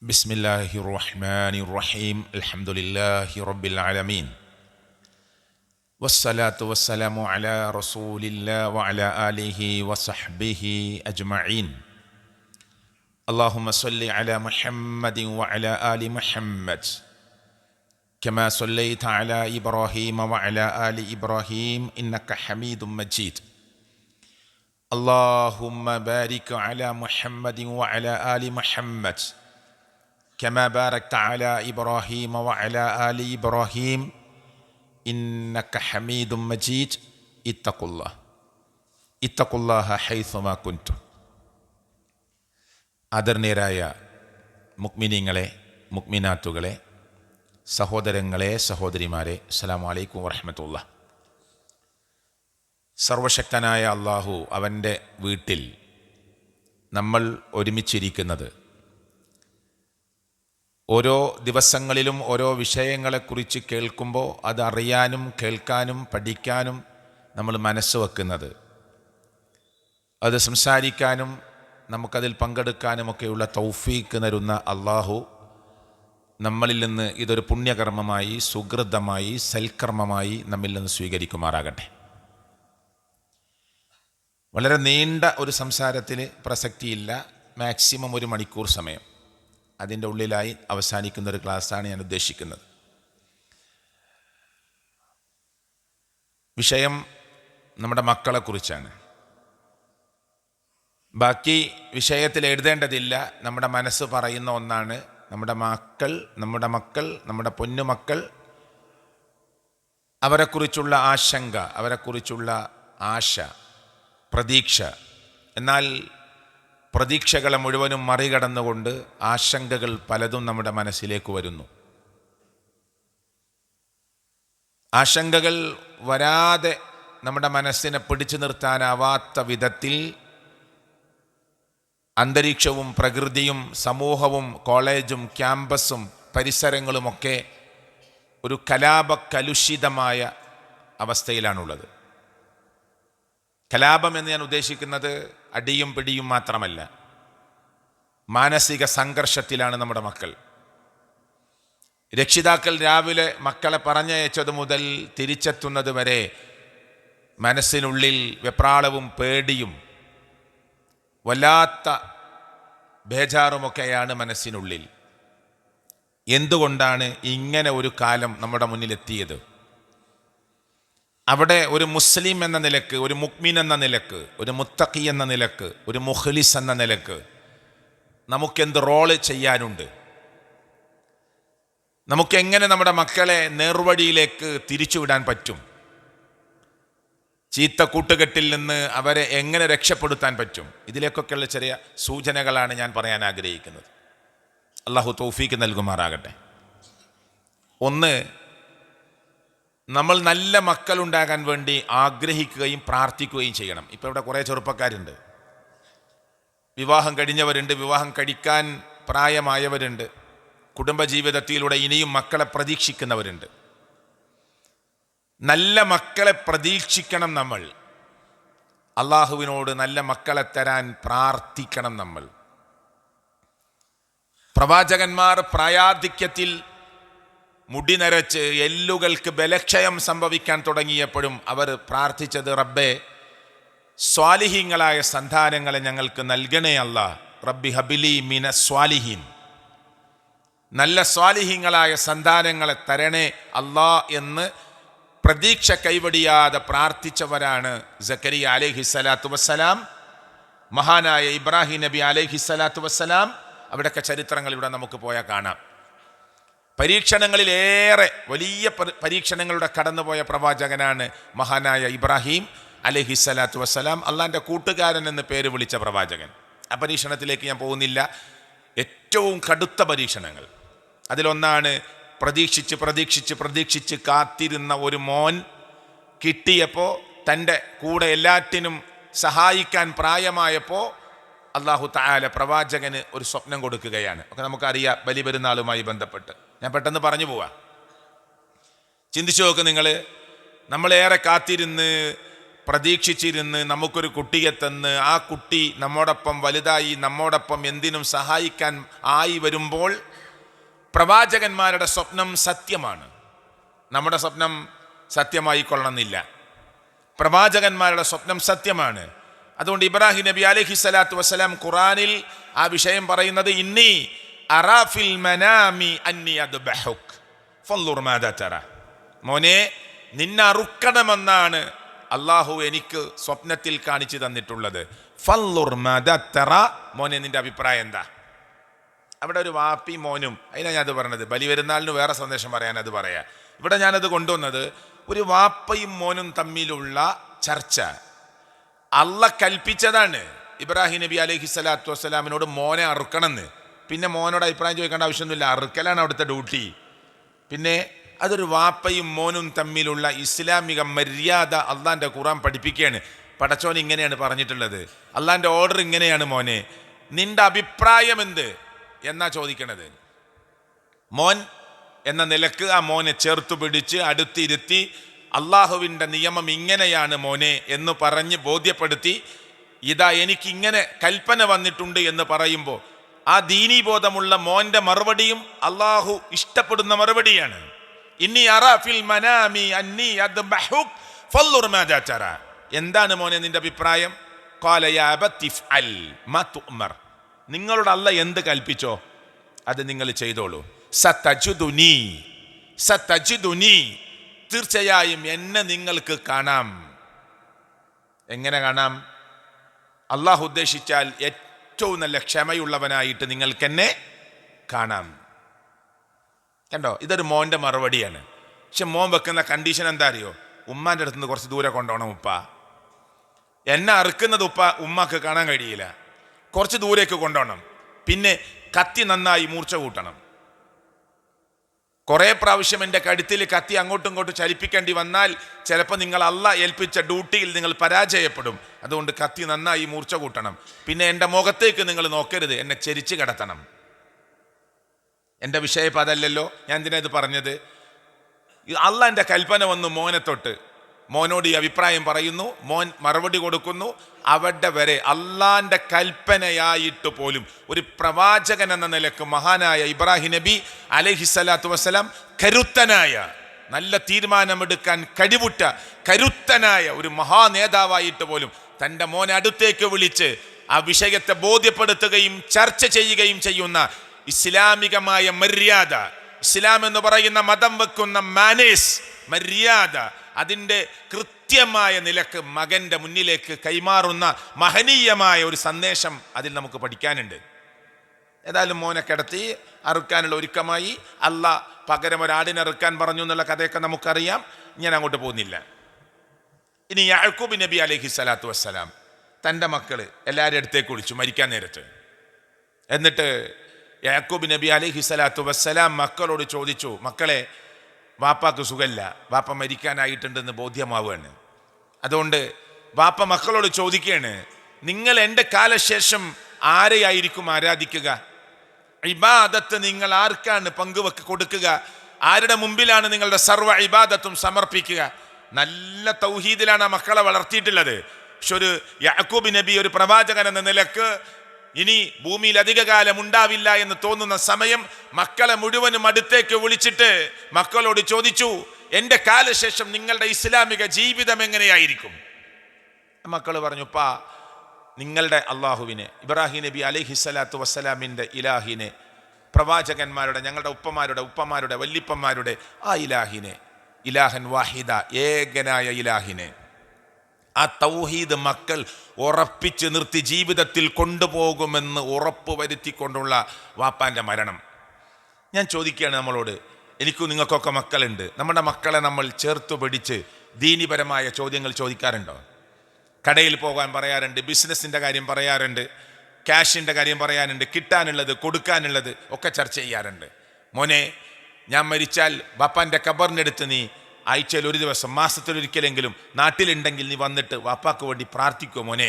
بسم الله الرحمن الرحيم الحمد لله رب العالمين والصلاة والسلام على رسول الله وعلى آله وصحبه أجمعين اللهم صل على محمد وعلى آل محمد كما صليت على إبراهيم وعلى آل إبراهيم إنك حميد مجيد اللهم بارك على محمد وعلى آل محمد كما باركت على إبراهيم وعلى آل إبراهيم إنك حميد مجيد اتقوا الله حيثما كنتم ആദരണീയരായ മുഅ്മിനീങ്ങളെ മുഅ്മിനാത്തുകളെ സഹോദരങ്ങളെ സഹോദരിമാരെ അസ്സലാമു അലൈക്കും വറഹ്മത്തുള്ളാഹി. സർവശക്തനായ അല്ലാഹു അവൻ്റെ വീട്ടിൽ നമ്മൾ ഒരുമിച്ചിരിക്കുന്നത് ഓരോ ദിവസങ്ങളിലും ഓരോ വിഷയങ്ങളെക്കുറിച്ച് കേൾക്കുമ്പോൾ അത് അറിയാനും കേൾക്കാനും പഠിക്കാനും നമ്മൾ മനസ്സ് വെക്കുന്നത്, അത് സംസാരിക്കാനും നമുക്കതിൽ പങ്കെടുക്കാനുമൊക്കെയുള്ള തൗഫീക്ക് തരുന്ന അള്ളാഹു നമ്മളിൽ നിന്ന് ഇതൊരു പുണ്യകർമ്മമായി, സുഹൃതമായി, സൽക്കർമ്മമായി നമ്മിൽ നിന്ന് സ്വീകരിക്കുമാറാകട്ടെ. വളരെ നീണ്ട ഒരു സംസാരത്തിന് പ്രസക്തിയില്ല. മാക്സിമം 1 മണിക്കൂർ സമയം അതിൻ്റെ ഉള്ളിലായി അവസാനിക്കുന്ന ഒരു ക്ലാസ്സാണ് ഞാൻ ഉദ്ദേശിക്കുന്നത്. വിഷയം നമ്മുടെ മക്കളെക്കുറിച്ചാണ്. ബാക്കി വിഷയത്തിൽ എഴുതേണ്ടതില്ല, നമ്മുടെ മനസ്സ് പറയുന്ന ഒന്നാണ്. നമ്മുടെ പൊന്നുമക്കൾ, അവരെക്കുറിച്ചുള്ള ആശങ്ക, അവരെക്കുറിച്ചുള്ള ആശ, പ്രതീക്ഷ. എന്നാൽ പ്രതീക്ഷകളെ മുഴുവനും മറികടന്നുകൊണ്ട് ആശങ്കകൾ പലതും നമ്മുടെ മനസ്സിലേക്ക് വരുന്നു. ആശങ്കകൾ വരാതെ നമ്മുടെ മനസ്സിനെ പിടിച്ചു നിർത്താനാവാത്ത വിധത്തിൽ അന്തരീക്ഷവും പ്രകൃതിയും സമൂഹവും കോളേജും ക്യാമ്പസും പരിസരങ്ങളുമൊക്കെ ഒരു കലാപകലുഷിതമായ അവസ്ഥയിലാണുള്ളത്. കലാപം എന്ന് ഞാൻ ഉദ്ദേശിക്കുന്നത് അടിയും പിടിയും മാത്രമല്ല, മാനസിക സംഘർഷത്തിലാണ് നമ്മുടെ മക്കൾ. രക്ഷിതാക്കൾ രാവിലെ മക്കളെ പറഞ്ഞയച്ചത് മുതൽ തിരിച്ചെത്തുന്നത് വരെ മനസ്സിനുള്ളിൽ വെപ്രാളവും പേടിയും വല്ലാത്ത ബേജാറുമൊക്കെയാണ് മനസ്സിനുള്ളിൽ. എന്തുകൊണ്ടാണ് ഇങ്ങനെ ഒരു കാലം നമ്മുടെ മുന്നിലെത്തിയത്? അവിടെ ഒരു മുസ്ലിം എന്ന നിലക്ക്, ഒരു മുഅ്മിൻ എന്ന നിലക്ക്, ഒരു മുത്തഖി എന്ന നിലക്ക്, ഒരു മുഖ്ലിസ് എന്ന നിലക്ക് നമുക്കെന്ത് റോള് ചെയ്യാനുണ്ട്? നമുക്കെങ്ങനെ നമ്മുടെ മക്കളെ നേർവഴിയിലേക്ക് തിരിച്ചുവിടാൻ പറ്റും? ചീത്ത കൂട്ടുകെട്ടിൽ നിന്ന് അവരെ എങ്ങനെ രക്ഷപ്പെടുത്താൻ പറ്റും? ഇതിലേക്കൊക്കെയുള്ള ചെറിയ സൂചനകളാണ് ഞാൻ പറയാൻ ആഗ്രഹിക്കുന്നത്. അല്ലാഹു തൗഫീക്ക് നൽകുമാറാകട്ടെ. ഒന്ന്, നമ്മൾ നല്ല മക്കളുണ്ടാകാൻ വേണ്ടി ആഗ്രഹിക്കുകയും പ്രാർത്ഥിക്കുകയും ചെയ്യണം. ഇപ്പോൾ ഇവിടെ കുറേ ചെറുപ്പക്കാരുണ്ട്, വിവാഹം കഴിഞ്ഞവരുണ്ട്, വിവാഹം കഴിക്കാൻ പ്രായമായവരുണ്ട്, കുടുംബജീവിതത്തിലൂടെ ഇനിയും മക്കളെ പ്രതീക്ഷിക്കുന്നവരുണ്ട്. നല്ല മക്കളെ പ്രതീക്ഷിക്കണം നമ്മൾ. അള്ളാഹുവിനോട് നല്ല മക്കളെ തരാൻ പ്രാർത്ഥിക്കണം നമ്മൾ. പ്രവാചകന്മാർ പ്രായാധിക്യത്തിൽ മുടി നരച്ച് എല്ലുകൾക്ക് ബലക്ഷയം സംഭവിക്കാൻ തുടങ്ങിയപ്പോഴും അവർ പ്രാർത്ഥിച്ചത്, റബ്ബേ സ്വാലിഹീങ്ങളായ സന്താനങ്ങളെ ഞങ്ങൾക്ക് നൽകണേ അല്ലാ, റബ്ബി ഹബിലി മിന സ്വാലിഹീൻ, നല്ല സ്വാലിഹീങ്ങളായ സന്താനങ്ങളെ തരണേ അല്ലാ എന്ന് പ്രതീക്ഷ കൈവടിയാതെ പ്രാർത്ഥിച്ചവരാണ് സക്കരിയ അലൈഹിസ്സലാത്തു വസ്സലാം, മഹാനായ ഇബ്രാഹിം നബി അലൈഹിസ്സലാത്തു വസ്സലാം. അവിടെയൊക്കെ ചരിത്രങ്ങൾ ഇവിടെ നമുക്ക് പോയാൽ കാണാം. പരീക്ഷണങ്ങളിലേറെ വലിയ പരീക്ഷണങ്ങളുടെ കടന്നുപോയ പ്രവാചകനാണ് മഹാനായ ഇബ്രാഹിം അലൈഹിസ്സലാത്തു വസ്സലാം, അള്ളാൻ്റെ കൂട്ടുകാരൻ എന്ന് പേര് വിളിച്ച പ്രവാചകൻ. ആ പരീക്ഷണത്തിലേക്ക് ഞാൻ പോകുന്നില്ല. ഏറ്റവും കടുത്ത പരീക്ഷണങ്ങൾ അതിലൊന്നാണ് പ്രതീക്ഷിച്ച് കാത്തിരുന്ന ഒരു മോൻ കിട്ടിയപ്പോൾ, തൻ്റെ കൂടെ എല്ലാറ്റിനും സഹായിക്കാൻ പ്രായമായപ്പോൾ അല്ലാഹു തആല പ്രവാചകന് ഒരു സ്വപ്നം കൊടുക്കുകയാണ്. ഒക്കെ നമുക്കറിയാം, ബലിപെരുന്നാളുമായി ബന്ധപ്പെട്ട്. ഞാൻ പെട്ടെന്ന് പറഞ്ഞു പോവാം. ചിന്തിച്ചു നോക്ക് നിങ്ങൾ. നമ്മളേറെ കാത്തിരുന്ന് പ്രതീക്ഷിച്ചിരുന്ന് നമുക്കൊരു കുട്ടിയെ തന്ന് ആ കുട്ടി നമ്മോടൊപ്പം വലുതായി നമ്മോടൊപ്പം എന്തിനും സഹായിക്കാൻ ആയി വരുമ്പോൾ പ്രവാചകന്മാരുടെ സ്വപ്നം സത്യമാണ്. നമ്മുടെ സ്വപ്നം സത്യമായി കൊള്ളണമെന്നില്ല. പ്രവാചകന്മാരുടെ സ്വപ്നം സത്യമാണ്. അതുകൊണ്ട് ഇബ്രാഹിം നബി അലൈഹി സ്വലാത്തു വസ്സലാം ഖുറാനിൽ ആ വിഷയം പറയുന്നത് ഇന്നി അറാഫിൽ മനാമി അന്നി അദ്ബഹുക് ഫൻദുർ മാദാ തറ. മോനെ, നിന്നെ അറുക്കണമെന്നാണ് അള്ളാഹു എനിക്ക് സ്വപ്നത്തിൽ കാണിച്ചു തന്നിട്ടുള്ളത്. ഫൻദുർ മാദാ തറ. മോനെ, നിന്റെ അഭിപ്രായം എന്താ? അവിടെ ഒരു വാപ്പി മോനും, അതിനാണ് ഞാനത് പറഞ്ഞത്. ബലിപെരുന്നാളിന് വേറെ സന്ദേശം പറയാനത് പറയാം. ഇവിടെ ഞാനത് കൊണ്ടുവന്നത് ഒരു വാപ്പയും മോനും തമ്മിലുള്ള ചർച്ച. അള്ളാഹ് കൽപ്പിച്ചതാണ് ഇബ്രാഹിം നബി അലൈഹി സ്വലാത്തു വസ്സലാമിനോട് മോനെ അറുക്കണമെന്ന്. പിന്നെ മോനോട് അഭിപ്രായം ചോദിക്കേണ്ട ആവശ്യമൊന്നുമില്ല, അറുക്കലാണ് അവിടുത്തെ ഡ്യൂട്ടി. പിന്നെ അതൊരു വാപ്പയും മോനും തമ്മിലുള്ള ഇസ്ലാമിക മര്യാദ അള്ളാൻ്റെ ഖുർആൻ പഠിപ്പിക്കുകയാണ്. പടച്ചോൻ ഇങ്ങനെയാണ് പറഞ്ഞിട്ടുള്ളത്, അള്ളാൻ്റെ ഓർഡർ ഇങ്ങനെയാണ്. മോനെ, നിന്റെ അഭിപ്രായം എന്ത് എന്നാ ചോദിക്കണത്. മോൻ എന്ന നിലക്ക് ആ മോനെ ചേർത്തു പിടിച്ച് അടുത്തിരുത്തി അള്ളാഹുവിൻ്റെ നിയമം ഇങ്ങനെയാണ് മോനെ എന്ന് പറഞ്ഞ് ബോധ്യപ്പെടുത്തി, ഇതാ എനിക്കിങ്ങനെ കൽപ്പന വന്നിട്ടുണ്ട് എന്ന് പറയുമ്പോൾ ആ ദീനീബോധമുള്ള മോൻ്റെ മറുപടിയും അള്ളാഹു ഇഷ്ടപ്പെടുന്ന മറുപടിയാണ്. ഇന്നി അറാ ഫിൽ മനാമി അന്നി അദ്ബഹുക് ഫൻദുർ മാദാ തറ. എന്താണ് മോനെ നിന്റെ അഭിപ്രായം? ഖാല യാ അബതി ഇഫ്അൽ മാ തുഅ്മർ. നിങ്ങളോട് അല്ലാഹ് എന്ത് കൽപ്പിച്ചോ അത് നിങ്ങൾ ചെയ്തോളൂ. സതജിദുനി, തീർച്ചയായും എന്നെ നിങ്ങൾക്ക് കാണാം. എങ്ങനെ കാണാം? അള്ളാഹു ഉദ്ദേശിച്ചാൽ ഏറ്റവും നല്ല ക്ഷമയുള്ളവനായിട്ട് നിങ്ങൾക്ക് എന്നെ കാണാം. കണ്ടോ, ഇതൊരു മോൻ്റെ മറുപടിയാണ്. പക്ഷെ മോൻ വെക്കുന്ന കണ്ടീഷൻ എന്താ അറിയോ? ഉമ്മാൻ്റെ അടുത്ത് നിന്ന് കുറച്ച് ദൂരെ കൊണ്ടുപോകണം ഉപ്പ. എന്നെ അറുക്കുന്നത് ഉമ്മക്ക് കാണാൻ കഴിയില്ല, കുറച്ച് ദൂരേക്ക് കൊണ്ടുപോകണം. പിന്നെ കത്തി നന്നായി മൂർച്ച കൂട്ടണം. കുറേ പ്രാവശ്യം എൻ്റെ കഴുത്തിൽ കത്തി അങ്ങോട്ടും ഇങ്ങോട്ടും ചലിപ്പിക്കേണ്ടി വന്നാൽ ചിലപ്പോൾ നിങ്ങൾ അള്ളാഹ് ഏൽപ്പിച്ച ഡ്യൂട്ടിയിൽ നിങ്ങൾ പരാജയപ്പെടും. അതുകൊണ്ട് കത്തി നന്നായി മൂർച്ച കൂട്ടണം. പിന്നെ എൻ്റെ മുഖത്തേക്ക് നിങ്ങൾ നോക്കരുത്, എന്നെ ചെരിച്ച് കിടത്തണം. എൻ്റെ വിഷയം അതല്ലല്ലോ, ഞാൻ എന്തിനാ ഇത് പറഞ്ഞത്? അള്ളാഹ് എൻ്റെ കൽപ്പന വന്നു മോനെ തൊട്ട്, മോനോട് ഈ അഭിപ്രായം പറയുന്നു, മോൻ മറുപടി കൊടുക്കുന്നു. അവിടെ വരെ അള്ളാന്റെ കൽപ്പനയായിട്ട് പോലും ഒരു പ്രവാചകൻ എന്ന നിലക്ക് മഹാനായ ഇബ്രാഹിം നബി അലൈഹിസ്സലാത്തു വസ്സലാം കരുത്തനായ, നല്ല തീരുമാനമെടുക്കാൻ കഴിവുറ്റ കരുത്തനായ ഒരു മഹാനേതാവായിട്ട് പോലും തൻ്റെ മോനെ അടുത്തേക്ക് വിളിച്ച് ആ വിഷയത്തെ ബോധ്യപ്പെടുത്തുകയും ചർച്ച ചെയ്യുകയും ചെയ്യുന്ന ഇസ്ലാമികമായ മര്യാദ, ഇസ്ലാം എന്ന് പറയുന്ന മതം വെക്കുന്ന മാനേഴ്സ്, മര്യാദ, അതിൻ്റെ കൃത്യമായ നിലക്ക് മകൻ്റെ മുന്നിലേക്ക് കൈമാറുന്ന മഹനീയമായ ഒരു സന്ദേശം അതിൽ നമുക്ക് പഠിക്കാനുണ്ട്. ഏതായാലും മോനെ കിടത്തി അറുക്കാനുള്ള ഒരുക്കമായി. അള്ളാഹ് പകരം ഒരാടിനെ അറുക്കാൻ പറഞ്ഞു എന്നുള്ള കഥയൊക്കെ നമുക്കറിയാം, ഞാൻ അങ്ങോട്ട് പോകുന്നില്ല. ഇനി യാക്കൂബ് നബി അലൈഹി സ്വലാത്തു വസ്സലാം തൻ്റെ മക്കൾ എല്ലാവരും അടുത്തേക്ക് വിളിച്ചു മരിക്കാൻ നേരത്ത്. എന്നിട്ട് യാക്കൂബ് നബി അലൈഹി സ്വലാത്തു വസ്സലാം മക്കളോട് ചോദിച്ചു, മക്കളെ, വാപ്പാക്ക് സുഖമില്ല, വാപ്പ മരിക്കാനായിട്ടുണ്ടെന്ന് ബോധ്യമാവുകയാണ്. അതുകൊണ്ട് വാപ്പ മക്കളോട് ചോദിക്കുകയാണ്, നിങ്ങൾ എൻ്റെ കാലശേഷം ആരെയായിരിക്കും ആരാധിക്കുക? ഇബാദത്ത് നിങ്ങൾ ആർക്കാണ് കൊടുക്കുക? ആരുടെ മുമ്പിലാണ് നിങ്ങളുടെ സർവ്വ ഇബാദത്തും സമർപ്പിക്കുക? നല്ല തൗഹീദിലാണ് ആ മക്കളെ വളർത്തിയിട്ടുള്ളത്. പക്ഷെ ഒരു യാക്കൂബ് നബി ഒരു പ്രവാചകൻ എന്ന നിലക്ക് ഇനി ഭൂമിയിൽ അധികകാലം ഉണ്ടാവില്ല എന്ന് തോന്നുന്ന സമയം മക്കളെ മുഴുവനും അടുത്തേക്ക് വിളിച്ചിട്ട് മക്കളോട് ചോദിച്ചു, എൻ്റെ കാലശേഷം നിങ്ങളുടെ ഇസ്ലാമിക ജീവിതം എങ്ങനെയായിരിക്കും? മക്കൾ പറഞ്ഞു, പാ, നിങ്ങളുടെ അള്ളാഹുവിനെ, ഇബ്രാഹിം നബി അലൈഹിസ്സലാത്തു വസ്സലാമിൻ്റെ ഇലാഹിനെ, പ്രവാചകന്മാരുടെ, ഞങ്ങളുടെ ഉപ്പമാരുടെ വല്ലിപ്പന്മാരുടെ ആ ഇലാഹിനെ, ഇലാഹൻ വാഹിദ, ഏകനായ ഇലാഹിനെ, ആ തൗഹീദ് മക്കൾ ഉറപ്പിച്ച് നിർത്തി ജീവിതത്തിൽ കൊണ്ടുപോകുമെന്ന് ഉറപ്പ് വരുത്തിക്കൊണ്ടുള്ള വാപ്പാൻ്റെ മരണം. ഞാൻ ചോദിക്കുകയാണ് നമ്മളോട്, എനിക്കും നിങ്ങൾക്കൊക്കെ മക്കളുണ്ട്. നമ്മുടെ മക്കളെ നമ്മൾ ചേർത്തു പിടിച്ച് ദീനിപരമായ ചോദ്യങ്ങൾ ചോദിക്കാറുണ്ടോ? കടയിൽ പോകാൻ പറയാറുണ്ട്, ബിസിനസ്സിൻ്റെ കാര്യം പറയാറുണ്ട്, ക്യാഷിൻ്റെ കാര്യം പറയാനുണ്ട്, കിട്ടാനുള്ളത് കൊടുക്കാനുള്ളത് ഒക്കെ ചർച്ച ചെയ്യാറുണ്ട്. മോനെ, ഞാൻ മരിച്ചാൽ ബാപ്പാൻ്റെ ഖബറിനടുത്ത് നീ ആഴ്ചയിൽ ഒരു ദിവസം, മാസത്തിലൊരിക്കലെങ്കിലും നാട്ടിലുണ്ടെങ്കിൽ നീ വന്നിട്ട് വാപ്പാക്ക് വേണ്ടി പ്രാർത്ഥിക്കുമോ മോനെ?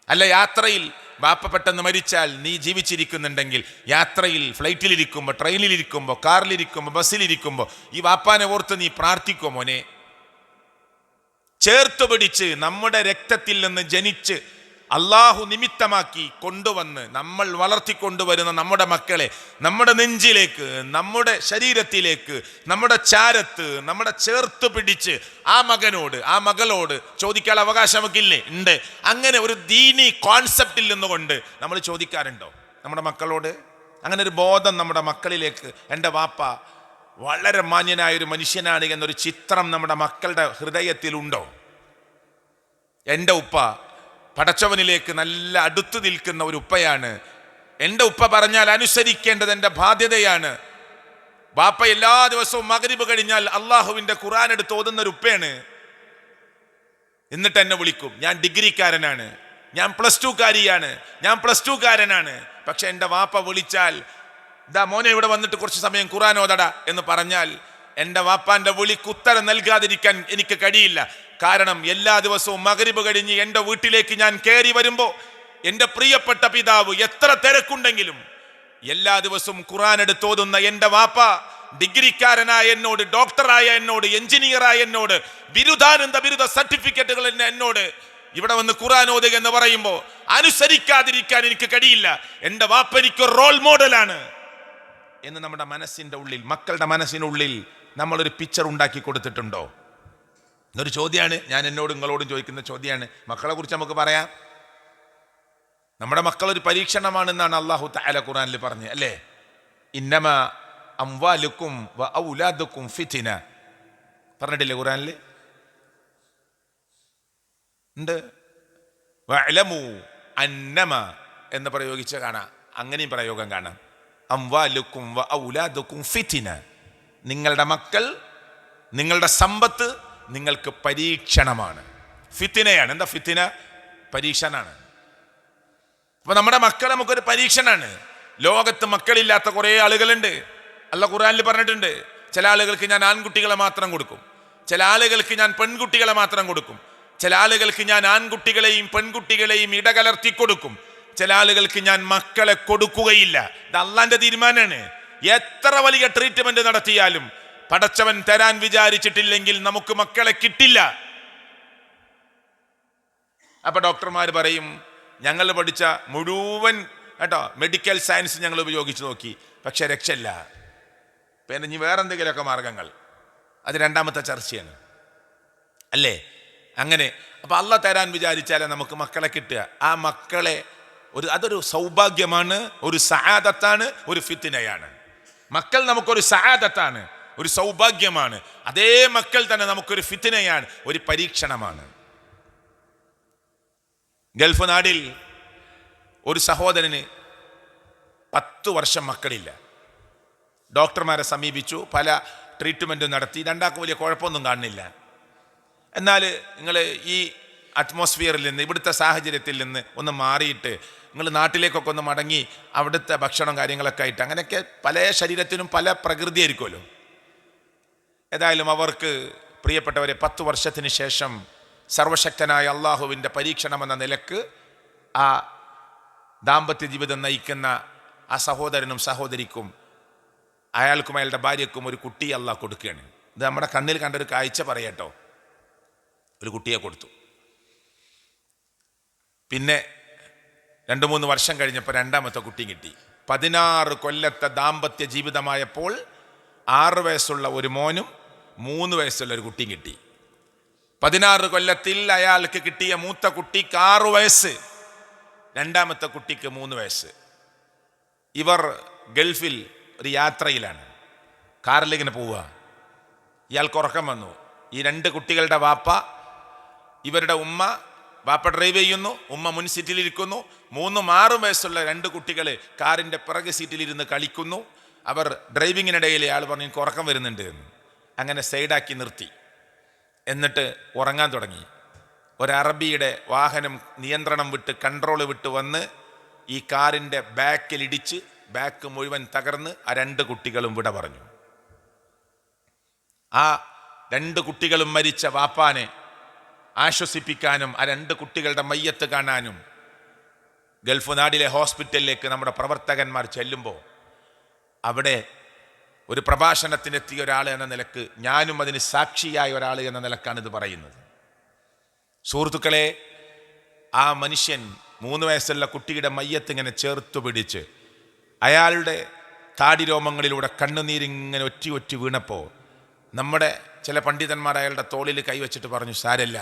അല്ല, യാത്രയിൽ വാപ്പ പെട്ടെന്ന് മരിച്ചാൽ നീ ജീവിച്ചിരിക്കുന്നുണ്ടെങ്കിൽ യാത്രയിൽ ഫ്ലൈറ്റിലിരിക്കുമ്പോൾ, ട്രെയിനിലിരിക്കുമ്പോൾ, കാറിലിരിക്കുമ്പോൾ, ബസ്സിലിരിക്കുമ്പോൾ ഈ വാപ്പാനെ ഓർത്ത് നീ പ്രാർത്ഥിക്കുമോ മോനെ? ചേർത്തു പിടിച്ച് നമ്മുടെ രക്തത്തിൽ നിന്ന് ജനിച്ച് അള്ളാഹു നിമിത്തമാക്കി കൊണ്ടുവന്ന് നമ്മൾ വളർത്തിക്കൊണ്ടുവരുന്ന നമ്മുടെ മക്കളെ നമ്മുടെ നെഞ്ചിലേക്ക്, നമ്മുടെ ശരീരത്തിലേക്ക്, നമ്മുടെ ചാരത്ത്, നമ്മുടെ ചേർത്ത് പിടിച്ച് ആ മകനോട് ആ മകളോട് ചോദിക്കാൻ അവകാശം നമുക്കില്ലേ? ഉണ്ട്. അങ്ങനെ ഒരു ദീനി കോൺസെപ്റ്റിൽ നിന്നുകൊണ്ട് നമ്മൾ ചോദിക്കാറുണ്ടോ നമ്മുടെ മക്കളോട്? അങ്ങനെ ഒരു ബോധം നമ്മുടെ മക്കളിലേക്ക്, എൻ്റെ വാപ്പ വളരെ മാന്യനായൊരു മനുഷ്യനാണ് എന്നൊരു ചിത്രം നമ്മുടെ മക്കളുടെ ഹൃദയത്തിലുണ്ടോ? എൻ്റെ ഉപ്പ പടച്ചവനിലേക്ക് നല്ല അടുത്തു നിൽക്കുന്ന ഒരു ഉപ്പയാണ്. എൻ്റെ ഉപ്പ പറഞ്ഞാൽ അനുസരിക്കേണ്ടത് എൻ്റെ ബാധ്യതയാണ്. ബാപ്പ എല്ലാ ദിവസവും മഗ്രിബ് കഴിഞ്ഞാൽ അള്ളാഹുവിൻ്റെ ഖുർആൻ എടുത്ത് ഓതുന്ന ഒരു ഉപ്പയാണ്. എന്നിട്ട് എന്നെ വിളിക്കും, ഞാൻ ഡിഗ്രിക്കാരനാണ്, ഞാൻ പ്ലസ് ടു കാരനാണ്. പക്ഷെ എൻ്റെ വാപ്പ വിളിച്ചാൽ, ദാ മോനെ ഇവിടെ വന്നിട്ട് കുറച്ച് സമയം ഖുർആൻ ഓതടാ എന്ന് പറഞ്ഞാൽ എൻ്റെ വാപ്പാൻ്റെ വിളിക്ക് ഉത്തരം നൽകാതിരിക്കാൻ എനിക്ക് കഴിയില്ല. കാരണം എല്ലാ ദിവസവും മഗ്രിബ് കഴിഞ്ഞ് എൻ്റെ വീട്ടിലേക്ക് ഞാൻ കയറി വരുമ്പോൾ എൻ്റെ പ്രിയപ്പെട്ട പിതാവ് എത്ര തിരക്കുണ്ടെങ്കിലും എല്ലാ ദിവസവും ഖുർആൻ എടുത്ത് ഓതുന്ന എൻ്റെ വാപ്പ ഡിഗ്രിക്കാരനായ എന്നോട്, ഡോക്ടറായ എന്നോട്, എഞ്ചിനീയറായ എന്നോട്, ബിരുദ സർട്ടിഫിക്കറ്റുകൾ എന്നോട് ഇവിടെ വന്ന് ഖുർആൻ ഓതുക എന്ന് പറയുമ്പോൾ അനുസരിക്കാതിരിക്കാൻ എനിക്ക് കഴിയില്ല. എൻ്റെ വാപ്പ എനിക്കൊരു റോൾ മോഡലാണ് എന്ന് നമ്മുടെ മനസ്സിൻ്റെ ഉള്ളിൽ, മക്കളുടെ മനസ്സിനുള്ളിൽ നമ്മളൊരു പിക്ചർ ഉണ്ടാക്കി കൊടുത്തിട്ടുണ്ടോ എന്നൊരു ചോദ്യമാണ്. ഞാൻ എന്നോടും നിങ്ങളോടും ചോദിക്കുന്ന ചോദ്യമാണ്. മക്കളെ കുറിച്ച് നമുക്ക് പറയാം. നമ്മുടെ മക്കളൊരു പരീക്ഷണമാണെന്നാണ് അല്ലാഹു തആല ഖുർആനിൽ പറഞ്ഞത്, അല്ലേ? ഇന്നമാ അംവാലുക്കും വ ഔലാദുക്കും ഫിത്ന പറഞ്ഞിട്ടില്ലേ ഖുർആനിൽ? ഉണ്ട്. വഅലമു അന്നമ എന്ന് പ്രയോഗിച്ച കാണാം. അങ്ങനെയും പ്രയോഗം കാണാം. അംവാലുക്കും വ ഔലാദുക്കും ഫിത്ന. നിങ്ങളുടെ മക്കൾ, നിങ്ങളുടെ സമ്പത്ത് നിങ്ങൾക്ക് പരീക്ഷണമാണ്, ഫിത്നയാണ്. എന്താ ഫിത്ന? പരീക്ഷണാണ്. അപ്പൊ നമ്മുടെ മക്കൾ നമുക്കൊരു പരീക്ഷണാണ്. ലോകത്ത് മക്കളില്ലാത്ത കുറേ ആളുകളുണ്ട്. അല്ലാഹു ഖുർആനിൽ പറഞ്ഞിട്ടുണ്ട്, ചില ആളുകൾക്ക് ഞാൻ ആൺകുട്ടികളെ മാത്രം കൊടുക്കും, ചില ആളുകൾക്ക് ഞാൻ പെൺകുട്ടികളെ മാത്രം കൊടുക്കും, ചില ആളുകൾക്ക് ഞാൻ ആൺകുട്ടികളെയും പെൺകുട്ടികളെയും ഇടകലർത്തി കൊടുക്കും, ചില ആളുകൾക്ക് ഞാൻ മക്കളെ കൊടുക്കുകയില്ല. ഇത് അള്ളാന്റെ തീരുമാനമാണ്. എത്ര വലിയ ട്രീറ്റ്മെന്റ് നടത്തിയാലും പടച്ചവൻ തരാൻ വിചാരിച്ചിട്ടില്ലെങ്കിൽ നമുക്ക് മക്കളെ കിട്ടില്ല. അപ്പൊ ഡോക്ടർമാർ പറയും, ഞങ്ങൾ പഠിച്ച മുഴുവൻ മെഡിക്കൽ സയൻസ് ഞങ്ങൾ ഉപയോഗിച്ച് നോക്കി, പക്ഷെ രക്ഷയില്ല. പിന്നെ ഇനി വേറെന്തെങ്കിലുമൊക്കെ മാർഗങ്ങൾ, അത് രണ്ടാമത്തെ ചർച്ചയാണ്, അല്ലേ? അങ്ങനെ അപ്പൊ അള്ളാഹ് തരാൻ വിചാരിച്ചാലേ നമുക്ക് മക്കളെ കിട്ടുക. ആ മക്കളെ അതൊരു സൗഭാഗ്യമാണ്, ഒരു സആദത്താണ്, ഒരു ഫിത്നയാണ്. മക്കൾ നമുക്കൊരു സആദത്താണ്, ഒരു സൗഭാഗ്യമാണ്. അതേ മക്കൾ തന്നെ നമുക്കൊരു ഫിത്നയാണ്, ഒരു പരീക്ഷണമാണ്. ഗൾഫ് നാടിൽ ഒരു സഹോദരന് 10 വർഷം മക്കളില്ല. ഡോക്ടർമാരെ സമീപിച്ചു, പല ട്രീറ്റ്മെൻറ്റും നടത്തി, രണ്ടാൾക്കും വലിയ കുഴപ്പമൊന്നും കാണുന്നില്ല. എന്നാൽ നിങ്ങൾ ഈ അറ്റ്മോസ്ഫിയറിൽ നിന്ന്, ഇവിടുത്തെ സാഹചര്യത്തിൽ നിന്ന് ഒന്ന് മാറിയിട്ട് നിങ്ങൾ നാട്ടിലേക്കൊക്കെ ഒന്ന് മടങ്ങി അവിടുത്തെ ഭക്ഷണം കാര്യങ്ങളൊക്കെ ആയിട്ട്, അങ്ങനെയൊക്കെ പല ശരീരത്തിനും പല പ്രകൃതി ആയിരിക്കുമല്ലോ. ഏതായാലും അവർക്ക് പ്രിയപ്പെട്ടവരെ 10 വർഷത്തിന് ശേഷം സർവശക്തനായ അള്ളാഹുവിൻ്റെ പരീക്ഷണമെന്ന നിലക്ക് ആ ദാമ്പത്യ ജീവിതം നയിക്കുന്ന ആ സഹോദരനും സഹോദരിക്കും, അയാൾക്കും അയാളുടെ ഭാര്യക്കും ഒരു കുട്ടിയെ അള്ളാഹ് കൊടുക്കുകയാണ്. ഇത് നമ്മുടെ കണ്ണിൽ കണ്ടൊരു കാഴ്ച പറയട്ടോ. ഒരു കുട്ടിയെ കൊടുത്തു. പിന്നെ 2-3 വർഷം കഴിഞ്ഞപ്പോൾ രണ്ടാമത്തെ കുട്ടി കിട്ടി. 16 കൊല്ലത്തെ ദാമ്പത്യ ജീവിതമായപ്പോൾ 6 വയസ്സുള്ള ഒരു മോനും 3 വയസ്സുള്ള ഒരു കുട്ടിയും കിട്ടി. 16 കൊല്ലത്തിൽ അയാൾക്ക് കിട്ടിയ മൂത്ത കുട്ടിക്ക് 6 വയസ്സ്, രണ്ടാമത്തെ കുട്ടിക്ക് 3 വയസ്സ്. ഇവർ ഗൾഫിൽ ഒരു യാത്രയിലാണ്, കാറിലിങ്ങനെ പോവുക. ഇയാൾക്ക് ഉറക്കം വന്നു. ഈ 2 കുട്ടികളുടെ വാപ്പ, ഇവരുടെ ഉമ്മ, വാപ്പ ഡ്രൈവ് ചെയ്യുന്നു, ഉമ്മ മുൻ സീറ്റിലിരിക്കുന്നു. 3-6 വയസ്സുള്ള 2 കുട്ടികൾ കാറിൻ്റെ പിറകെ സീറ്റിലിരുന്ന് കളിക്കുന്നു. അവർ ഡ്രൈവിങ്ങിനിടയിൽ ആൾ പറഞ്ഞു എനിക്ക് ഉറക്കം വരുന്നുണ്ട് എന്ന്. അങ്ങനെ സൈഡാക്കി നിർത്തി. എന്നിട്ട് ഉറങ്ങാൻ തുടങ്ങി. ഒരു അറബിയുടെ വാഹനം നിയന്ത്രണം വിട്ട്, കൺട്രോൾ വിട്ട് വന്ന് ഈ കാറിൻ്റെ ബാക്കിലിടിച്ച് ബാക്ക് മുഴുവൻ തകർന്ന് ആ 2 കുട്ടികളും വിട പറഞ്ഞു. ആ 2 കുട്ടികളും മരിച്ച വാപ്പാനെ ആശ്വസിപ്പിക്കാനും ആ 2 കുട്ടികളുടെ മയ്യത്ത് കാണാനും ഗൾഫ് നാടിലെ ഹോസ്പിറ്റലിലേക്ക് നമ്മുടെ പ്രവർത്തകന്മാർ ചെല്ലുമ്പോൾ അവിടെ ഒരു പ്രഭാഷണത്തിനെത്തിയ ഒരാൾ എന്ന നിലക്ക്, ഞാനും അതിന് സാക്ഷിയായ ഒരാൾ എന്ന നിലക്കാണ് ഇത് പറയുന്നത്. സുഹൃത്തുക്കളെ, ആ മനുഷ്യൻ 3 വയസ്സുള്ള കുട്ടിയുടെ മയ്യത്ത് ഇങ്ങനെ ചേർത്തു പിടിച്ച് അയാളുടെ താടി രോമങ്ങളിലൂടെ കണ്ണുനീരിങ്ങനെ ഒറ്റി ഒറ്റി വീണപ്പോൾ നമ്മുടെ ചില പണ്ഡിതന്മാർ അയാളുടെ തോളിൽ കൈവച്ചിട്ട് പറഞ്ഞു, സാരല്ല,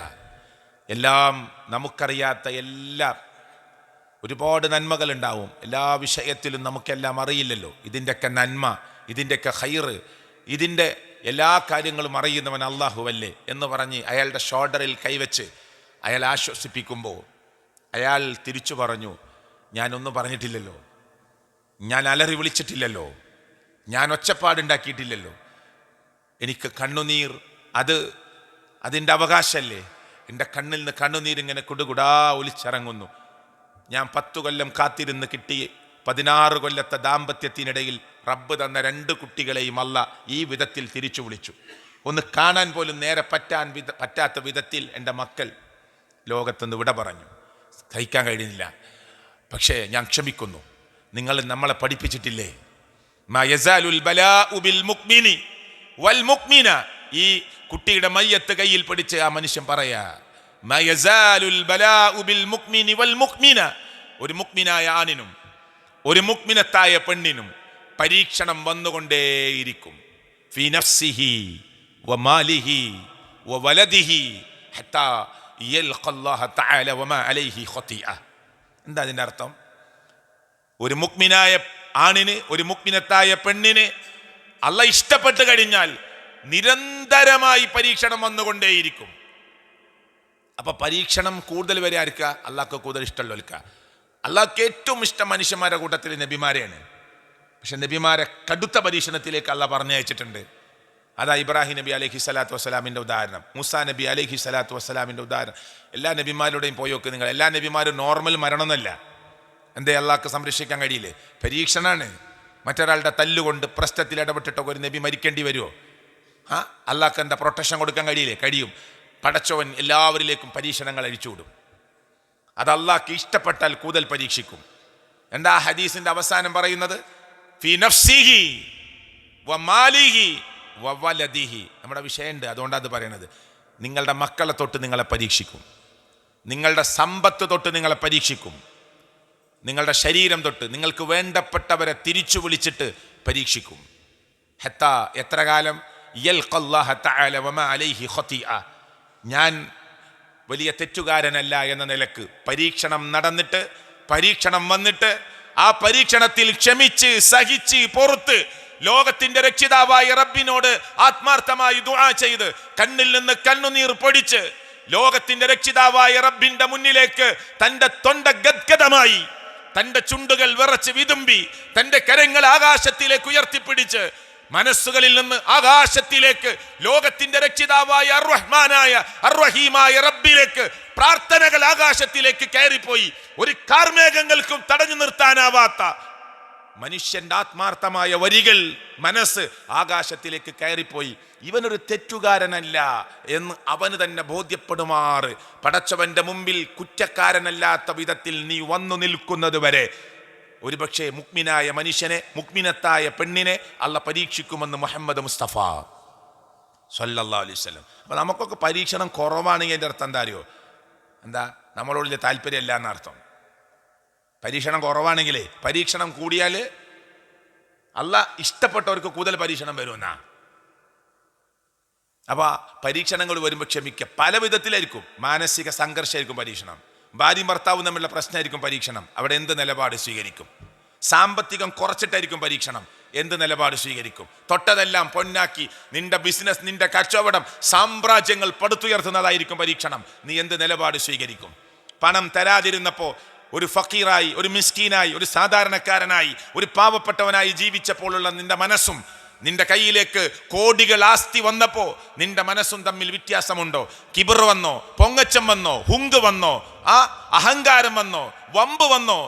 എല്ലാം നമുക്കറിയാത്ത ഒരുപാട് നന്മകളുണ്ടാവും, എല്ലാ വിഷയത്തിലും നമുക്കെല്ലാം അറിയില്ലല്ലോ, ഇതിൻ്റെയൊക്കെ നന്മ, ഇതിൻ്റെയൊക്കെ ഖൈറ്, ഇതിൻ്റെ എല്ലാ കാര്യങ്ങളും അറിയുന്നവൻ അല്ലാഹുവല്ലേ എന്ന് പറഞ്ഞ് അയാളുടെ ഷോൾഡറിൽ കൈവച്ച് അയാൾ ആശ്വസിപ്പിക്കുമ്പോൾ അയാൾ തിരിച്ചു പറഞ്ഞു, ഞാനൊന്നും പറഞ്ഞിട്ടില്ലല്ലോ, ഞാൻ അലറി വിളിച്ചിട്ടില്ലല്ലോ, ഞാൻ ഒച്ചപ്പാടുണ്ടാക്കിയിട്ടില്ലല്ലോ, എനിക്ക് കണ്ണുനീർ അതിൻ്റെ അവകാശമല്ലേ, എൻ്റെ കണ്ണിൽ നിന്ന് കണ്ണുനീരിങ്ങനെ കുടുകുടാ ഒലിച്ചിറങ്ങുന്നു. ഞാൻ 10 കൊല്ലം കാത്തിരുന്ന് കിട്ടി 16 കൊല്ലത്തെ ദാമ്പത്യത്തിനിടയിൽ റബ്ബ് തന്ന 2 കുട്ടികളെയും അല്ല ഈ വിധത്തിൽ തിരിച്ചു വിളിച്ചു. ഒന്ന് കാണാൻ പോലും നേരെ പറ്റാത്ത വിധത്തിൽ എൻ്റെ മക്കൾ ലോകത്തുനിന്ന് വിട പറഞ്ഞു. സഹിക്കാൻ കഴിയുന്നില്ല. പക്ഷേ ഞാൻ ക്ഷമിക്കുന്നു. നിങ്ങൾ നമ്മളെ പഠിപ്പിച്ചിട്ടില്ലേ, മാ യസാലുൽ ബലാഉ ബിൽ മുഅ്മിനി വൽ മുഅ്മിന. ഈ കുട്ടിയുടെ മയ്യത്ത് കയ്യിൽ പിടിച്ച് ആ മനുഷ്യൻ പറയാ, മാ യസാലുൽ ബലാഉ ബിൽ മുഅ്മിനി വൽ മുഅ്മിന. ഒരു മുഅ്മിനായ ആണിനും ഒരു മുഅ്മിനത്തായ പെണ്ണിനും പരീക്ഷണം വന്നുകൊണ്ടേയിരിക്കും. ഫീ നഫ്സിഹി വമാലിഹി വവലദിഹി ഹത്താ യൽഖല്ലാഹ തആല വമാ അലൈഹി ഖതിഅ. എന്താ അതിൻ്റെ അർത്ഥം? ഒരു മുഅ്മിനായ ആണിന് ഒരു മുഅ്മിനത്തായ പെണ്ണിന് അല്ലാഹ് ഇഷ്ടപ്പെട്ട് കഴിഞ്ഞാൽ നിരന്തരമായി പരീക്ഷണം വന്നുകൊണ്ടേയിരിക്കും. അപ്പൊ പരീക്ഷണം കൂടുതൽ വരെ ആർക്കാ? അള്ളാഹ്ക്ക് കൂടുതൽ ഇഷ്ടമുള്ളവർക്ക്. അള്ളാഹ്ക്ക് ഏറ്റവും ഇഷ്ടം മനുഷ്യന്മാരുടെ കൂട്ടത്തിൽ നബിമാരെയാണ്. പക്ഷെ നബിമാരെ കടുത്ത പരീക്ഷണത്തിലേക്ക് അള്ളാഹ് പറഞ്ഞയച്ചിട്ടുണ്ട്. അതാ ഇബ്രാഹിം നബി അലൈഹി സ്വലാത്തു വസ്സലാമിൻ്റെ ഉദാഹരണം, മൂസാ നബി അലൈഹി സ്വലാത്തു വസ്സലാമിൻ്റെ ഉദാഹരണം. എല്ലാ നബിമാരുടെയും പോയൊക്കെ നിങ്ങൾ, എല്ലാ നബിമാരും നോർമൽ മരണമൊന്നുമല്ല. എന്തേ അള്ളാഹ്ക്ക് സംരക്ഷിക്കാൻ കഴിയില്ലേ? പരീക്ഷണമാണ്. മറ്റൊരാളുടെ തല്ലുകൊണ്ട് പ്രശ്നത്തിൽ ഇടപെട്ടിട്ടൊക്കെ ഒരു നബി മരിക്കേണ്ടി വരുമോ? അള്ളാഹ്ക്ക് എന്താ പ്രൊട്ടക്ഷൻ കൊടുക്കാൻ കഴിയില്ലേ? കഴിയും. പടച്ചവൻ എല്ലാവരിലേക്കും പരീക്ഷണങ്ങൾ അഴിച്ചുവിടും. അത് അള്ളാഹ്ക്ക് ഇഷ്ടപ്പെട്ടാൽ കൂടുതൽ പരീക്ഷിക്കും. എന്താ ഹദീസിന്റെ അവസാനം പറയുന്നത്? ഫീ നഫ്സിഹി വമാലിഹി വവലദിഹി. നമ്മുടെ വിഷയമുണ്ട്, അതുകൊണ്ടാണ് അത് പറയണത്. നിങ്ങളുടെ മക്കളെ തൊട്ട് നിങ്ങളെ പരീക്ഷിക്കും, നിങ്ങളുടെ സമ്പത്ത് തൊട്ട് നിങ്ങളെ പരീക്ഷിക്കും, നിങ്ങളുടെ ശരീരം തൊട്ട് നിങ്ങൾക്ക് വേണ്ടപ്പെട്ടവരെ തിരിച്ചു വിളിച്ചിട്ട് പരീക്ഷിക്കും. ഹത്താ, എത്ര കാലം? യൽഖല്ലാഹ തആല വമാ അലൈഹി ഖതിഅ. ഞാൻ വലിയ തെറ്റുകാരനല്ല എന്ന നിലക്ക് പരീക്ഷണം നടന്നിട്ട്, പരീക്ഷണം വന്നിട്ട് ആ പരീക്ഷണത്തിൽ ക്ഷമിച്ച് സഹിച്ച് പൊറുത്ത് ലോകത്തിന്റെ രക്ഷിതാവായ റബ്ബിനോട് ആത്മാർത്ഥമായി ദുആ ചെയ്ത് കണ്ണിൽ നിന്ന് കണ്ണുനീർ പൊടിച്ച് ലോകത്തിന്റെ രക്ഷിതാവായ റബ്ബിന്റെ മുന്നിലേക്ക് തന്റെ തൊണ്ട ഗദ്ഗദമായി, തന്റെ ചുണ്ടുകൾ വിറച്ച് വിതുമ്പി, തന്റെ കരങ്ങൾ ആകാശത്തിലേക്ക് ഉയർത്തിപ്പിടിച്ച് മനസ്സുകളിൽ നിന്ന് ആകാശത്തിലേക്ക് ലോകത്തിന്റെ രക്ഷിതാവായ അർറഹ്മാനായ അർറഹീമായ റബ്ബിലേക്ക് പ്രാർത്ഥനകൾ ആകാശത്തിലേക്ക് കയറിപ്പോയി. ഒരു കാർമേഘങ്ങൾക്കും തടഞ്ഞു നിർത്താനാവാത്ത മനുഷ്യന്റെ ആത്മാർത്ഥമായ വരികൾ, മനസ്സ് ആകാശത്തിലേക്ക് കയറിപ്പോയി. ഇവനൊരു തെറ്റുകാരനല്ല എന്ന് അവന് തന്നെ ബോധ്യപ്പെടുമാറ് പടച്ചവന്റെ മുമ്പിൽ കുറ്റക്കാരനല്ലാത്ത വിധത്തിൽ നീ വന്നു നിൽക്കുന്നത് വരെ ഒരുപക്ഷെ മുഅ്മിനായ മനുഷ്യനെ, മുഅ്മിനത്തായ പെണ്ണിനെ അള്ളാഹ് പരീക്ഷിക്കുമെന്ന് മുഹമ്മദ് മുസ്തഫ സല്ലല്ലാഹു അലൈഹി വസല്ലം. അപ്പൊ നമുക്കൊക്കെ പരീക്ഷണം കുറവാണെങ്കിൽ എൻ്റെ അർത്ഥം എന്താ അറിയോ? എന്താ? നമ്മളോട് വലിയ താല്പര്യമല്ല എന്നർത്ഥം. പരീക്ഷണം കുറവാണെങ്കിലേ, പരീക്ഷണം കൂടിയാൽ അള്ളാഹ് ഇഷ്ടപ്പെട്ടവർക്ക് കൂടുതൽ പരീക്ഷണം വരുമെന്നാ. അപ്പൊ പരീക്ഷണങ്ങൾ വരുമ്പോൾ ക്ഷമിക്കുക. പല വിധത്തിലായിരിക്കും. മാനസിക സംഘർഷമായിരിക്കും പരീക്ഷണം. ഭാര്യയും ഭർത്താവും തമ്മിലുള്ള പ്രശ്നമായിരിക്കും പരീക്ഷണം. അവിടെ എന്ത് നിലപാട് സ്വീകരിക്കും? സാമ്പത്തികം കുറച്ചിട്ടായിരിക്കും പരീക്ഷണം. എന്ത് നിലപാട് സ്വീകരിക്കും? തൊട്ടതെല്ലാം പൊന്നാക്കി നിന്റെ ബിസിനസ്, നിന്റെ കച്ചവടം, സാമ്രാജ്യങ്ങൾ പടുത്തുയർത്തുന്നതായിരിക്കും പരീക്ഷണം. നീ എന്ത് നിലപാട് സ്വീകരിക്കും? പണം തരാതിരുന്നപ്പോൾ ഒരു ഫക്കീറായി, ഒരു മിസ്കീനായി, ഒരു സാധാരണക്കാരനായി, ഒരു പാവപ്പെട്ടവനായി ജീവിച്ചപ്പോഴുള്ള നിന്റെ മനസ്സും നിന്റെ കയ്യിലേക്ക് കോടികൾ ആസ്തി വന്നപ്പോ നിന്റെ മനസ്സും തമ്മിൽ വ്യത്യാസമുണ്ടോ? കിബർ വന്നോ? പൊങ്ങച്ചം വന്നോ? ഹുങ്ക് വന്നോ? അഹങ്കാരം വന്നോ? വമ്പ് വന്നോ?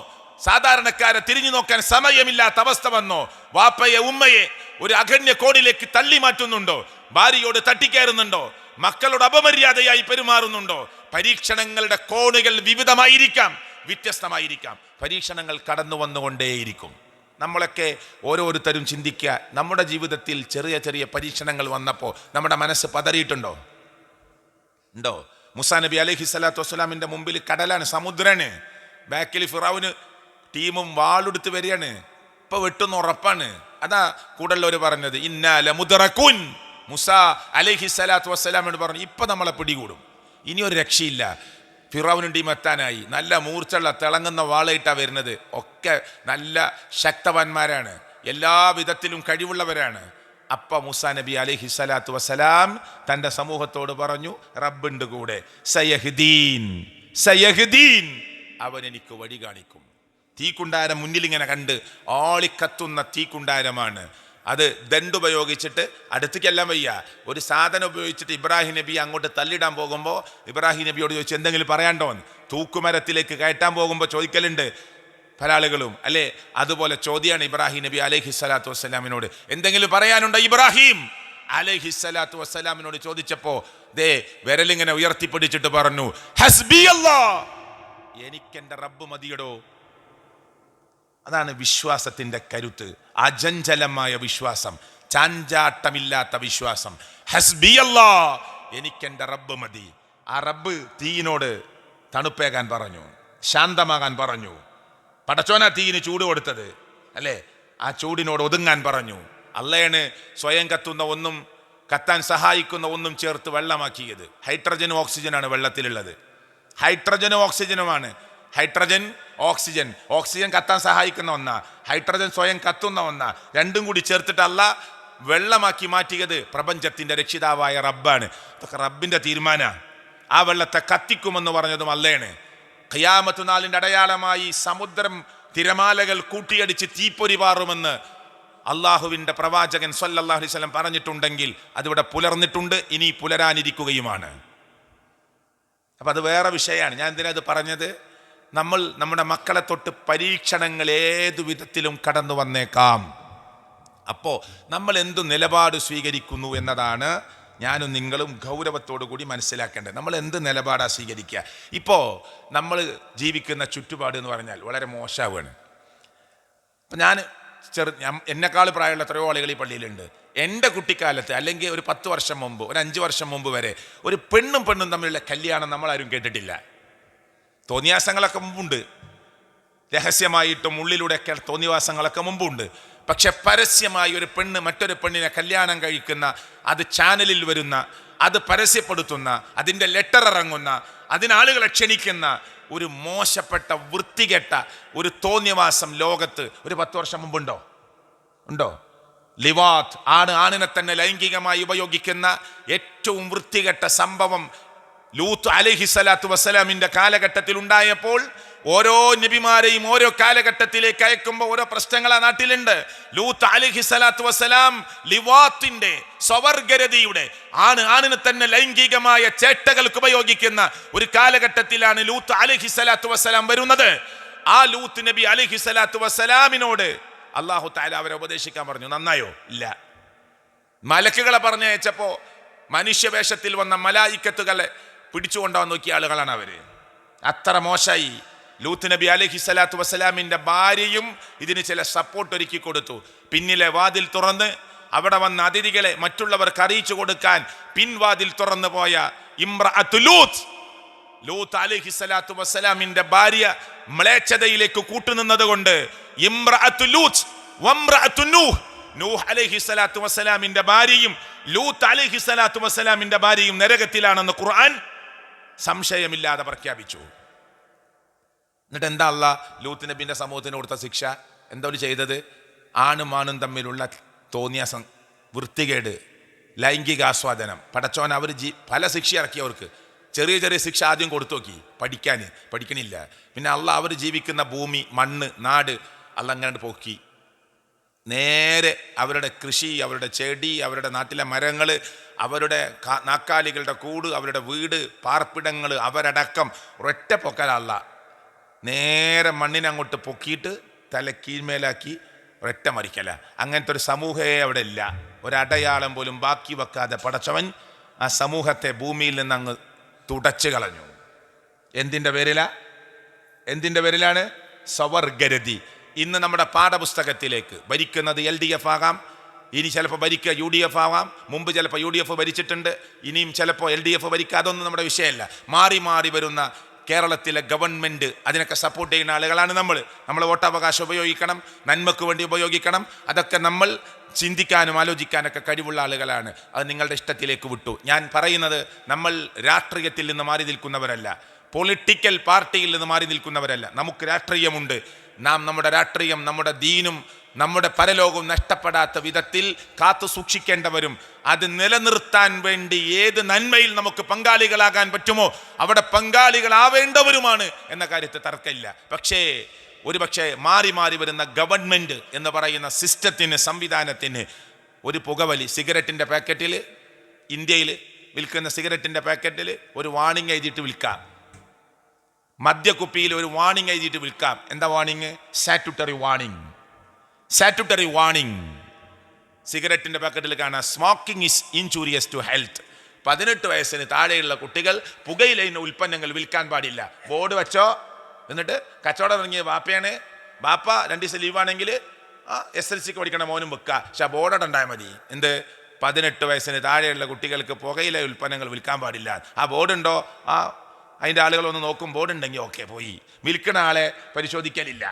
സാധാരണക്കാരെ തിരിഞ്ഞു നോക്കാൻ സമയമില്ലാത്ത അവസ്ഥ വന്നോ? വാപ്പയെ ഉമ്മയെ ഒരു അഗണ്യ കോടിലേക്ക് തള്ളി മാറ്റുന്നുണ്ടോ? ഭാര്യയോട് തട്ടിക്കയറുന്നുണ്ടോ? മക്കളോട് അപമര്യാദയായി പെരുമാറുന്നുണ്ടോ? പരീക്ഷണങ്ങളുടെ കോണുകൾ വിവിധമായിരിക്കാം, വ്യത്യസ്തമായിരിക്കാം. പരീക്ഷണങ്ങൾ കടന്നു വന്നുകൊണ്ടേയിരിക്കും. നമ്മളൊക്കെ ഓരോരുത്തരും ചിന്തിക്കുക, നമ്മുടെ ജീവിതത്തിൽ ചെറിയ ചെറിയ പരീക്ഷണങ്ങൾ വന്നപ്പോൾ നമ്മുടെ മനസ്സ് പതറിയിട്ടുണ്ടോ? ഉണ്ടോ? മൂസാ നബി അലൈഹി സ്വലാത്തു വസ്സലാമിൻ്റെ മുമ്പിൽ കടലാണ്, സമുദ്രമാണ്. ബാക്കിൽ ഫിറൗന് ടീമും വാളെടുത്ത് വരികയാണ്. ഇപ്പൊ വെട്ടുന്ന ഉറപ്പാണ്. അതാ കൂടല്ലൂർ പറഞ്ഞത് ഇന്നാല മുദ്റകൂൻ. മൂസാ അലൈഹി സ്വലാത്തു വസ്സലാമിനോട് പറഞ്ഞു, ഇപ്പൊ നമ്മളെ പിടികൂടും, ഇനി ഒരു രക്ഷയില്ല. ഫിറൗനും ടീം എത്താനായി. നല്ല മൂർച്ചുള്ള തിളങ്ങുന്ന വാളായിട്ടാണ് വരുന്നത്. ഒക്കെ നല്ല ശക്തവാന്മാരാണ്, എല്ലാ വിധത്തിലും കഴിവുള്ളവരാണ്. അപ്പ മൂസാ നബി അലൈഹി സ്വലാത്തു വസ്സലാം തൻ്റെ സമൂഹത്തോട് പറഞ്ഞു, റബ്ബുണ്ട് കൂടെ, സയഹ്ദീൻ സയഹ്ദീൻ, അവൻ എനിക്ക് വഴി കാണിക്കും. തീക്കുണ്ടാരം മുന്നിൽ ഇങ്ങനെ കണ്ട് ആളിക്കത്തുന്ന തീക്കുണ്ടാരമാണ്. അത് ദണ്ടുപയോഗിച്ചിട്ട് അടുത്തേക്കെല്ലാം വയ്യ. ഒരു സാധനം ഉപയോഗിച്ചിട്ട് ഇബ്രാഹിം നബി അങ്ങോട്ട് തള്ളിടാൻ പോകുമ്പോൾ ഇബ്രാഹിം നബിയോട് ചോദിച്ചു, എന്തെങ്കിലും പറയാണ്ടോന്ന്. തൂക്കുമരത്തിലേക്ക് കയറ്റാൻ പോകുമ്പോൾ ചോദിക്കലുണ്ട് പല ആളുകളും, അല്ലേ? അതുപോലെ ചോദ്യമാണ് ഇബ്രാഹിം നബി അലൈഹി സ്വലാത്തു വസ്സലാമിനോട്. എന്തെങ്കിലും പറയാനുണ്ടോ ഇബ്രാഹിം അലൈഹി സ്വലാത്തു വസ്സലാമിനോട് ചോദിച്ചപ്പോ ദേ വിരലിങ്ങനെ ഉയർത്തിപ്പിടിച്ചിട്ട് പറഞ്ഞു, ഹസ്ബി അല്ലാഹ്, എനിക്കെന്റെ റബ്ബ് മതിയടോ. അതാണ് വിശ്വാസത്തിന്റെ കരുത്ത്, അചഞ്ചലമായ വിശ്വാസം, ചാഞ്ചാട്ടമില്ലാത്ത വിശ്വാസം. ഹസ്ബി അല്ലാഹ്, എനിക്കെന്റെ റബ്ബ് മതി. ആ റബ്ബ് തീയിനോട് തണുപ്പേകാൻ പറഞ്ഞു, ശാന്തമാകാൻ പറഞ്ഞു. പടച്ചോനാ തീയിന് ചൂട് കൊടുത്തത്, അല്ലേ? ആ ചൂടിനോട് ഒതുങ്ങാൻ പറഞ്ഞു. അള്ളയാണ് സ്വയം കത്തുന്ന ഒന്നും കത്താൻ സഹായിക്കുന്ന ഒന്നും ചേർത്ത് വെള്ളമാക്കിയത്. ഹൈഡ്രജനും ഓക്സിജനാണ് വെള്ളത്തിലുള്ളത്. ഹൈഡ്രജനും ഓക്സിജനുമാണ്. ഹൈഡ്രജൻ ഓക്സിജൻ, ഓക്സിജൻ കത്താൻ സഹായിക്കുന്ന ഒന്നാ, ഹൈഡ്രജൻ സ്വയം കത്തുന്ന ഒന്നാ. രണ്ടും കൂടി ചേർത്തിട്ട് അല്ല വെള്ളമാക്കി മാറ്റിയത് പ്രപഞ്ചത്തിന്റെ രക്ഷിതാവായ റബ്ബാണ്. ഇതൊക്കെ റബ്ബിന്റെ തീരുമാന. ആ വെള്ളത്തെ കത്തിക്കുമെന്ന് പറഞ്ഞതും അല്ലേണ്. ഖിയാമത്ത് നാളിന്റെ അടയാളമായി സമുദ്രം തിരമാലകൾ കൂട്ടിയടിച്ച് തീപ്പൊരി പാറുമെന്ന് അള്ളാഹുവിന്റെ പ്രവാചകൻ സ്വല്ലല്ലാഹു അലൈഹി വസല്ലം പറഞ്ഞിട്ടുണ്ടെങ്കിൽ അതിവിടെ പുലർന്നിട്ടുണ്ട്, ഇനി പുലരാനിരിക്കുകയുമാണ്. അപ്പൊ അത് വേറെ വിഷയമാണ്. ഞാൻ എന്തിനാ അത് പറഞ്ഞത്? നമ്മുടെ മക്കളെ തൊട്ട് പരീക്ഷണങ്ങൾ ഏതു വിധത്തിലും കടന്നു വന്നേക്കാം. അപ്പോൾ നമ്മൾ എന്തു നിലപാട് സ്വീകരിക്കുന്നു എന്നതാണ് ഞാനും നിങ്ങളും ഗൗരവത്തോടു കൂടി മനസ്സിലാക്കേണ്ടത്. നമ്മൾ എന്ത് നിലപാടാണ് സ്വീകരിക്കുക? ഇപ്പോൾ നമ്മൾ ജീവിക്കുന്ന ചുറ്റുപാട് എന്ന് പറഞ്ഞാൽ വളരെ മോശമാണ്. അപ്പം ഞാൻ എന്നെക്കാൾ പ്രായമുള്ള എത്രയോ ആളുകൾ ഈ പള്ളിയിലുണ്ട്. എൻ്റെ കുട്ടിക്കാലത്ത് അല്ലെങ്കിൽ ഒരു 10 വർഷം മുമ്പ്, ഒരു 5 വർഷം മുമ്പ് വരെ ഒരു പെണ്ണും തമ്മിലുള്ള കല്യാണം നമ്മളാരും കേട്ടിട്ടില്ല. തോന്നിയാസങ്ങളൊക്കെ മുമ്പുണ്ട്, രഹസ്യമായിട്ടും ഉള്ളിലൂടെയൊക്കെ തോന്നിവാസങ്ങളൊക്കെ മുമ്പുണ്ട്. പക്ഷെ പരസ്യമായി ഒരു പെണ്ണ് മറ്റൊരു പെണ്ണിനെ കല്യാണം കഴിക്കുന്ന, അത് ചാനലിൽ വരുന്ന, അത് പരസ്യപ്പെടുത്തുന്ന, അതിൻ്റെ ലെറ്റർ ഇറങ്ങുന്ന, അതിനാളുകളെ ക്ഷണിക്കുന്ന ഒരു മോശപ്പെട്ട വൃത്തികെട്ട ഒരു തോന്നിവാസം ലോകത്ത് ഒരു 10 വർഷം മുമ്പുണ്ടോ? ഉണ്ടോ? ലിവാത്ത്, ആണിനെ തന്നെ ലൈംഗികമായി ഉപയോഗിക്കുന്ന ഏറ്റവും വൃത്തികെട്ട സംഭവം ലൂത്ത് അലൈഹി സ്വലാത്തു വസ്സലാമിന്റെ കാലഘട്ടത്തിൽ ഉണ്ടായപ്പോൾ ഓരോ നബിമാരെയും ഓരോ കാലഘട്ടത്തിലേക്ക് അയക്കുമ്പോൾ ഓരോ പ്രശ്നങ്ങൾ ആ നാട്ടിലുണ്ട്. ലൂത്ത് അലൈഹി സ്വലാത്തു വസ്സലാം ലിവാത്തിന്റെ, സ്വവർഗരതിയുടെ, ആണിനെ തന്നെ ലൈംഗികമായ ചേട്ടകൾക്ക് ഉപയോഗിക്കുന്ന ഒരു കാലഘട്ടത്തിലാണ് ലൂത്ത് അലൈഹി സ്വലാത്തു വസ്സലാം വരുന്നത്. ആ ലൂത്ത് നബി അലൈഹി സ്വലാത്തു വസ്സലാമിനോട് അല്ലാഹു തആല അവരെ ഉപദേശിക്കാൻ പറഞ്ഞു. നന്നായോ? ഇല്ല. മലക്കുകളെ പറഞ്ഞയച്ചപ്പോ മനുഷ്യവേഷത്തിൽ വന്ന മലായിക്കത്തുകളെ പിടിച്ചുകൊണ്ടുവന്ന് നോക്കിയ ആളുകളാണ് അവര്. അത്ര മോശമായി. ലൂത്ത് നബി അലൈഹി സ്വലാത്തു വസ്സലാമിന്റെ ഭാര്യയും ഇതിന് ചില സപ്പോർട്ട് ഒരുക്കി കൊടുത്തു. പിന്നിലെ വാതിൽ തുറന്ന് അവിടെ വന്ന അതിഥികളെ മറ്റുള്ളവർക്ക് അറിയിച്ചു കൊടുക്കാൻ പിൻവാതിൽ തുറന്നു പോയ ഇംറഅത്തു ലൂത്ത് അലൈഹി സ്വലാത്തു വസ്സലാമിന്റെ ഭാര്യ മ്ലേച്ഛതയിലേക്ക് കൂട്ടുനിന്നത് കൊണ്ട് ഇംറഅത്തു ലൂത്ത് വംറഅത്തു നൂഹ് അലൈഹി സ്വലാത്തു വസ്സലാമിന്റെ ഭാര്യയും ലൂത്ത് അലൈഹി സ്വലാത്തു വസ്സലാമിന്റെ ഭാര്യയും നരകത്തിലാണെന്ന് ഖുർആൻ സംശയമില്ലാതെ പ്രഖ്യാപിച്ചു. എന്നിട്ട് എന്താ അല്ലാഹ് ലൂത്ത് നബിന്റെ സമൂഹത്തിന് കൊടുത്ത ശിക്ഷ? എന്താ അവർ ചെയ്തത്? ആണും തമ്മിലുള്ള തോന്നിയ വൃത്തികേട്, ലൈംഗിക ആസ്വാദനം. പടച്ചോൻ അവർ പല ശിക്ഷ ഇറക്കിയവർക്ക്. ചെറിയ ചെറിയ ശിക്ഷ ആദ്യം കൊടുത്തു നോക്കി, പഠിക്കണില്ല. പിന്നെ അള്ളാഹ് അവർ ജീവിക്കുന്ന ഭൂമി, മണ്ണ്, നാട് അള്ളാഹ് അങ്ങനെ പോക്കി. നേരെ അവരുടെ കൃഷി, അവരുടെ ചെടി, അവരുടെ നാട്ടിലെ മരങ്ങൾ, അവരുടെ നാക്കാലികളുടെ കൂട്, അവരുടെ വീട്, പാർപ്പിടങ്ങൾ, അവരടക്കം ഒരൊറ്റ പൊക്കലല്ല. നേരെ മണ്ണിനങ്ങോട്ട് പൊക്കിയിട്ട് തല കീഴ്മേലാക്കി ഒരൊറ്റ മരിക്കല. അങ്ങനത്തെ ഒരു സമൂഹമേ അവിടെ ഇല്ല. ഒരടയാളം പോലും ബാക്കി വെക്കാതെ പടച്ചവൻ ആ സമൂഹത്തെ ഭൂമിയിൽ നിന്ന് അങ്ങ് തുടച്ചു കളഞ്ഞു. എന്തിൻ്റെ പേരിലാണ്? സ്വവർഗരതി. ഇന്ന് നമ്മുടെ പാഠപുസ്തകത്തിലേക്ക് ഭരിക്കുന്നത് LDF ആകാം, ഇനി ചിലപ്പോൾ ഭരിക്കുക UDF ആവാം, മുമ്പ് ചിലപ്പോൾ UDF ഭരിച്ചിട്ടുണ്ട്, ഇനിയും ചിലപ്പോൾ LDF ഭരിക്കുക. അതൊന്നും നമ്മുടെ വിഷയമല്ല. മാറി മാറി വരുന്ന കേരളത്തിലെ ഗവൺമെൻറ് അതിനൊക്കെ സപ്പോർട്ട് ചെയ്യുന്ന ആളുകളാണ് നമ്മൾ വോട്ടവകാശം ഉപയോഗിക്കണം, നന്മയ്ക്ക് വേണ്ടി ഉപയോഗിക്കണം. അതൊക്കെ നമ്മൾ ചിന്തിക്കാനും ആലോചിക്കാനൊക്കെ കഴിവുള്ള ആളുകളാണ്. അത് നിങ്ങളുടെ ഇഷ്ടത്തിലേക്ക് വിട്ടു. ഞാൻ പറയുന്നത് നമ്മൾ രാഷ്ട്രീയത്തിൽ നിന്ന് മാറി നിൽക്കുന്നവരല്ല, പൊളിറ്റിക്കൽ പാർട്ടിയിൽ നിന്ന് മാറി നിൽക്കുന്നവരല്ല. നമുക്ക് രാഷ്ട്രീയമുണ്ട്. നാം നമ്മുടെ രാഷ്ട്രീയം, നമ്മുടെ ദീനും നമ്മുടെ പരലോകവും നഷ്ടപ്പെടാത്ത വിധത്തിൽ കാത്തു സൂക്ഷിക്കേണ്ടവരും അത് നിലനിർത്താൻ വേണ്ടി ഏത് നന്മയിൽ നമുക്ക് പങ്കാളികളാകാൻ പറ്റുമോ അവിടെ പങ്കാളികളാവേണ്ടവരുമാണ് എന്ന കാര്യത്തിൽ തർക്കമില്ല. ഒരുപക്ഷെ മാറി മാറി വരുന്ന ഗവൺമെൻറ് എന്ന് പറയുന്ന സിസ്റ്റത്തിന്, സംവിധാനത്തിന് ഒരു പുകവലി സിഗരറ്റിൻ്റെ പാക്കറ്റിൽ, ഇന്ത്യയിൽ വിൽക്കുന്ന സിഗരറ്റിൻ്റെ പാക്കറ്റിൽ ഒരു വാണിംഗ് എഴുതിയിട്ട് വിൽക്കാം, മദ്യക്കുപ്പിയിൽ ഒരു വാണിംഗ് എഴുതിയിട്ട് വിൽക്കാം. എന്താ വാണിംഗ്? Statutory warning. സിഗരറ്റിൻ്റെ പാക്കറ്റിൽ കാണാം, smoking is injurious to health. 18 വയസ്സിന് താഴെയുള്ള കുട്ടികൾ പുകയിലയിന് ഉൽപ്പന്നങ്ങൾ വിൽക്കാൻ പാടില്ല. ബോർഡ് വെച്ചോ. എന്നിട്ട് കച്ചവടം തുടങ്ങിയ ബാപ്പയാണ്. ബാപ്പ 2 ദിവസം ലീവാണെങ്കിൽ SLCക്ക് പഠിക്കണ മോനും വെക്കുക. പക്ഷെ ആ ബോർഡ് ഉണ്ടായാൽ മതി. എന്ത്? 18 വയസ്സിന് താഴെയുള്ള കുട്ടികൾക്ക് പുകയില ഉൽപ്പന്നങ്ങൾ വിൽക്കാൻ പാടില്ല. ആ ബോർഡുണ്ടോ? അതിൻ്റെ ആളുകളൊന്ന് നോക്കും. ബോർഡ് ഉണ്ടെങ്കിൽ ഓക്കെ, പോയി. വിൽക്കുന്ന ആളെ പരിശോധിക്കലില്ല.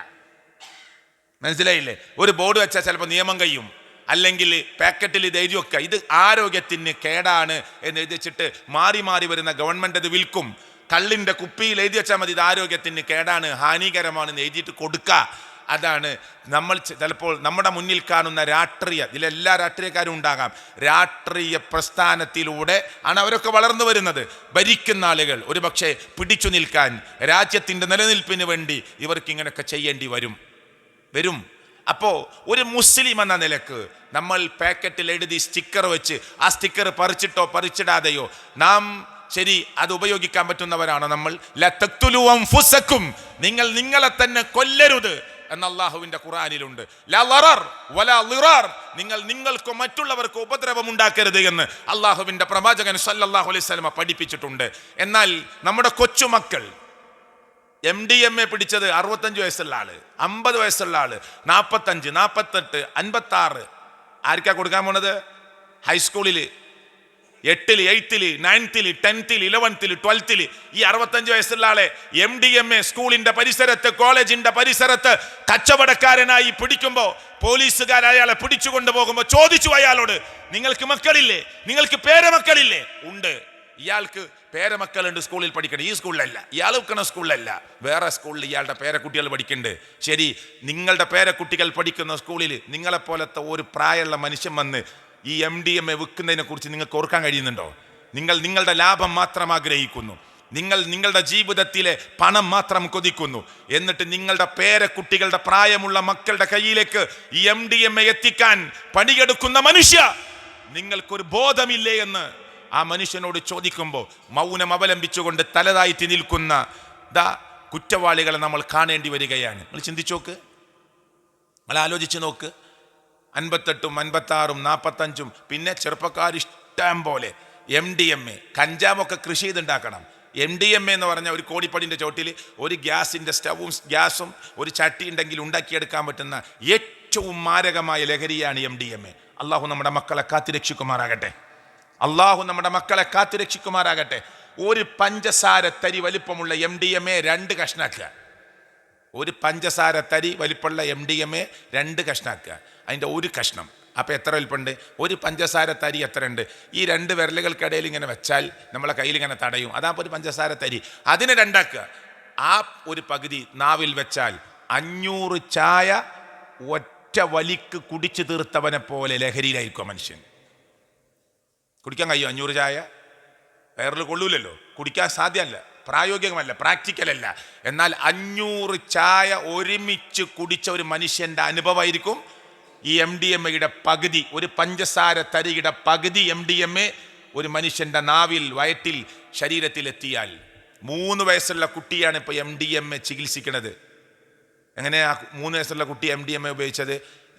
മനസ്സിലായില്ലേ? ഒരു ബോർഡ് വെച്ചാൽ ചിലപ്പോൾ നിയമം കഴിയും. അല്ലെങ്കിൽ പാക്കറ്റിൽ ഇത് എഴുതി വെക്കുക, ഇത് ആരോഗ്യത്തിന് കേടാണ് എന്ന് എഴുതി വെച്ചിട്ട് മാറി മാറി വരുന്ന ഗവൺമെൻറ് അത് വിൽക്കും. കള്ളിൻ്റെ കുപ്പിയിൽ എഴുതി വെച്ചാൽ മതി ഇത് ആരോഗ്യത്തിന് കേടാണ്, ഹാനികരമാണെന്ന് എഴുതിയിട്ട് കൊടുക്കുക. അതാണ് നമ്മൾ ചിലപ്പോൾ നമ്മുടെ മുന്നിൽ കാണുന്ന ഇതിലെല്ലാ രാഷ്ട്രീയക്കാരും ഉണ്ടാകാം. രാഷ്ട്രീയ പ്രസ്ഥാനത്തിലൂടെ ആണ് അവരൊക്കെ വളർന്നു വരുന്നത്. ഭരിക്കുന്ന ആളുകൾ ഒരുപക്ഷെ പിടിച്ചു നിൽക്കാൻ, രാജ്യത്തിൻ്റെ നിലനിൽപ്പിന് വേണ്ടി ഇവർക്ക് ഇങ്ങനെയൊക്കെ ചെയ്യേണ്ടി വരും. അപ്പോൾ ഒരു മുസ്ലിം എന്ന നിലക്ക് നമ്മൾ പാക്കറ്റിൽ എഴുതി സ്റ്റിക്കർ വെച്ച് ആ സ്റ്റിക്കർ പറിച്ചിട്ടോ പറിച്ചിടാതെയോ നാം ശരി അത് ഉപയോഗിക്കാൻ പറ്റുന്നവരാണോ നമ്മൾ? നിങ്ങൾ നിങ്ങളെ തന്നെ കൊല്ലരുത് എന്ന അള്ളാഹുവിന്റെ ഖുർആനിലുണ്ട്. നിങ്ങൾ നിങ്ങൾക്ക് മറ്റുള്ളവർക്ക് ഉപദ്രവം ഉണ്ടാക്കരുത് എന്ന് അള്ളാഹുവിന്റെ പ്രവാചകൻ സല്ലല്ലാഹു അലൈഹി വസല്ലം പഠിപ്പിച്ചിട്ടുണ്ട്. എന്നാൽ നമ്മുടെ കൊച്ചുമക്കൾ MDMA പിടിച്ചത് 65 വയസ്സുള്ള ആള്, 50 വയസ്സുള്ള ആള്, 45, 48, 56. ആർക്കാ കൊടുക്കാൻ പോണത്? ഹൈസ്കൂളിൽ 8ൽ, 8ൽ, 9ൽ, 10ൽ, 11ൽ, 12ൽ ഈ 65 വയസ്സുള്ള ആളെ MDMA സ്കൂളിന്റെ പരിസരത്ത്, കോളേജിന്റെ പരിസരത്ത് കച്ചവടക്കാരനായി പിടിക്കുമ്പോൾ പോലീസുകാർ അയാളെ പിടിച്ചു കൊണ്ടുപോകുമ്പോൾ ചോദിച്ചു അയാളോട്, നിങ്ങൾക്ക് മക്കളില്ലേ? നിങ്ങൾക്ക് പേരമക്കളില്ലേ? ഉണ്ട്. ഇയാൾക്ക് പേരമക്കളുണ്ട്, സ്കൂളിൽ പഠിക്കണേ. ഈ സ്കൂളിലല്ല, ഇയാൾ വെക്കണ സ്കൂളിലല്ല, വേറെ സ്കൂളിൽ ഇയാളുടെ പേരക്കുട്ടികൾ പഠിക്കുന്നുണ്ട്. ശരി, നിങ്ങളുടെ പേരക്കുട്ടികൾ പഠിക്കുന്ന സ്കൂളിൽ നിങ്ങളെപ്പോലത്തെ ഒരു പ്രായമുള്ള മനുഷ്യൻ വന്ന് ഈ MDMA വിൽക്കുന്നതിനെ കുറിച്ച് നിങ്ങൾക്ക് ഓർക്കാൻ കഴിയുന്നുണ്ടോ? നിങ്ങളുടെ ലാഭം മാത്രം ആഗ്രഹിക്കുന്നു, നിങ്ങളുടെ ജീവിതത്തിലെ പണം മാത്രം കൊതിക്കുന്നു. എന്നിട്ട് നിങ്ങളുടെ പേരക്കുട്ടികളുടെ പ്രായമുള്ള മക്കളുടെ കയ്യിലേക്ക് ഈ MDMA എത്തിക്കാൻ പണിയെടുക്കുന്ന മനുഷ്യ, നിങ്ങൾക്കൊരു ബോധമില്ലേ എന്ന് ആ മനുഷ്യനോട് ചോദിക്കുമ്പോൾ മൗനം അവലംബിച്ചുകൊണ്ട് തലതായിട്ട് നിൽക്കുന്ന കുറ്റവാളികളെ നമ്മൾ കാണേണ്ടി വരികയാണ്. നിങ്ങൾ ചിന്തിച്ചു നോക്ക്, നിങ്ങൾ ആലോചിച്ച് നോക്ക്. 58, 56, 45 പിന്നെ ചെറുപ്പക്കാരിഷ്ടം പോലെ MDMA, കഞ്ചാവൊക്കെ കൃഷി ചെയ്തുണ്ടാക്കണം. MDMA എന്ന് പറഞ്ഞാൽ ഒരു കോടിപ്പടിൻ്റെ ചോട്ടിൽ ഒരു ഗ്യാസും ഒരു ചട്ടി ഉണ്ടെങ്കിൽ ഉണ്ടാക്കിയെടുക്കാൻ പറ്റുന്ന ഏറ്റവും മാരകമായ ലഹരിയാണ് MDMA. അള്ളാഹു നമ്മുടെ മക്കളെ കാത്തുരക്ഷിക്കുമാറാകട്ടെ. ഒരു പഞ്ചസാര തരി വലിപ്പമുള്ള MDMA 2 കഷ്ണാക്കുക. ഒരു പഞ്ചസാര തരി വലിപ്പമുള്ള MDMA 2 കഷ്ണാക്കുക. അതിൻ്റെ ഒരു കഷ്ണം അപ്പോൾ എത്ര വലിപ്പമുണ്ട്? ഒരു പഞ്ചസാര തരി എത്ര ഉണ്ട്? ഈ 2 വിരലുകൾക്കിടയിൽ ഇങ്ങനെ വെച്ചാൽ നമ്മളെ കയ്യിൽ ഇങ്ങനെ തടയും. അതാപ്പോൾ ഒരു പഞ്ചസാര തരി. അതിനെ 2 ആക്കുക. ആ ഒരു പകുതി നാവിൽ വെച്ചാൽ 500 ചായ ഒറ്റ വലിക്ക് കുടിച്ചു തീർത്തവനെ പോലെ ലഹരിയിലായിരിക്കും മനുഷ്യൻ. കുടിക്കാൻ കഴിയും 500 ചായ? വയറിൽ കൊള്ളൂലല്ലോ, കുടിക്കാൻ സാധ്യമല്ല, പ്രായോഗികമല്ല, പ്രാക്ടിക്കലല്ല. എന്നാൽ 500 ചായ ഒരുമിച്ച് കുടിച്ച ഒരു മനുഷ്യൻ്റെ അനുഭവമായിരിക്കും ഈ MDMAയുടെ പകുതി. ഒരു പഞ്ചസാര തരിയുടെ പകുതി MDMA ഒരു മനുഷ്യൻ്റെ നാവിൽ, വയറ്റിൽ, ശരീരത്തിലെത്തിയാൽ 3 വയസ്സുള്ള കുട്ടിയാണ് ഇപ്പോൾ MDMA ചികിത്സിക്കുന്നത്. എങ്ങനെയാ 3 വയസ്സുള്ള കുട്ടി MDMA ഉപയോഗിച്ചത്?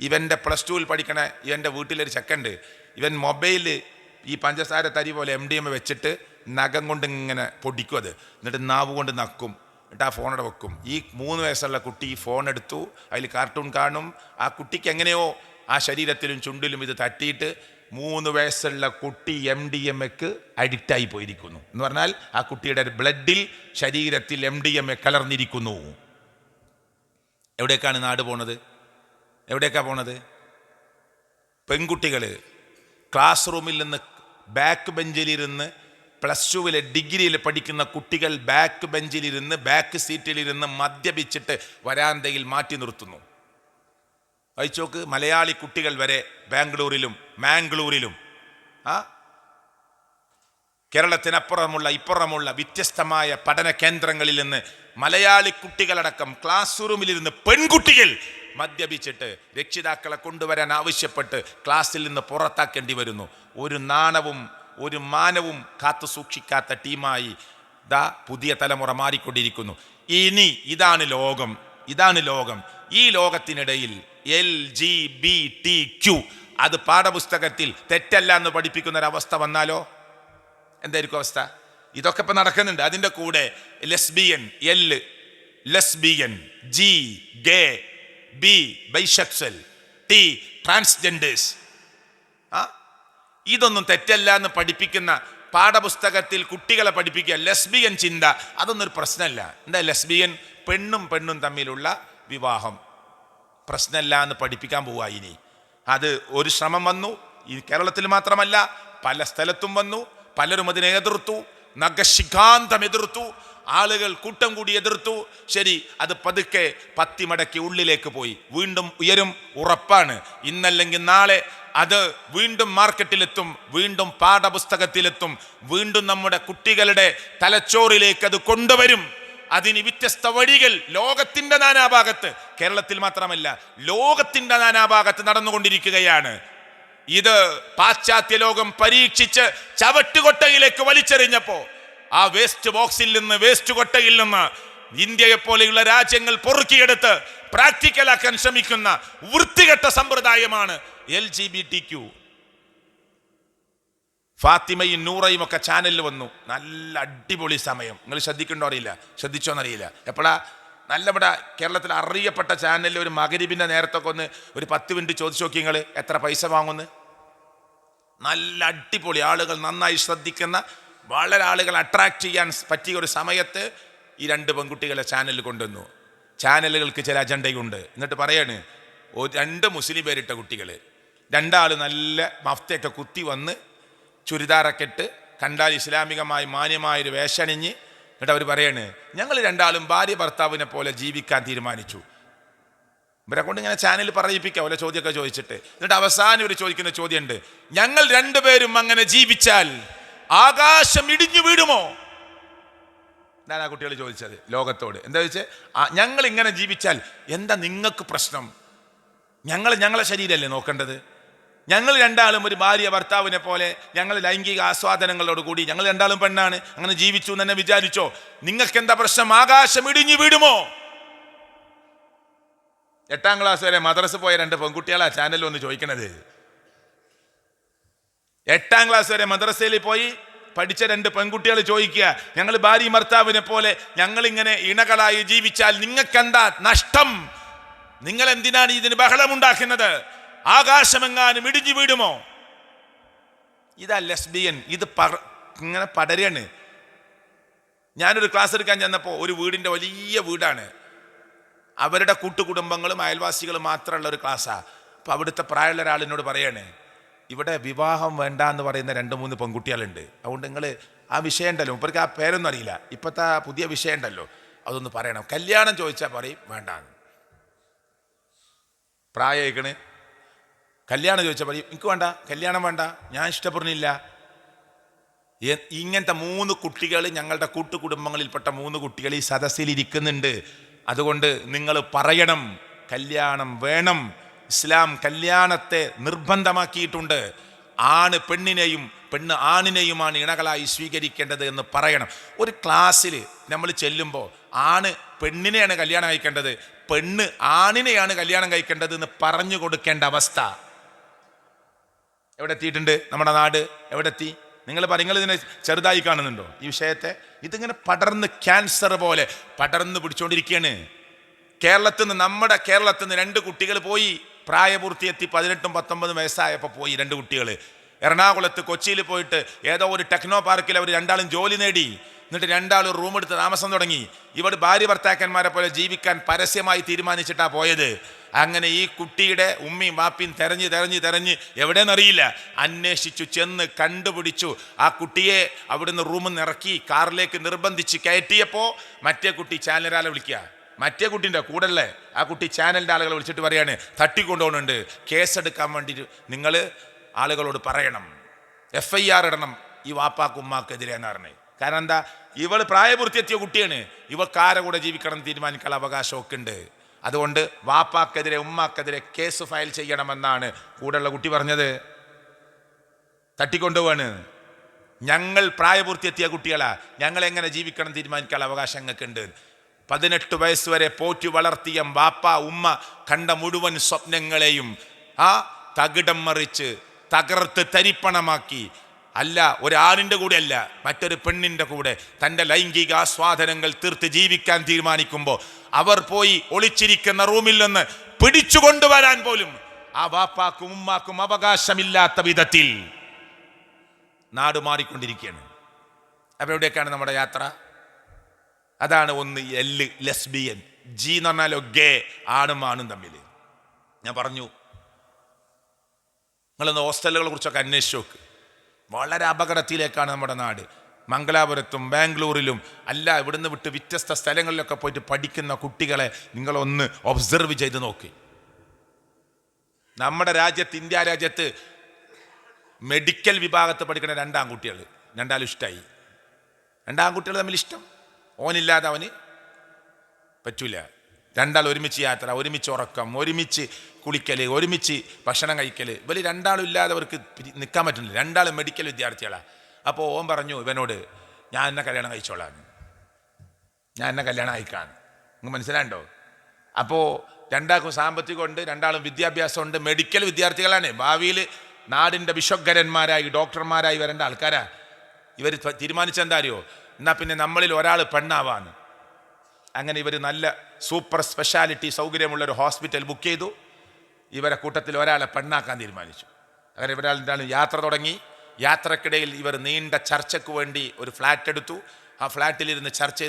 ഇവൻ്റെ +2ൽ പഠിക്കണ ഇവൻ്റെ വീട്ടിലൊരു ചെക്കുണ്ട്. ഇവൻ മൊബൈൽ ഈ പഞ്ചസാര തരി പോലെ MDMA വെച്ചിട്ട് നഖം കൊണ്ട് ഇങ്ങനെ പൊടിക്കും. അത് എന്നിട്ട് നാവ് കൊണ്ട് നക്കും, എന്നിട്ട് ആ ഫോണോടെ വെക്കും. ഈ 3 വയസ്സുള്ള കുട്ടി ഈ ഫോൺ എടുത്തു, അതിൽ കാർട്ടൂൺ കാണും. ആ കുട്ടിക്ക് എങ്ങനെയോ ആ ശരീരത്തിലും ചുണ്ടിലും ഇത് തട്ടിയിട്ട് 3 വയസ്സുള്ള കുട്ടി MDMAക്ക് അഡിക്റ്റായി പോയിരിക്കുന്നു എന്ന് പറഞ്ഞാൽ ആ കുട്ടിയുടെ ബ്ലഡിൽ ശരീരത്തിൽ MDMA കലർന്നിരിക്കുന്നു. എവിടേക്കാണ് നാട് പോണത്? എവിടേക്കാണ് പോണത്? പെൺകുട്ടികൾ ക്ലാസ് റൂമിൽ നിന്ന് ബാക്ക് ബെഞ്ചിലിരുന്ന് +2 ഡിഗ്രിയിൽ പഠിക്കുന്ന കുട്ടികൾ ബാക്ക് ബെഞ്ചിലിരുന്ന് ബാക്ക് സീറ്റിലിരുന്ന് മദ്യപിച്ചിട്ട് വരാന്തയിൽ മാറ്റി നിർത്തുന്നു. വായിച്ചോക്ക്, മലയാളി കുട്ടികൾ വരെ ബാംഗ്ലൂരിലും മാംഗ്ലൂരിലും കേരളത്തിനപ്പുറമുള്ള ഇപ്പുറമുള്ള വ്യത്യസ്തമായ പഠന കേന്ദ്രങ്ങളിൽ നിന്ന് മലയാളി കുട്ടികളടക്കം ക്ലാസ് റൂമിലിരുന്ന് പെൺകുട്ടികൾ മദ്യപിച്ചിട്ട് രക്ഷിതാക്കളെ കൊണ്ടുവരാൻ ആവശ്യപ്പെട്ട് ക്ലാസ്സിൽ നിന്ന് പുറത്താക്കേണ്ടി വരുന്നു. ഒരു നാണവും ഒരു മാനവും കാത്തു സൂക്ഷിക്കാത്ത ടീമായി പുതിയ തലമുറ മാറിക്കൊണ്ടിരിക്കുന്നു. ഇനി ഇതാണ് ലോകം, ഇതാണ് ലോകം. ഈ ലോകത്തിനിടയിൽ LGBTQ അത് പാഠപുസ്തകത്തിൽ തെറ്റല്ല എന്ന് പഠിപ്പിക്കുന്നൊരവസ്ഥ വന്നാലോ എന്തായിരിക്കും അവസ്ഥ? ഇതൊക്കെ ഇപ്പം നടക്കുന്നുണ്ട്. അതിൻ്റെ കൂടെ ലെസ്ബിയൻ, ലെസ്ബിയൻ, G ഗേ, B ബൈസെക്സ്വൽ, T ട്രാൻസ്ജെൻഡേഴ്സ്. ഇതൊന്നും തെറ്റല്ല എന്ന് പഠിപ്പിക്കുന്ന പാഠപുസ്തകത്തിൽ കുട്ടികളെ പഠിപ്പിക്കുക ലെസ്ബിയൻ ചിന്ത, അതൊന്നൊരു പ്രശ്നമല്ല. എന്താ ലെസ്ബിയൻ? പെണ്ണും പെണ്ണും തമ്മിലുള്ള വിവാഹം പ്രശ്നമല്ല എന്ന് പഠിപ്പിക്കാൻ പോവുക. ഇനി അത് ഒരു ശ്രമം വന്നു. ഈ കേരളത്തിൽ മാത്രമല്ല, പല സ്ഥലത്തും വന്നു. പലരും അതിനെ എതിർത്തു, നഖശിഖാന്തം എതിർത്തു, ആളുകൾ കൂട്ടം കൂടി എതിർത്തു. ശരി, അത് പതുക്കെ പത്തിമടക്കി ഉള്ളിലേക്ക് പോയി. വീണ്ടും ഉയരും, ഉറപ്പാണ്. ഇന്നല്ലെങ്കിൽ നാളെ അത് വീണ്ടും മാർക്കറ്റിലെത്തും, വീണ്ടും പാഠപുസ്തകത്തിലെത്തും, വീണ്ടും നമ്മുടെ കുട്ടികളുടെ തലച്ചോറിലേക്ക് അത് കൊണ്ടുവരും. അതിന് വ്യത്യസ്ത വഴികൾ ലോകത്തിന്റെ നാനാഭാഗത്ത്, കേരളത്തിൽ മാത്രമല്ല ലോകത്തിന്റെ നാനാഭാഗത്ത് നടന്നുകൊണ്ടിരിക്കുകയാണ്. ഇത് പാശ്ചാത്യ ലോകം പരീക്ഷിച്ച് ചവറ്റുകൊട്ടയിലേക്ക് വലിച്ചെറിഞ്ഞപ്പോ ആ വേസ്റ്റ് ബോക്സിൽ നിന്ന്, വേസ്റ്റ് കൊട്ടയിൽ നിന്ന് ഇന്ത്യയെ പോലെയുള്ള രാജ്യങ്ങൾ പൊറുക്കിയെടുത്ത് പ്രാക്ടിക്കലാക്കാൻ ശ്രമിക്കുന്ന വൃത്തികെട്ട സമ്പ്രദായമാണ് LGBTQ. ഫാത്തിമയും നൂറയും ഒക്കെ ചാനലിൽ വന്നു. നല്ല അടിപൊളി സമയം. നിങ്ങൾ ശ്രദ്ധിച്ചോന്നറിയില്ല. എപ്പോഴാ നല്ല ഇവിടെ കേരളത്തിൽ അറിയപ്പെട്ട ചാനലിൽ ഒരു മഗ്‌രിബിന്റെ നേരത്തൊക്കെ ഒന്ന് ഒരു 10 മിനിറ്റ് ചോദിച്ചു നോക്കി നിങ്ങൾ എത്ര പൈസ വാങ്ങുന്നു. നല്ല അടിപൊളി, ആളുകൾ നന്നായി ശ്രദ്ധിക്കുന്ന, വളരെ ആളുകൾ അട്രാക്ട് ചെയ്യാൻ പറ്റിയ ഒരു സമയത്ത് ഈ 2 പെൺകുട്ടികളെ ചാനലിൽ കൊണ്ടുവന്നു. ചാനലുകൾക്ക് ചില അജണ്ടയുണ്ട്. എന്നിട്ട് പറയാണ്, 2 മുസ്ലിം പേരിട്ട കുട്ടികൾ, 2 ആൾ നല്ല മഫ്തയൊക്കെ കുത്തി വന്ന് ചുരിദാറൊക്കെ ഇട്ട് കണ്ടാൽ ഇസ്ലാമികമായി മാന്യമായൊരു വേഷണിഞ്ഞ്, എന്നിട്ട് അവർ പറയാണ്, ഞങ്ങൾ 2 ആളും ഭാര്യ ഭർത്താവിനെ പോലെ ജീവിക്കാൻ തീരുമാനിച്ചു. ഇവരെ കൊണ്ട് ഇങ്ങനെ ചാനൽ പറയിപ്പിക്കാം ഓരോ ചോദ്യമൊക്കെ ചോദിച്ചിട്ട്. എന്നിട്ട് അവസാനം ഇവർ ചോദിക്കുന്ന ചോദ്യമുണ്ട്, ഞങ്ങൾ 2 പേരും അങ്ങനെ ജീവിച്ചാൽ ആകാശം ഇടിഞ്ഞു വീഴുമോ? ഞാൻ ആ കുട്ടികൾ ചോദിച്ചത് ലോകത്തോട്. എന്താ ചോദിച്ചത്? ഞങ്ങൾ ഇങ്ങനെ ജീവിച്ചാൽ എന്താ നിങ്ങൾക്ക് പ്രശ്നം? ഞങ്ങളെ ശരീരമല്ലേ നോക്കേണ്ടത്? ഞങ്ങൾ 2 ആളും ഒരു ഭാര്യ ഭർത്താവിനെ പോലെ ഞങ്ങൾ ലൈംഗിക ആസ്വാദനങ്ങളോട് കൂടി ഞങ്ങൾ 2 ആളും പെണ്ണാണ്, അങ്ങനെ ജീവിച്ചു എന്ന് തന്നെ വിചാരിച്ചോ? നിങ്ങൾക്ക് എന്താ പ്രശ്നം? ആകാശം ഇടിഞ്ഞു വീഴുമോ? 8ാം ക്ലാസ് വരെ മദ്രസ പോയ 2 പെൺകുട്ടികളാ ചാനലിൽ ഒന്ന് ചോദിക്കണത്. 8ാം ക്ലാസ് വരെ മദ്രസയിൽ പോയി പഠിച്ച 2 പെൺകുട്ടികൾ ചോദിക്കുക, ഞങ്ങൾ ഭാര്യ ഭർത്താവിനെ പോലെ ഞങ്ങളിങ്ങനെ ഇണകളായി ജീവിച്ചാൽ നിങ്ങൾക്കെന്താ നഷ്ടം? നിങ്ങൾ എന്തിനാണ് ഇതിന് ബഹളമുണ്ടാക്കുന്നത്? ആകാശമെങ്ങാനും ഇടിഞ്ഞു വീടുമോ? ഇതാ ലെസ്ബിയൻ. ഇത് ഇങ്ങനെ പടരാണ്. ഞാനൊരു ക്ലാസ് എടുക്കാൻ ചെന്നപ്പോൾ ഒരു വീടിൻ്റെ വലിയ വീടാണ്, അവരുടെ കൂട്ടുകുടുംബങ്ങളും അയൽവാസികളും മാത്രമുള്ള ഒരു ക്ലാസ്സാണ്. അപ്പോൾ അവിടുത്തെ പ്രായമുള്ള ഒരാളിനോട് പറയാണ്, ഇവിടെ വിവാഹം വേണ്ട എന്ന് പറയുന്ന 2-3 പെൺകുട്ടികളുണ്ട്, അതുകൊണ്ട് നിങ്ങൾ ആ വിഷയം ഉണ്ടല്ലോ, ഇവർക്ക് ആ പേരൊന്നും അറിയില്ല, ഇപ്പോഴത്തെ പുതിയ വിഷയം ഉണ്ടല്ലോ അതൊന്ന് പറയണം. കല്യാണം ചോദിച്ചാൽ പറയും വേണ്ടാന്ന്. പ്രായക്കണ് കല്യാണം ചോദിച്ചാൽ പറയും എനിക്ക് വേണ്ട, കല്യാണം വേണ്ട, ഞാൻ ഇഷ്ടപ്പെടുന്നില്ല. ഇങ്ങനത്തെ 3 കുട്ടികൾ, ഞങ്ങളുടെ കൂട്ടുകുടുംബങ്ങളിൽപ്പെട്ട 3 കുട്ടികൾ ഈ സദസ്സിൽ ഇരിക്കുന്നുണ്ട്. അതുകൊണ്ട് നിങ്ങൾ പറയണം കല്യാണം വേണം. ഇസ്ലാം കല്യാണത്തെ നിർബന്ധമാക്കിയിട്ടുണ്ട്. ആണ് പെണ്ണിനെയും പെണ്ണ് ആണിനെയുമാണ് ഇണകളായി സ്വീകരിക്കേണ്ടത് എന്ന് പറയണം. ഒരു ക്ലാസ്സിൽ നമ്മൾ ചെല്ലുമ്പോൾ ആണ് പെണ്ണിനെയാണ് കല്യാണം കഴിക്കേണ്ടത്, പെണ്ണ് ആണിനെയാണ് കല്യാണം കഴിക്കേണ്ടത് എന്ന് പറഞ്ഞു കൊടുക്കേണ്ട അവസ്ഥ എവിടെ എത്തിയിട്ടുണ്ട്? നമ്മുടെ നാട് എവിടെ എത്തി? നിങ്ങൾ ഇതിനെ ചെറുതായി കാണുന്നുണ്ടോ ഈ വിഷയത്തെ? ഇതിങ്ങനെ പടർന്ന് ക്യാൻസർ പോലെ പടർന്ന് പിടിച്ചുകൊണ്ടിരിക്കുകയാണ്. നമ്മുടെ കേരളത്തിൽ നിന്ന് 2 കുട്ടികൾ പോയി പ്രായപൂർത്തിയെത്തി 18-19 വയസ്സായപ്പോൾ പോയി 2 കുട്ടികൾ. എറണാകുളത്ത് കൊച്ചിയിൽ പോയിട്ട് ഏതോ ഒരു ടെക്നോ പാർക്കിൽ അവർ രണ്ടാളും ജോലി നേടി. എന്നിട്ട് രണ്ടാളും റൂം എടുത്ത് താമസം തുടങ്ങി. ഇവർ ഭാര്യ ഭർത്താക്കന്മാരെ പോലെ ജീവിക്കാൻ പരസ്യമായി തീരുമാനിച്ചിട്ടാണ് പോയത്. അങ്ങനെ ഈ കുട്ടിയുടെ ഉമ്മയും വാപ്പിയും തെരഞ്ഞ് എവിടെയെന്നറിയില്ല അന്വേഷിച്ചു ചെന്ന് കണ്ടുപിടിച്ചു. ആ കുട്ടിയെ അവിടുന്ന് റൂമിൽ നിന്ന് ഇറക്കി കാറിലേക്ക് നിർബന്ധിച്ച് കയറ്റിയപ്പോൾ മറ്റേ കുട്ടി ചാനലിനെ വിളിക്കുക. മറ്റേ കുട്ടീൻ്റെ കൂടെയല്ലേ ആ കുട്ടി ചാനലിൻ്റെ ആളുകളെ വിളിച്ചിട്ട് പറയാണ് തട്ടിക്കൊണ്ടുപോകുന്നുണ്ട്, കേസെടുക്കാൻ വേണ്ടിയിട്ട് നിങ്ങൾ ആളുകളോട് പറയണം, FIR ഇടണം ഈ വാപ്പാക്കും ഉമ്മാക്കെതിരെ എന്ന് പറഞ്ഞത്. കാരണം എന്താ, ഇവൾ പ്രായപൂർത്തിയെത്തിയ കുട്ടിയാണ്, ഇവൾക്കാരെ കൂടെ ജീവിക്കണം തീരുമാനിക്കാനുള്ള അവകാശമൊക്കെ ഉണ്ട്. അതുകൊണ്ട് വാപ്പാക്കെതിരെ ഉമ്മാക്കെതിരെ കേസ് ഫയൽ ചെയ്യണമെന്നാണ് കൂടെയുള്ള കുട്ടി പറഞ്ഞത്. തട്ടിക്കൊണ്ടുപോവാണ്. ഞങ്ങൾ പ്രായപൂർത്തിയെത്തിയ കുട്ടികളാ, ഞങ്ങൾ എങ്ങനെ ജീവിക്കണം തീരുമാനിക്കാനുള്ള അവകാശം ഞങ്ങൾക്കുണ്ട്. 18 വയസ്സ് വരെ പോറ്റി വളർത്തിയ വാപ്പ ഉമ്മ കണ്ട മുഴുവൻ സ്വപ്നങ്ങളെയും തകിടം മറിച്ച് തകർത്ത് തരിപ്പണമാക്കി, അല്ല ഒരാണിൻ്റെ കൂടെ അല്ല മറ്റൊരു പെണ്ണിൻ്റെ കൂടെ തൻ്റെ ലൈംഗിക ആസ്വാദനങ്ങൾ തീർത്ത് ജീവിക്കാൻ തീരുമാനിക്കുമ്പോൾ അവർ പോയി ഒളിച്ചിരിക്കുന്ന റൂമിൽ നിന്ന് പിടിച്ചു കൊണ്ടുവരാൻ പോലും ആ വാപ്പാക്കും ഉമ്മാക്കും അവകാശമില്ലാത്ത വിധത്തിൽ നാട് മാറിക്കൊണ്ടിരിക്കുകയാണ്. അപ്പോൾ എവിടേക്കാണ് നമ്മുടെ യാത്ര? അതാണ് ഒന്ന് L ലെസ്ബിയൻ, G എന്ന് പറഞ്ഞാലോ ഗേ, ആണും ആണും തമ്മിൽ. ഞാൻ പറഞ്ഞു നിങ്ങളൊന്ന് ഹോസ്റ്റലുകളെ കുറിച്ചൊക്കെ അന്വേഷിച്ച് നോക്ക്. വളരെ അപകടത്തിലേക്കാണ് നമ്മുടെ നാട്. മംഗലാപുരത്തും ബാംഗ്ലൂരിലും അല്ല ഇവിടുന്ന് വിട്ട് വ്യത്യസ്ത സ്ഥലങ്ങളിലൊക്കെ പോയിട്ട് പഠിക്കുന്ന കുട്ടികളെ നിങ്ങളൊന്ന് ഒബ്സർവ് ചെയ്ത് നോക്കി. നമ്മുടെ രാജ്യത്ത്, ഇന്ത്യ രാജ്യത്ത് മെഡിക്കൽ വിഭാഗത്ത് പഠിക്കുന്ന 2 ആൺകുട്ടികൾ, രണ്ടാളും ഇഷ്ടമായി. 2 ആൺകുട്ടികൾ തമ്മിൽ ഇഷ്ടം, ഓനില്ലാതെ അവന് പറ്റൂല. രണ്ടാൾ ഒരുമിച്ച് യാത്ര, ഒരുമിച്ച് ഉറക്കം, ഒരുമിച്ച് കുളിക്കൽ, ഒരുമിച്ച് ഭക്ഷണം കഴിക്കൽ. ഇവർ രണ്ടാളും ഇല്ലാതെ അവർക്ക് നിൽക്കാൻ പറ്റുന്നില്ല. രണ്ടാളും മെഡിക്കൽ വിദ്യാർത്ഥികളാണ്. അപ്പോൾ ഓൻ പറഞ്ഞു ഇവനോട്, ഞാൻ എന്നെ കല്യാണം കഴിച്ചോളാൻ, ഞാൻ എന്നെ കല്യാണം അയക്കാൻ. നിങ്ങൾക്ക് മനസ്സിലാണ്ടോ? അപ്പോൾ രണ്ടാൾക്കും സാമ്പത്തികമുണ്ട്, രണ്ടാളും വിദ്യാഭ്യാസമുണ്ട്, മെഡിക്കൽ വിദ്യാർത്ഥികളാണ്. ഭാവിയിൽ നാടിൻ്റെ വിശ്വകരന്മാരായി ഡോക്ടർമാരായി വരേണ്ട ആൾക്കാരാ. ഇവർ തീരുമാനിച്ചെന്താ അറിയോ, എന്നാൽ പിന്നെ നമ്മളിൽ ഒരാൾ പെണ്ണാവാന്ന്. അങ്ങനെ ഇവർ നല്ല സൂപ്പർ സ്പെഷ്യാലിറ്റി സൗകര്യമുള്ളൊരു ഹോസ്പിറ്റൽ ബുക്ക് ചെയ്തു. ഇവരെ കൂട്ടത്തിൽ ഒരാളെ പെണ്ണാക്കാൻ തീരുമാനിച്ചു. അങ്ങനെ ഇവരാൾ യാത്ര തുടങ്ങി. യാത്രക്കിടയിൽ ഇവർ നീണ്ട ചർച്ചയ്ക്ക് വേണ്ടി ഒരു ഫ്ലാറ്റ് എടുത്തു. ആ ഫ്ലാറ്റിലിരുന്ന് ചർച്ച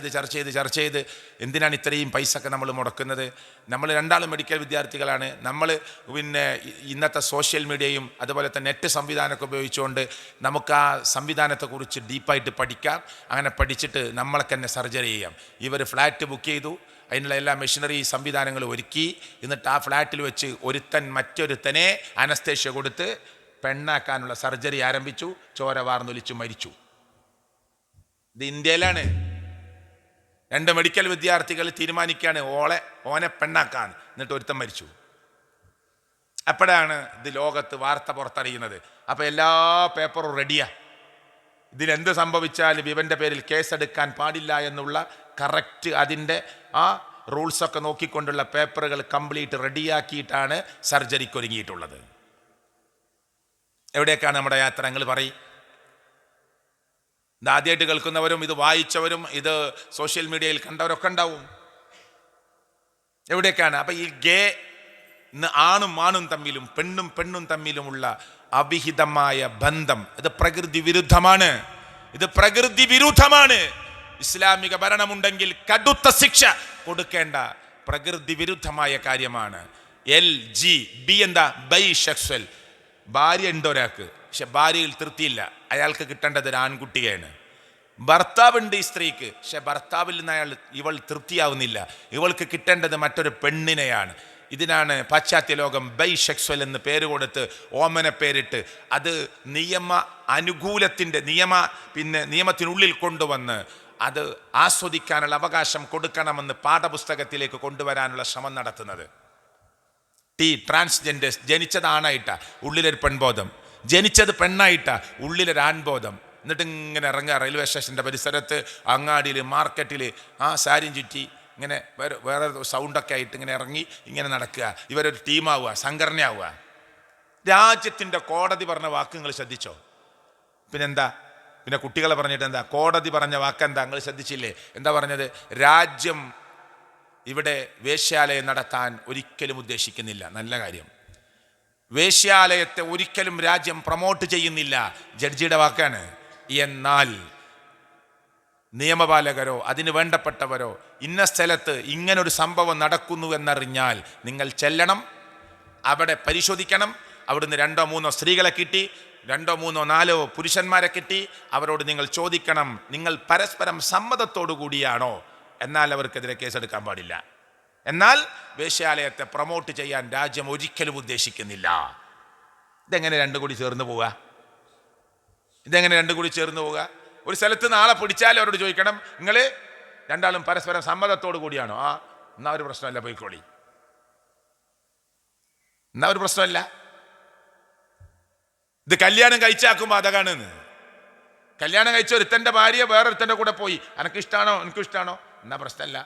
ചെയ്ത് എന്തിനാണ് ഇത്രയും പൈസയൊക്കെ നമ്മൾ മുടക്കുന്നത്? നമ്മൾ രണ്ടാളും മെഡിക്കൽ വിദ്യാർത്ഥികളാണ്. നമ്മൾ പിന്നെ ഇന്നത്തെ സോഷ്യൽ മീഡിയയും അതുപോലെ തന്നെ നെറ്റ് സംവിധാനമൊക്കെ ഉപയോഗിച്ചുകൊണ്ട് നമുക്ക് ആ സംവിധാനത്തെക്കുറിച്ച് ഡീപ്പായിട്ട് പഠിക്കാം. അങ്ങനെ പഠിച്ചിട്ട് നമ്മളൊക്കെ തന്നെ സർജറി ചെയ്യാം. ഇവർ ഫ്ലാറ്റ് ബുക്ക് ചെയ്തു, അതിനുള്ള എല്ലാ മെഷീനറി സംവിധാനങ്ങളും ഒരുക്കി. എന്നിട്ട് ആ ഫ്ലാറ്റിൽ വെച്ച് ഒരുത്തൻ മറ്റൊരുത്തനെ അനസ്തേഷ്യ കൊടുത്ത് പെണ്ണാക്കാനുള്ള സർജറി ആരംഭിച്ചു. ചോര വാർന്നൊലിച്ചു മരിച്ചു. ഇത് ഇന്ത്യയിലാണ്. 2 മെഡിക്കൽ വിദ്യാർത്ഥികൾ തീരുമാനിക്കുകയാണ് ഓനെ പെണ്ണാക്കാൻ. എന്നിട്ട് ഒരുത്തൻ മരിച്ചു. അപ്പോഴാണ് ഇത് ലോകത്ത് വാർത്ത പുറത്തറിയുന്നത്. അപ്പോൾ എല്ലാ പേപ്പറും റെഡിയാ. ഇതിലെന്ത് സംഭവിച്ചാലും ഇവൻ്റെ പേരിൽ കേസെടുക്കാൻ പാടില്ല എന്നുള്ള കറക്റ്റ് അതിൻ്റെ ആ റൂൾസൊക്കെ നോക്കിക്കൊണ്ടുള്ള പേപ്പറുകൾ കംപ്ലീറ്റ് റെഡിയാക്കിയിട്ടാണ് സർജറിക്ക് ഒരുങ്ങിയിട്ടുള്ളത്. എവിടേക്കാണ് നമ്മുടെ യാത്ര? നിങ്ങൾ പറയും. ഇത് ആദ്യമായിട്ട് കേൾക്കുന്നവരും ഇത് വായിച്ചവരും ഇത് സോഷ്യൽ മീഡിയയിൽ കണ്ടവരൊക്കെ ഉണ്ടാവും. എവിടേക്കാണ്? അപ്പം ഈ ഗേ ആണും ആണും തമ്മിലും പെണ്ണും പെണ്ണും തമ്മിലുമുള്ള അവിഹിതമായ ബന്ധം ഇത് പ്രകൃതി വിരുദ്ധമാണ്. ഇത് പ്രകൃതി വിരുദ്ധമാണ്. ഇസ്ലാമിക ഭരണമുണ്ടെങ്കിൽ കടുത്ത ശിക്ഷ കൊടുക്കേണ്ട പ്രകൃതി വിരുദ്ധമായ കാര്യമാണ്. LGB എന്താ? ബൈസെക്സ്വൽ. ഭാര്യ ഉണ്ട് ഒരാൾക്ക്, പക്ഷെ ഭാര്യയിൽ തൃപ്തിയില്ല, അയാൾക്ക് കിട്ടേണ്ടത് ഒരു ആൺകുട്ടിയാണ്. ഭർത്താവുണ്ട് ഈ സ്ത്രീക്ക്, പക്ഷെ ഭർത്താവിൽ നിന്ന് ഇവൾ തൃപ്തിയാവുന്നില്ല, ഇവൾക്ക് കിട്ടേണ്ടത് മറ്റൊരു പെണ്ണിനെയാണ്. ഇതിനാണ് പാശ്ചാത്യ ലോകം ബൈസെക്സ്വൽ എന്ന് പേര് കൊടുത്ത് ഓമന പേരിട്ട് അത് നിയമത്തിനുള്ളിൽ കൊണ്ടുവന്ന് അത് ആസ്വദിക്കാനുള്ള അവകാശം കൊടുക്കണമെന്ന് പാഠപുസ്തകത്തിലേക്ക് കൊണ്ടുവരാനുള്ള ശ്രമം നടത്തുന്നത്. ട്രാൻസ്ജെൻഡേഴ്സ് ജനിച്ചത് ആണായിട്ടാ, ഉള്ളിലൊരു പെൺബോധം, ജനിച്ചത് പെണ്ണായിട്ടാ, ഉള്ളിലൊരു ആൺബോധം. എന്നിട്ട് ഇങ്ങനെ ഇറങ്ങുക റെയിൽവേ സ്റ്റേഷൻ്റെ പരിസരത്ത്, അങ്ങാടിയിൽ, മാർക്കറ്റിൽ സാരിയും ചുറ്റി ഇങ്ങനെ വേറെ സൗണ്ടൊക്കെ ആയിട്ട് ഇങ്ങനെ ഇറങ്ങി ഇങ്ങനെ നടക്കുക. ഇവരൊരു ടീമാവുക, സംഘടനയാവുക. രാജ്യത്തിൻ്റെ കോടതി പറഞ്ഞ വാക്ക് നിങ്ങൾ ശ്രദ്ധിച്ചോ? പിന്നെന്താ? പിന്നെ കുട്ടികളെ പറഞ്ഞിട്ട് എന്താ? കോടതി പറഞ്ഞ വാക്കെന്താ നിങ്ങൾ ശ്രദ്ധിച്ചില്ലേ? എന്താ പറഞ്ഞത്? രാജ്യം ഇവിടെ വേശ്യാലയം നടത്താൻ ഒരിക്കലും ഉദ്ദേശിക്കുന്നില്ല. നല്ല കാര്യം. വേശ്യാലയത്തെ ഒരിക്കലും രാജ്യം പ്രൊമോട്ട് ചെയ്യുന്നില്ല, ജഡ്ജിയുടെ വാക്കാണ്. എന്നാൽ നിയമപാലകരോ അതിന് വേണ്ടപ്പെട്ടവരോ ഇന്ന സ്ഥലത്ത് ഇങ്ങനൊരു സംഭവം നടക്കുന്നു എന്നറിഞ്ഞാൽ നിങ്ങൾ ചെല്ലണം, അവിടെ പരിശോധിക്കണം. അവിടുന്ന് 2-3 സ്ത്രീകളെ കിട്ടി, 2-3-4 പുരുഷന്മാരെ കിട്ടി. അവരോട് നിങ്ങൾ ചോദിക്കണം, നിങ്ങൾ പരസ്പരം സമ്മതത്തോടു കൂടിയാണോ? എന്നാൽ അവർക്കെതിരെ കേസെടുക്കാൻ പാടില്ല. എന്നാൽ വേശ്യാലയത്തെ പ്രൊമോട്ട് ചെയ്യാൻ രാജ്യം ഒരിക്കലും ഉദ്ദേശിക്കുന്നില്ല. ഇതെങ്ങനെ രണ്ടും കൂടി ചേർന്ന് പോവുക? ഇതെങ്ങനെ രണ്ടും കൂടി ചേർന്ന് പോവുക? ഒരു സ്ഥലത്ത് നാളെ പിടിച്ചാൽ അവരോട് ചോദിക്കണം, നിങ്ങൾ രണ്ടാളും പരസ്പരം സമ്മതത്തോടു കൂടിയാണോ? ആ, എന്നാ ഒരു പ്രശ്നമല്ല, പോയിക്കോളി, എന്നാ ഒരു പ്രശ്നമല്ല. ഇത് കല്യാണം കഴിച്ചാക്കുമ്പോൾ അതാണ്. കല്യാണം കഴിച്ച ഒരുത്തൻ്റെ ഭാര്യ വേറൊരുത്തൻ്റെ കൂടെ പോയി, എനിക്കിഷ്ടമാണോ എനിക്കിഷ്ടമാണോ, എന്നാ പ്രശ്നമല്ല.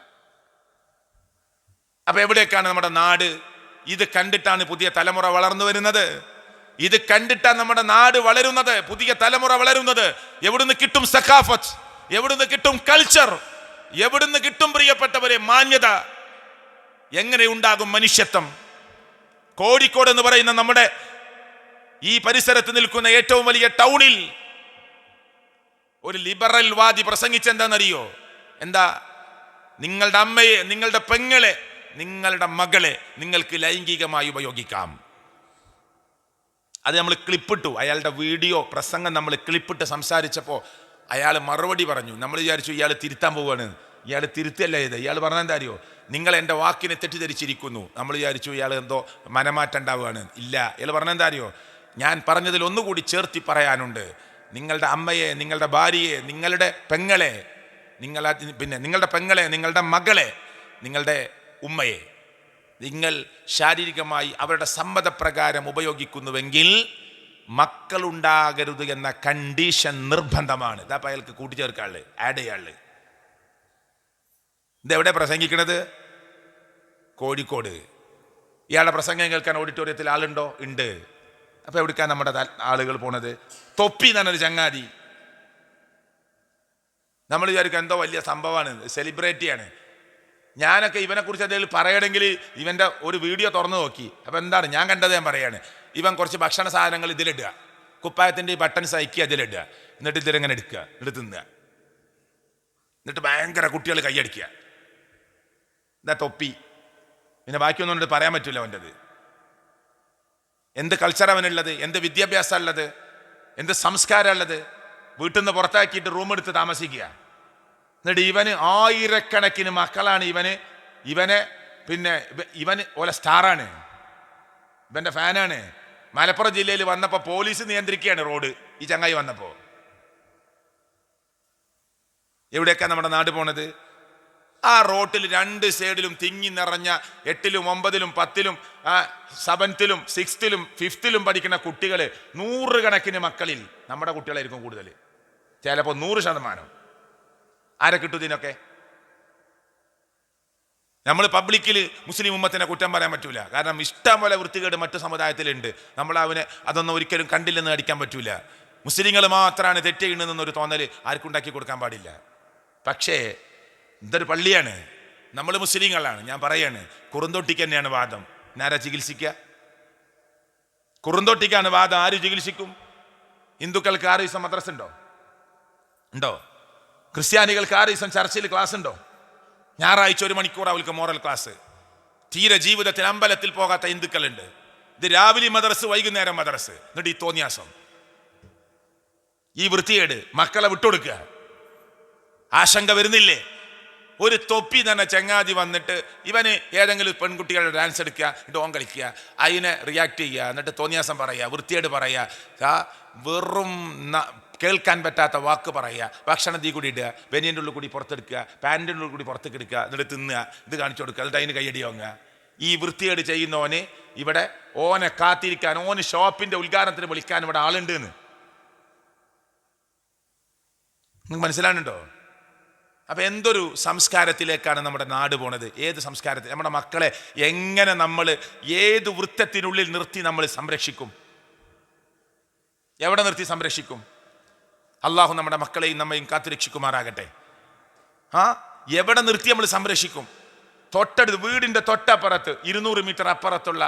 അപ്പൊ എവിടേക്കാണ് നമ്മുടെ നാട്? ഇത് കണ്ടിട്ടാണ് പുതിയ തലമുറ വളർന്നു വരുന്നത്. ഇത് കണ്ടിട്ടാണ് നമ്മുടെ നാട് വളരുന്നത്, പുതിയ തലമുറ വളരുന്നത്. എവിടുന്ന് കിട്ടും സഖാഫത്ത്? എവിടുന്ന് കിട്ടും കൾച്ചർ? എവിടുന്ന് കിട്ടും പ്രിയപ്പെട്ടവരെ മാന്യത? എങ്ങനെ ഉണ്ടാകും മനുഷ്യത്വം? കോഴിക്കോട് എന്ന് പറയുന്ന നമ്മുടെ ഈ പരിസരത്ത് നിൽക്കുന്ന ഏറ്റവും വലിയ ടൗണിൽ ഒരു ലിബറൽ വാദി പ്രസംഗിച്ചെന്താണെന്നറിയോ? എന്താ? നിങ്ങളുടെ അമ്മയെ, നിങ്ങളുടെ പെങ്ങളെ, നിങ്ങളുടെ മകളെ നിങ്ങൾക്ക് ലൈംഗികമായി ഉപയോഗിക്കാം. അത് നമ്മൾ ക്ലിപ്പിട്ടു. അയാളുടെ വീഡിയോ പ്രസംഗം നമ്മൾ ക്ലിപ്പിട്ട് സംസാരിച്ചപ്പോൾ അയാൾ മറുപടി പറഞ്ഞു. നമ്മൾ വിചാരിച്ചു ഇയാൾ തിരുത്താൻ പോവുകയാണ്. ഇയാൾ തിരുത്തല്ല ഇത്. ഇയാൾ പറഞ്ഞെന്താ അറിയോ? നിങ്ങൾ എൻ്റെ വാക്കിനെ തെറ്റിദ്ധരിച്ചിരിക്കുന്നു. നമ്മൾ വിചാരിച്ചു ഇയാൾ എന്തോ മനമാറ്റം ഉണ്ടാവുകയാണ്. ഇല്ല, ഇയാൾ പറഞ്ഞെന്താ അറിയോ? ഞാൻ പറഞ്ഞതിൽ ഒന്നുകൂടി ചേർത്തി പറയാനുണ്ട്. നിങ്ങളുടെ അമ്മയെ, നിങ്ങളുടെ ഭാര്യയെ, നിങ്ങളുടെ പെങ്ങളെ, നിങ്ങളുടെ പെങ്ങളെ, നിങ്ങളുടെ മകളെ, നിങ്ങളുടെ ഉമ്മയെ നിങ്ങൾ ശാരീരികമായി അവരുടെ സമ്മതപ്രകാരം ഉപയോഗിക്കുന്നുവെങ്കിൽ മക്കളുണ്ടാകരുത് എന്ന കണ്ടീഷൻ നിർബന്ധമാണ്. ഇതപ്പം അയാൾക്ക് കൂട്ടിച്ചേർക്കാള്, ആഡ് ചെയ്യാള്. ഇതെവിടെ പ്രസംഗിക്കണത്? കോഴിക്കോട്. ഇയാളുടെ പ്രസംഗം കേൾക്കാൻ ഓഡിറ്റോറിയത്തിൽ ആളുണ്ടോ? ഉണ്ട്. അപ്പൊ എവിടേക്കാണ് നമ്മുടെ ആളുകൾ പോണത്? തൊപ്പി എന്നൊരു ചങ്ങാതി. നമ്മൾ വിചാരിക്കുക എന്തോ വലിയ സംഭവമാണ്, സെലിബ്രിറ്റിയാണ്. ഞാനൊക്കെ ഇവനെക്കുറിച്ച് എന്തെങ്കിലും പറയണമെങ്കിൽ ഇവൻ്റെ ഒരു വീഡിയോ തുറന്നു നോക്കി. അപ്പം എന്താണ് ഞാൻ കണ്ടത്? ഞാൻ പറയാണ്, ഇവൻ കുറച്ച് ഭക്ഷണ സാധനങ്ങൾ ഇതിലിടുക, കുപ്പായത്തിൻ്റെ ഈ ബട്ടൺ സഹിക്കുക, ഇതിലിടുക, എന്നിട്ട് ഇതിലെങ്ങനെ എടുക്കുക, എടുത്ത് തിന്നുക, എന്നിട്ട് ഭയങ്കര കുട്ടികൾ കൈയടിക്കുക. എന്താ തൊപ്പി? പിന്നെ ബാക്കിയൊന്നും കൊണ്ട് പറയാൻ പറ്റില്ല അവൻ്റെത്. എന്ത് കൾച്ചർ അവനുള്ളത്, എന്ത് വിദ്യാഭ്യാസം ഉള്ളത്, എന്ത് സംസ്കാരം ഉള്ളത്? വീട്ടിൽ നിന്ന് പുറത്താക്കിയിട്ട് റൂം എടുത്ത് താമസിക്കുക. എന്നിട്ട് ഇവന് ആയിരക്കണക്കിന് മക്കളാണ്. ഇവനെ പിന്നെ ഇവന് ഓലെ സ്റ്റാറാണ്, ഇവൻ്റെ ഫാനാണ്. മലപ്പുറം ജില്ലയിൽ വന്നപ്പോൾ പോലീസ് നിയന്ത്രിക്കുകയാണ് റോഡ്, ഈ ചങ്ങായി വന്നപ്പോൾ. എവിടെയൊക്കെ നമ്മുടെ നാട് പോണത്? ആ റോട്ടിൽ 2 സൈഡിലും തിങ്ങി നിറഞ്ഞ 8ലും 9ലും 10ലും 7ത്തിലും 6ത്തിലും 5ത്തിലും പഠിക്കുന്ന കുട്ടികൾ, 100 കണക്കിന് മക്കളിൽ നമ്മുടെ കുട്ടികളായിരിക്കും കൂടുതൽ, ചിലപ്പോൾ 100%. ആരെ കിട്ടും ഇതിനൊക്കെ? നമ്മൾ പബ്ലിക്കിൽ മുസ്ലിം ഉമ്മത്തിനെ കുറ്റം പറയാൻ പറ്റൂല. കാരണം ഇഷ്ടം പോലെ വൃത്തികേട് മറ്റു സമുദായത്തിലുണ്ട്. നമ്മൾ അതൊന്നും ഒരിക്കലും കണ്ടില്ലെന്ന് അടിക്കാൻ പറ്റൂല. മുസ്ലിങ്ങൾ മാത്രമാണ് തെറ്റ് ചെയ്യുന്നതെന്നൊരു തോന്നൽ ആർക്കും ഉണ്ടാക്കി കൊടുക്കാൻ പാടില്ല. പക്ഷേ ഇതൊരു പള്ളിയാണ്, നമ്മൾ മുസ്ലിങ്ങളാണ്. ഞാൻ പറയാണ്, കുറുന്തോട്ടിക്ക് തന്നെയാണ് വാദം. ആരാ ചികിത്സിക്കുക? കുറുന്തോട്ടിക്കാണ് വാദം. ആര് ചികിത്സിക്കും? ഹിന്ദുക്കൾക്ക് 6 ദിവസം മദ്രസ ഉണ്ടോ? ക്രിസ്ത്യാനികൾക്ക് 6 ദിവസം ചർച്ചിൽ ക്ലാസ് ഉണ്ടോ? ഞായറാഴ്ച 1 മണിക്കൂർ അവർക്ക് മോറൽ ക്ലാസ്. തീരെ ജീവിതത്തിൽ അമ്പലത്തിൽ പോകാത്ത ഹിന്ദുക്കളുണ്ട്. ഇത് രാവിലെ മദ്രസ്, വൈകുന്നേരം മദ്രസ്. എന്നിട്ട് ഈ തോന്നിയാസം, ഈ വൃത്തികേട് മക്കളെ വിട്ടുകൊടുക്കുക. ആശങ്ക വരുന്നില്ലേ? ഒരു തൊപ്പി തന്നെ ചങ്ങാതി വന്നിട്ട് ഇവന് ഏതെങ്കിലും പെൺകുട്ടികളുടെ ഡാൻസ് എടുക്കുക, ഡോൺ കളിക്കുക, അതിനെ റിയാക്ട് ചെയ്യുക, എന്നിട്ട് തോന്നിയാസം പറയുക, വൃത്തികേട് പറയുക, വെറും കേൾക്കാൻ പറ്റാത്ത വാക്ക് പറയുക, ഭക്ഷണം തീ കൂടി ഇടുക, ബനിയൻ്റെ ഉള്ളിൽ കൂടി പുറത്തെടുക്കുക, പാൻറ്റിൻ്റെ ഉള്ളിൽ കൂടി പുറത്തേക്ക് എടുക്കുക, എന്നിട്ട് തിന്നുക, ഇത് കാണിച്ചു കൊടുക്കുക, എന്നിട്ട് അതിന് കൈയടി വാങ്ങുക. ഈ വൃത്തികേട് ചെയ്യുന്നവന് ഇവിടെ ഓനെ കാത്തിരിക്കാൻ, ഓന് ഷോപ്പിൻ്റെ ഉദ്ഘാടനത്തിന് വിളിക്കാൻ ഇവിടെ ആളുണ്ട് എന്ന് നിങ്ങൾക്ക് മനസ്സിലാകുന്നുണ്ടോ? അപ്പം എന്തൊരു സംസ്കാരത്തിലേക്കാണ് നമ്മുടെ നാട് പോണത്? ഏത് സംസ്കാരത്തിൽ നമ്മുടെ മക്കളെ എങ്ങനെ നമ്മൾ ഏത് വൃത്തത്തിനുള്ളിൽ നിർത്തി നമ്മൾ സംരക്ഷിക്കും? എവിടെ നിർത്തി സംരക്ഷിക്കും? അള്ളാഹു നമ്മുടെ മക്കളെയും നമ്മയും കാത്തുരക്ഷിക്കുമാറാകട്ടെ. എവിടെ നിർത്തി നമ്മൾ സംരക്ഷിക്കും? തൊട്ടടുത്ത് വീടിൻ്റെ തൊട്ടപ്പുറത്ത് 200 മീറ്റർ അപ്പുറത്തുള്ള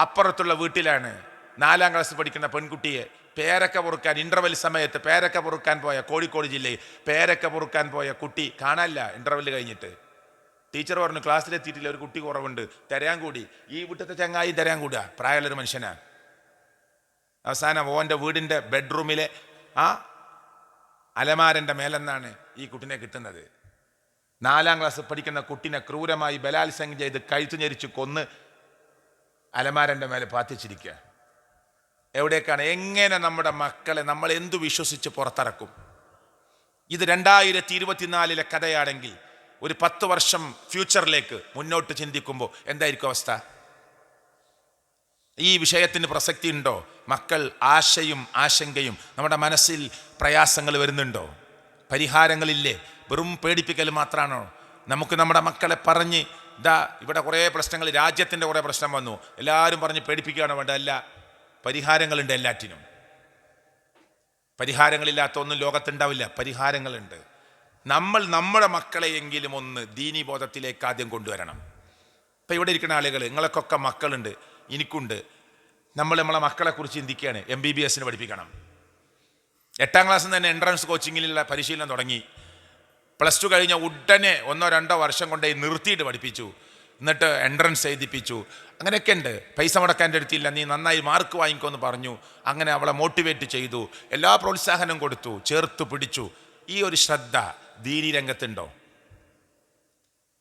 അപ്പുറത്തുള്ള വീട്ടിലാണ് 4ാം ക്ലാസ് പഠിക്കുന്ന പെൺകുട്ടിയെ പേരക്ക പൊറുക്കാൻ ഇൻ്റർവെൽ സമയത്ത് പേരക്ക പൊറുക്കാൻ പോയ, കോഴിക്കോട് ജില്ലയിൽ പേരക്ക പൊറുക്കാൻ പോയ കുട്ടി കാണാനില്ല. ഇൻ്റർവെൽ കഴിഞ്ഞിട്ട് ടീച്ചർ പറഞ്ഞു ക്ലാസ്സിലെത്തിയിട്ടില്ല, ഒരു കുട്ടി കുറവുണ്ട്, തരാൻ കൂടി. ഈ വീട്ടിലത്തെ ചങ്ങായി തരാൻ കൂടുക, പ്രായമുള്ളൊരു മനുഷ്യനാണ്. അവസാനം ഓൻ്റെ വീടിൻ്റെ ബെഡ്റൂമിലെ ആ അലമാരൻ്റെ മേലെന്നാണ് ഈ കുട്ടിനെ കിട്ടുന്നത്. 4ാം ക്ലാസ് പഠിക്കുന്ന കുട്ടിനെ ക്രൂരമായി ബലാത്സംഗം ചെയ്ത് കഴുത്തു ഞെരിച്ച് കൊന്ന് അലമാരൻ്റെ മേലെ പാത്തിച്ചിരിക്കുക. എവിടേക്കാണ്? എങ്ങനെ നമ്മുടെ മക്കളെ നമ്മൾ എന്തു വിശ്വസിച്ച് പുറത്തിറക്കും? ഇത് 2024 കഥയാണെങ്കിൽ ഒരു 10 വർഷം ഫ്യൂച്ചറിലേക്ക് മുന്നോട്ട് ചിന്തിക്കുമ്പോൾ എന്തായിരിക്കും അവസ്ഥ? ഈ വിഷയത്തിന് പ്രസക്തി ഉണ്ടോ? മക്കൾ ആശയും ആശങ്കയും, നമ്മുടെ മനസ്സിൽ പ്രയാസങ്ങൾ വരുന്നുണ്ടോ? പരിഹാരങ്ങളില്ലേ? വെറും പേടിപ്പിക്കൽ മാത്രമാണോ? നമുക്ക് നമ്മുടെ മക്കളെ പറഞ്ഞ് ഇവിടെ കുറേ പ്രശ്നങ്ങൾ, രാജ്യത്തിൻ്റെ കുറേ പ്രശ്നം വന്നു, എല്ലാവരും പറഞ്ഞ് പേടിപ്പിക്കുകയാണോ വേണ്ട? അല്ല, പരിഹാരങ്ങളുണ്ട് എല്ലാറ്റിനും. പരിഹാരങ്ങളില്ലാത്ത ഒന്നും ലോകത്തുണ്ടാവില്ല, പരിഹാരങ്ങളുണ്ട്. നമ്മൾ നമ്മുടെ മക്കളെയെങ്കിലും ഒന്ന് ദീനീബോധത്തിലേക്ക് ആദ്യം കൊണ്ടുവരണം. ഇപ്പം ഇവിടെ ഇരിക്കുന്ന ആളുകൾ, നിങ്ങൾക്കൊക്കെ മക്കളുണ്ട്, എനിക്കുണ്ട്. നമ്മളെ മക്കളെക്കുറിച്ച് ചിന്തിക്കുകയാണ്. MBBS പഠിപ്പിക്കണം. 8ാം ക്ലാസ്സിൽ തന്നെ എൻട്രൻസ് കോച്ചിങ്ങിലുള്ള പരിശീലനം തുടങ്ങി. +2 കഴിഞ്ഞ ഉടനെ 1-2 വർഷം കൊണ്ടേ നിർത്തിയിട്ട് പഠിപ്പിച്ചു. എന്നിട്ട് എൻട്രൻസ് എഴുതിപ്പിച്ചു. അങ്ങനെയൊക്കെ ഉണ്ട്. പൈസ മുടക്കാൻ എടുത്തില്ല, നീ നന്നായി മാർക്ക് വാങ്ങിക്കുമെന്ന് പറഞ്ഞു. അങ്ങനെ അവളെ മോട്ടിവേറ്റ് ചെയ്തു, എല്ലാ പ്രോത്സാഹനം കൊടുത്തു, ചേർത്ത് പിടിച്ചു. ഈ ഒരു ശ്രദ്ധ ദീനി രംഗത്തുണ്ടോ?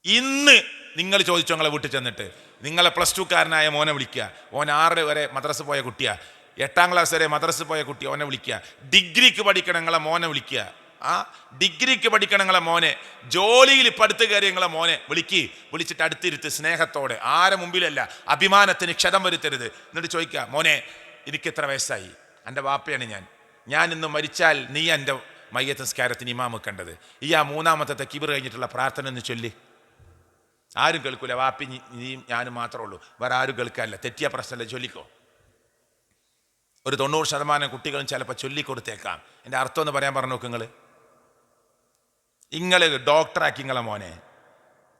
ഇന്ന് നിങ്ങൾ ചോദിച്ചോ, നിങ്ങളെ വീട്ടിൽ ചെന്നിട്ട് നിങ്ങളെ +2കാരനായ മോനെ വിളിക്കുക. ഓൻ 6 വരെ മദ്രസ പോയ കുട്ടിയാ, 8ാം ക്ലാസ് വരെ മദ്രസ പോയ കുട്ടി, ഓനെ വിളിക്കുക. ഡിഗ്രിക്ക് പഠിക്കണം നിങ്ങളെ മോനെ വിളിക്കുക. ഡിഗ്രിക്ക് പഠിക്കണം നിങ്ങളെ മോനെ, ജോലിയിൽ പഠിത്ത് കയറിയ നിങ്ങളെ മോനെ വിളിച്ചിട്ട് അടുത്തിരുത്ത്, സ്നേഹത്തോടെ, ആരെ മുമ്പിലല്ല, അഭിമാനത്തിന് ക്ഷതം വരുത്തരുത്. എന്നിട്ട് ചോദിക്കുക, മോനെ എനിക്ക് എത്ര വയസ്സായി? എൻ്റെ വാപ്പയാണ് ഞാൻ ഇന്ന് മരിച്ചാൽ നീ എൻ്റെ മയ്യത്ത് നിസ്കാരത്തിന് ഇമാം വെക്കേണ്ടത്. ഈ 3ാമത്തെ കിബിർ കഴിഞ്ഞിട്ടുള്ള പ്രാർത്ഥന എന്ന് ചൊല്ലി. ആരും കേൾക്കൂല, വാപ്പി നീയും ഞാനും മാത്രമേ ഉള്ളൂ, വേറെ ആരും കേൾക്കാനില്ല. തെറ്റിയ പ്രശ്നമല്ലേ, ചൊല്ലിക്കോ. ഒരു 90% കുട്ടികളും ചിലപ്പോൾ ചൊല്ലിക്കൊടുത്തേക്കാം. എൻ്റെ അർത്ഥം എന്ന് പറയാൻ പറഞ്ഞു നോക്ക്. നിങ്ങൾ ഡോക്ടറാക്കി നിങ്ങളെ മോനെ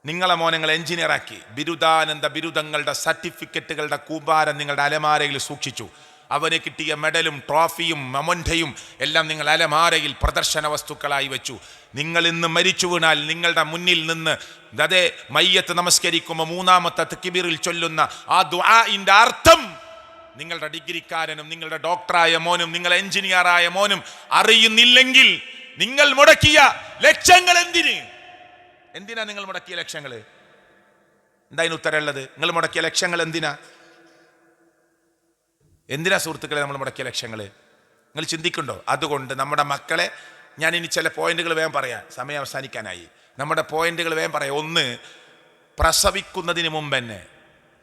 നിങ്ങൾ എഞ്ചിനീയറാക്കി, ബിരുദാനന്ദ ബിരുദങ്ങളുടെ സർട്ടിഫിക്കറ്റുകളുടെ കൂമ്പാരം നിങ്ങളുടെ അലമാരയിൽ സൂക്ഷിച്ചു. അവന് കിട്ടിയ മെഡലും ട്രോഫിയും മൊമൻ്റയും എല്ലാം നിങ്ങൾ അലമാരയിൽ പ്രദർശന വസ്തുക്കളായി വെച്ചു. നിങ്ങൾ ഇന്ന് മരിച്ചു വീണാൽ നിങ്ങളുടെ മുന്നിൽ നിന്ന് അതേ മയ്യത്ത് നമസ്കരിക്കുമ്പോൾ 3ാമത്തെ തക്ബീറിൽ ചൊല്ലുന്ന ആ ദുആഇന്റെ അർത്ഥം നിങ്ങളുടെ ഡിഗ്രിക്കാരനും നിങ്ങളുടെ ഡോക്ടറായ മോനും നിങ്ങളുടെ എഞ്ചിനീയറായ മോനും അറിയുന്നില്ലെങ്കിൽ നിങ്ങൾ മുടക്കിയ ലക്ഷങ്ങൾ എന്തിനാ നിങ്ങൾ മുടക്കിയ ലക്ഷങ്ങൾ? എന്തായാലും ഉത്തരമുള്ളത്, നിങ്ങൾ മുടക്കിയ ലക്ഷങ്ങൾ എന്തിനാ സുഹൃത്തുക്കളെ നമ്മൾ മുടക്കിയ ലക്ഷങ്ങൾ? നിങ്ങൾ ചിന്തിക്കുന്നുണ്ടോ? അതുകൊണ്ട് നമ്മുടെ മക്കളെ, ഞാൻ ഇനി ചില പോയിന്റുകൾ വേഗം പറയാം, സമയം അവസാനിക്കാനായി. നമ്മുടെ പോയിന്റുകൾ വേഗം പറയാം. 1, പ്രസവിക്കുന്നതിന് മുമ്പ് തന്നെ,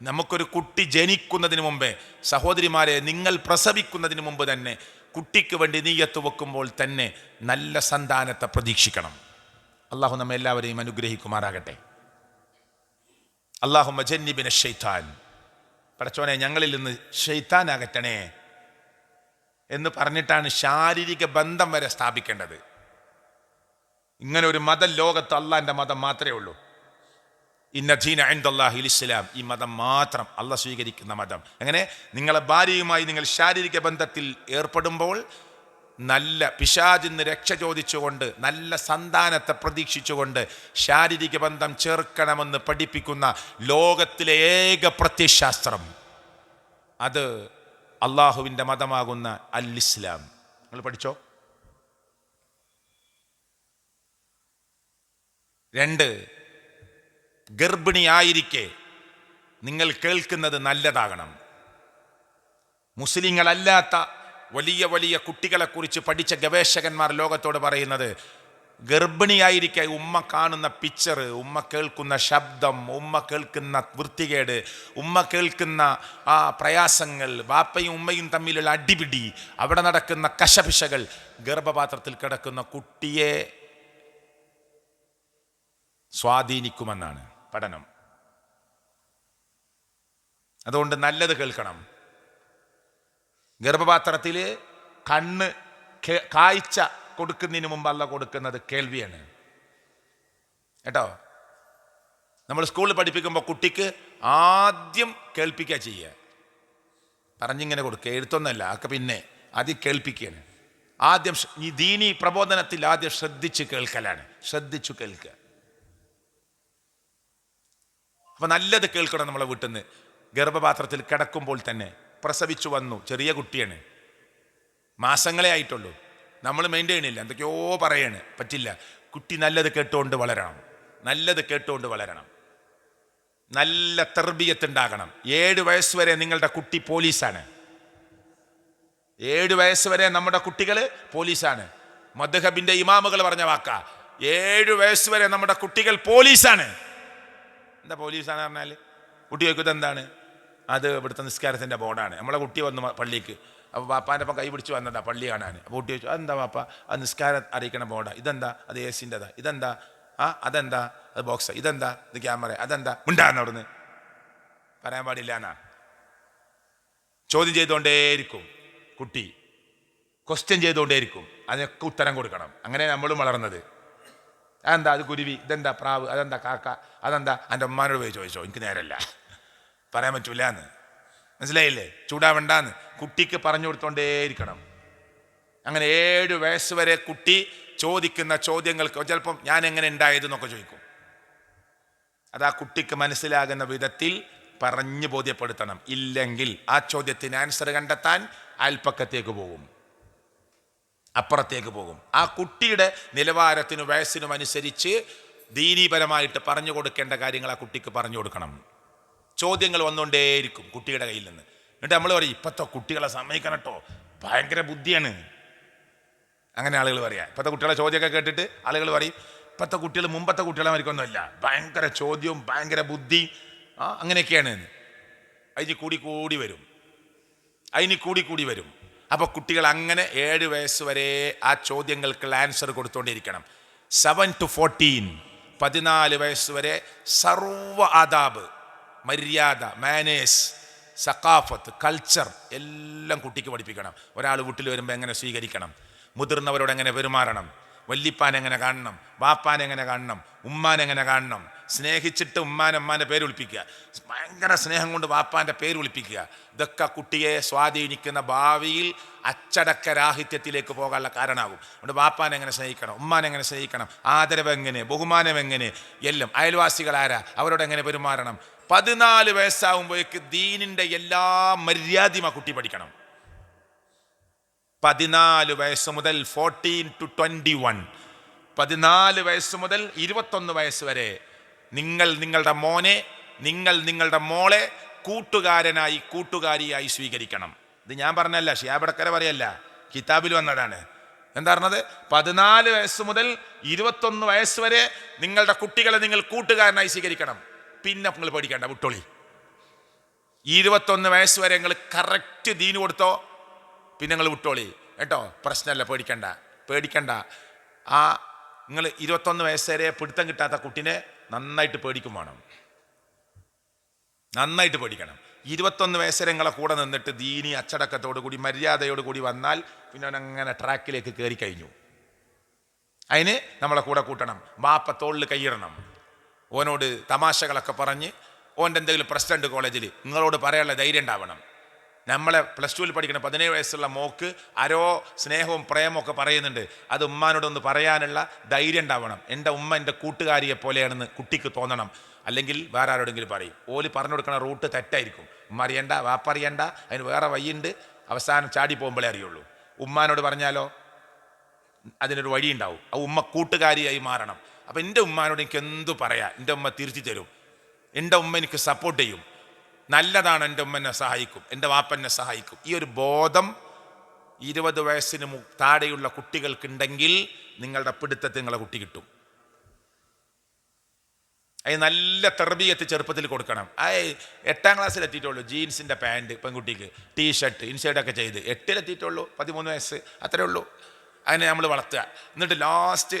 നമുക്കൊരു കുട്ടി ജനിക്കുന്നതിന് മുമ്പേ, സഹോദരിമാരെ, നിങ്ങൾ പ്രസവിക്കുന്നതിന് മുമ്പ് തന്നെ കുട്ടിക്ക് വേണ്ടി നീയത്ത് വെക്കുമ്പോൾ തന്നെ നല്ല സന്താനത്തെ പ്രതീക്ഷിക്കണം. അള്ളാഹു നമ്മെ എല്ലാവരെയും അനുഗ്രഹിക്കുമാറാകട്ടെ. അല്ലാഹുമ്മ ജന്നിബിന ശൈത്താൻ, പടച്ചോനെ ഞങ്ങളിൽ നിന്ന് ശൈത്താൻ അകറ്റണേ എന്ന് പറഞ്ഞിട്ടാണ് ശാരീരിക ബന്ധം വരെ സ്ഥാപിക്കേണ്ടത്. ഇങ്ങനെ ഒരു മതം ലോകത്ത് അള്ളാന്റെ മതം മാത്രമേ ഉള്ളൂ. ഇന്ന ദീന ഇൻദല്ലാഹിൽ ഇസ്ലാം, ഈ മതം മാത്രം അള്ളാഹ് സ്വീകരിക്കുന്ന മതം. അങ്ങനെ നിങ്ങളെ ഭാര്യയുമായി നിങ്ങൾ ശാരീരിക ബന്ധത്തിൽ ഏർപ്പെടുമ്പോൾ നല്ല പിശാചിൽ നിന്ന് രക്ഷ ചോദിച്ചുകൊണ്ട്, നല്ല സന്താനത്തെ പ്രതീക്ഷിച്ചുകൊണ്ട് ശാരീരിക ബന്ധം ചേർക്കണമെന്ന് പഠിപ്പിക്കുന്ന ലോകത്തിലെ ഏക പ്രത്യയശാസ്ത്രം അത് അള്ളാഹുവിൻ്റെ മതമാകുന്ന അൽ ഇസ്ലാം. നിങ്ങൾ പഠിച്ചോ. 2, ഗർഭിണിയായിരിക്കെ നിങ്ങൾ കേൾക്കുന്നത് നല്ലതാകണം. മുസ്ലിങ്ങളല്ലാത്ത വലിയ വലിയ കുട്ടികളെക്കുറിച്ച് പഠിച്ച ഗവേഷകന്മാർ ലോകത്തോട് പറയുന്നത്, ഗർഭിണിയായിരിക്കെ ഉമ്മ കാണുന്ന പിക്ചർ, ഉമ്മ കേൾക്കുന്ന ശബ്ദം, ഉമ്മ കേൾക്കുന്ന വൃത്തികേട്, ഉമ്മ കേൾക്കുന്ന ആ പ്രയാസങ്ങൾ, ബാപ്പയും ഉമ്മയും തമ്മിലുള്ള അടിപിടി, അവിടെ നടക്കുന്ന കശപിശകൾ ഗർഭപാത്രത്തിൽ കിടക്കുന്ന കുട്ടിയെ സ്വാധീനിക്കുമെന്നാണ് പഠനം. അതുകൊണ്ട് നല്ലത് കേൾക്കണം. ഗർഭപാത്രത്തിൽ കണ്ണ് കാഴ്ച കൊടുക്കുന്നതിന് മുമ്പ് അല്ല കൊടുക്കുന്നത് കേൾവിയാണ് കേട്ടോ. നമ്മൾ സ്കൂളിൽ പഠിപ്പിക്കുമ്പോൾ കുട്ടിക്ക് ആദ്യം കേൾപ്പിക്കുക ചെയ്യുക. പറഞ്ഞിങ്ങനെ കൊടുക്കുക, എഴുത്തൊന്നല്ല. അതൊക്കെ പിന്നെ ആദ്യം കേൾപ്പിക്കുകയാണ്. ആദ്യം ഈ ദീനി പ്രബോധനത്തിൽ ആദ്യം ശ്രദ്ധിച്ച് കേൾക്കലാണ്, ശ്രദ്ധിച്ചു കേൾക്കുക. അപ്പൊ നല്ലത് കേൾക്കണം. നമ്മളെ വീട്ടിൽ നിന്ന് ഗർഭപാത്രത്തിൽ കിടക്കുമ്പോൾ തന്നെ പ്രസവിച്ചു വന്നു, ചെറിയ കുട്ടിയാണ്, മാസങ്ങളെ ആയിട്ടുള്ളൂ, നമ്മൾ മെയിൻറ്റെയിൻ ചെയ്യണില്ല, എന്തൊക്കെയോ പറയാണ്, പറ്റില്ല. കുട്ടി നല്ലത് കേട്ടുകൊണ്ട് വളരണം, നല്ലത് കേട്ടുകൊണ്ട് വളരണം, നല്ല തർബിയത്ത് ഉണ്ടാകണം. 7 വയസ്സ് വരെ നിങ്ങളുടെ കുട്ടി പോലീസാണ്. 7 വയസ്സ് വരെ നമ്മുടെ കുട്ടികൾ പോലീസാണ്. മദ്ഹബിന്റെ ഇമാമുകൾ പറഞ്ഞ വാക്കാ, 7 വയസ്സ് വരെ നമ്മുടെ കുട്ടികൾ പോലീസാണ്. എന്താ പോലീസാണ് പറഞ്ഞാൽ? കുട്ടി ചോദിക്കുന്നത് എന്താണ്? അത് ഇവിടുത്തെ നിസ്കാരത്തിൻ്റെ ബോർഡാണ്. നമ്മളെ കുട്ടി വന്നു പള്ളിക്ക്, അപ്പോൾ പാപ്പാൻ്റെ ഒപ്പം കൈ പിടിച്ച് വന്നതാ പള്ളി കാണാൻ. അപ്പോൾ കുട്ടി ചോദിച്ചു, അതെന്താ പാപ്പ? അത് നിസ്കാരം അറിയിക്കണ ബോർഡാ. ഇതെന്താ? അത് AC-ൻ്റെതാ. ഇതെന്താ? അതെന്താ? അത് ബോക്സ്. ഇതെന്താ? ഇത് ക്യാമറ. അതെന്താ? മിണ്ടാന്ന് അവിടുന്ന് പറയാൻ പാടില്ല എന്നാ. ചോദ്യം ചെയ്തുകൊണ്ടേയിരിക്കും കുട്ടി, ക്വസ്റ്റ്യൻ ചെയ്തുകൊണ്ടേയിരിക്കും, അതിനൊക്കെ ഉത്തരം കൊടുക്കണം. അങ്ങനെ നമ്മളും വളർന്നത്. അതെന്താ? അത് കുരുവി. ഇതെന്താ? പ്രാവ്. അതെന്താ? കാക്ക. അതെന്താ? എൻ്റെ ഉമ്മാനോട് പോയി ചോദിച്ചോ, എനിക്ക് നേരല്ല, പറയാൻ പറ്റൂല എന്ന്. മനസ്സിലായില്ലേ? ചൂടാവണ്ടെന്ന് കുട്ടിക്ക് പറഞ്ഞു കൊടുത്തോണ്ടേയിരിക്കണം. അങ്ങനെ 7 വയസ്സ് വരെ കുട്ടി ചോദിക്കുന്ന ചോദ്യങ്ങൾക്ക് ചിലപ്പം ഞാൻ എങ്ങനെ ഉണ്ടായതെന്നൊക്കെ ചോദിക്കും. അത് ആ കുട്ടിക്ക് മനസ്സിലാകുന്ന വിധത്തിൽ പറഞ്ഞു ബോധ്യപ്പെടുത്തണം. ഇല്ലെങ്കിൽ ആ ചോദ്യത്തിന് ആൻസർ കണ്ടെത്താൻ അയൽപ്പക്കത്തേക്ക് പോകും, അപ്പുറത്തേക്ക് പോകും. ആ കുട്ടിയുടെ നിലവാരത്തിനും വയസ്സിനും അനുസരിച്ച് ദീനീപരമായിട്ട് പറഞ്ഞു കൊടുക്കേണ്ട കാര്യങ്ങൾ ആ കുട്ടിക്ക് പറഞ്ഞു കൊടുക്കണം. ചോദ്യങ്ങൾ വന്നുകൊണ്ടേയിരിക്കും കുട്ടിയുടെ കയ്യിൽ നിന്ന്. എന്നിട്ട് നമ്മൾ പറയും, ഇപ്പോഴത്തെ കുട്ടികളെ സമ്മതിക്കണം കേട്ടോ, ഭയങ്കര ബുദ്ധിയാണ്. അങ്ങനെ ആളുകൾ പറയാം. ഇപ്പോഴത്തെ കുട്ടികളെ ചോദ്യമൊക്കെ കേട്ടിട്ട് ആളുകൾ പറയും, ഇപ്പോഴത്തെ കുട്ടികൾ മുമ്പത്തെ കുട്ടികളെ മരിക്കൊന്നുമില്ല, ഭയങ്കര ചോദ്യവും ഭയങ്കര ബുദ്ധിയും അങ്ങനെയൊക്കെയാണ്. അതിന് കൂടി വരും, അതിന് കൂടി വരും. അപ്പോൾ കുട്ടികൾ അങ്ങനെ 7 വയസ്സ് വരെ ആ ചോദ്യങ്ങൾക്കുള്ള ആൻസർ കൊടുത്തുകൊണ്ടിരിക്കണം. 7 to 14, 14 വയസ്സ് വരെ സർവ്വ ആദാബ്, മര്യാദ, മാനേഴ്സ്, സഖാഫത്ത്, കൾച്ചർ എല്ലാം കുട്ടിക്ക് പഠിപ്പിക്കണം. ഒരാൾ വീട്ടിൽ വരുമ്പോൾ എങ്ങനെ സ്വീകരിക്കണം, മുതിർന്നവരോട് എങ്ങനെ പെരുമാറണം, വല്ലിപ്പാൻ എങ്ങനെ കാണണം, ബാപ്പാൻ എങ്ങനെ കാണണം, ഉമ്മാൻ എങ്ങനെ കാണണം, സ്നേഹിച്ചിട്ട് ഉമ്മാൻ്റെ പേര് വിളിപ്പിക്കുക, ഭയങ്കര സ്നേഹം കൊണ്ട് ബാപ്പാൻ്റെ പേര് വിളിപ്പിക്കുക. ഇതൊക്കെ കുട്ടിയെ സ്വാധീനിക്കുന്ന ഭാവിയിൽ അച്ചടക്ക രാഹിത്യത്തിലേക്ക് പോകാനുള്ള കാരണമാകും. അതുകൊണ്ട് ബാപ്പാൻ എങ്ങനെ സ്നേഹിക്കണം, ഉമ്മാൻ എങ്ങനെ സ്നേഹിക്കണം, ആദരവ് എങ്ങനെ, ബഹുമാനം എങ്ങനെ, എല്ലാം. അയൽവാസികൾ ആരാ, അവരോട് എങ്ങനെ പെരുമാറണം. 14 വയസ്സാകുമ്പോഴേക്ക് ദീനിൻ്റെ എല്ലാ മര്യാദയും ആ കുട്ടി പഠിക്കണം. 14 വയസ്സ് മുതൽ 14 to 21, 14 വയസ്സ് മുതൽ 21 വയസ്സ് വരെ നിങ്ങൾ നിങ്ങളുടെ മോനെ, നിങ്ങൾ നിങ്ങളുടെ മോളെ കൂട്ടുകാരനായി കൂട്ടുകാരിയായി സ്വീകരിക്കണം. ഇത് ഞാൻ പറഞ്ഞല്ല, ഷിയാബടക്കര പറയല്ല, കിതാബിൽ വന്നതാണ്. എന്താ പറഞ്ഞത്? 14 വയസ്സ് മുതൽ 21 വയസ്സ് വരെ നിങ്ങളുടെ കുട്ടികളെ നിങ്ങൾ കൂട്ടുകാരനായി സ്വീകരിക്കണം. പിന്നെ നിങ്ങൾ പേടിക്കണ്ട, വിട്ടോളി. 21 വയസ്സ് വരെ നിങ്ങൾ കറക്റ്റ് ദീന് കൊടുത്തോ, പിന്നെ നിങ്ങൾ വിട്ടോളി കേട്ടോ, പ്രശ്നമല്ല, പേടിക്കണ്ട. ആ നിങ്ങൾ 21 വയസ്സ് വരെ പിടുത്തം കിട്ടാത്ത കുട്ടിനെ നന്നായിട്ട് പേടിക്കും വേണം, നന്നായിട്ട് പേടിക്കണം. 21 വയസ്സ് വരെ നിങ്ങളെ കൂടെ നിന്നിട്ട് ദീനി അച്ചടക്കത്തോടു കൂടി മര്യാദയോട് കൂടി വന്നാൽ പിന്നെ അവനങ്ങനെ ട്രാക്കിലേക്ക് കയറി കഴിഞ്ഞു. അതിന് നമ്മളെ കൂടെ കൂട്ടണം, ബാപ്പ തോളിൽ കൈയിടണം, ഓനോട് തമാശകളൊക്കെ പറഞ്ഞ്, ഓൻ്റെ എന്തെങ്കിലും പ്രസിഡന്റ് കോളേജിൽ നിങ്ങളോട് പറയാനുള്ള ധൈര്യം ഉണ്ടാവണം. നമ്മളെ +2 പഠിക്കുന്ന 17 വയസ്സുള്ള മോക്ക് ആരോ സ്നേഹവും പ്രേമവും ഒക്കെ പറയുന്നുണ്ട്, അത് ഉമ്മാനോടൊന്ന് പറയാനുള്ള ധൈര്യം ഉണ്ടാവണം. എൻ്റെ ഉമ്മ എൻ്റെ കൂട്ടുകാരിയെ പോലെയാണെന്ന് കുട്ടിക്ക് തോന്നണം. അല്ലെങ്കിൽ വേറെ ആരോടെങ്കിലും പറയും, ഓല് പറഞ്ഞു കൊടുക്കുന്ന റൂട്ട് തെറ്റായിരിക്കും. ഉമ്മ അറിയണ്ട, വാപ്പ അറിയണ്ട, അതിന് വേറെ വഴിയുണ്ട്, അവസാനം ചാടി പോകുമ്പോഴേ അറിയുള്ളൂ. ഉമ്മാനോട് പറഞ്ഞാലോ അതിനൊരു വഴി ഉണ്ടാവും. ആ ഉമ്മ കൂട്ടുകാരിയായി മാറണം. അപ്പം എൻ്റെ ഉമ്മാനോട് എനിക്ക് എന്തു പറയാം, എൻ്റെ ഉമ്മ തിരിച്ചു തരും, എൻ്റെ ഉമ്മ എനിക്ക് സപ്പോർട്ട് ചെയ്യും, നല്ലതാണ്, എൻ്റെ ഉമ്മ എന്നെ സഹായിക്കും, എൻ്റെ വാപ്പ എന്നെ സഹായിക്കും. ഈ ഒരു ബോധം 20 വയസ്സിന് താഴെയുള്ള കുട്ടികൾക്കുണ്ടെങ്കിൽ നിങ്ങളുടെ പിടുത്തത്തിൽ നിങ്ങളെ കുട്ടി കിട്ടും. അത് നല്ല തർബീയത്ത് ചെറുപ്പത്തിൽ കൊടുക്കണം. 8ാം ക്ലാസ്സിലെത്തിയിട്ടുള്ളൂ, ജീൻസിൻ്റെ പാൻറ്റ് പെൺകുട്ടിക്ക്, ടീഷർട്ട് ഇൻസൈഡൊക്കെ ചെയ്ത് 8ലെത്തിയിട്ടുള്ളൂ, 13 വയസ്സ് അത്രേ ഉള്ളൂ. അതിനെ നമ്മൾ വളർത്തുക. എന്നിട്ട് ലാസ്റ്റ്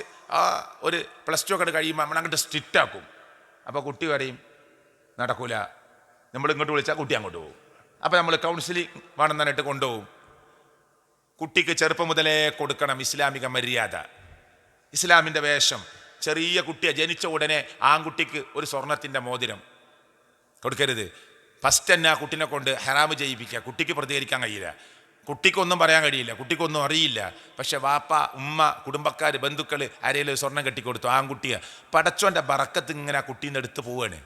ഒരു +2 ഒക്കെ കഴിയുമ്പോൾ നമ്മളങ്ങോട്ട് സ്ട്രിക്റ്റ് ആക്കും. അപ്പോൾ കുട്ടി പറയും നടക്കൂല, നമ്മൾ ഇങ്ങോട്ട് വിളിച്ചാൽ കുട്ടി അങ്ങോട്ട് പോകും. അപ്പോൾ നമ്മൾ കൗൺസിലിംഗ് വേണം തന്നിട്ട് കൊണ്ടുപോകും. കുട്ടിക്ക് ചെറുപ്പം മുതലേ കൊടുക്കണം ഇസ്ലാമിക മര്യാദ, ഇസ്ലാമിൻ്റെ വേഷം. ചെറിയ കുട്ടിയെ ജനിച്ച ഉടനെ ആൺകുട്ടിക്ക് ഒരു സ്വർണത്തിൻ്റെ മോതിരം കൊടുക്കരുത്, ഫസ്റ്റ് തന്നെ ആ കുട്ടിനെ കൊണ്ട് ഹറാമ് ചെയ്യിപ്പിക്കുക. കുട്ടിക്ക് പ്രതികരിക്കാൻ കഴിയില്ല, കുട്ടിക്കൊന്നും പറയാൻ കഴിയില്ല, കുട്ടിക്കൊന്നും അറിയില്ല. പക്ഷെ വാപ്പ, ഉമ്മ, കുടുംബക്കാർ, ബന്ധുക്കൾ ആരെങ്കിലും സ്വർണം കെട്ടിക്കൊടുത്തു ആൺകുട്ടിയെ, പടച്ചോൻ്റെ ബറക്കത്ത് ഇങ്ങനെ ആ കുട്ടീന്ന് എടുത്ത് പോവുകയാണ്,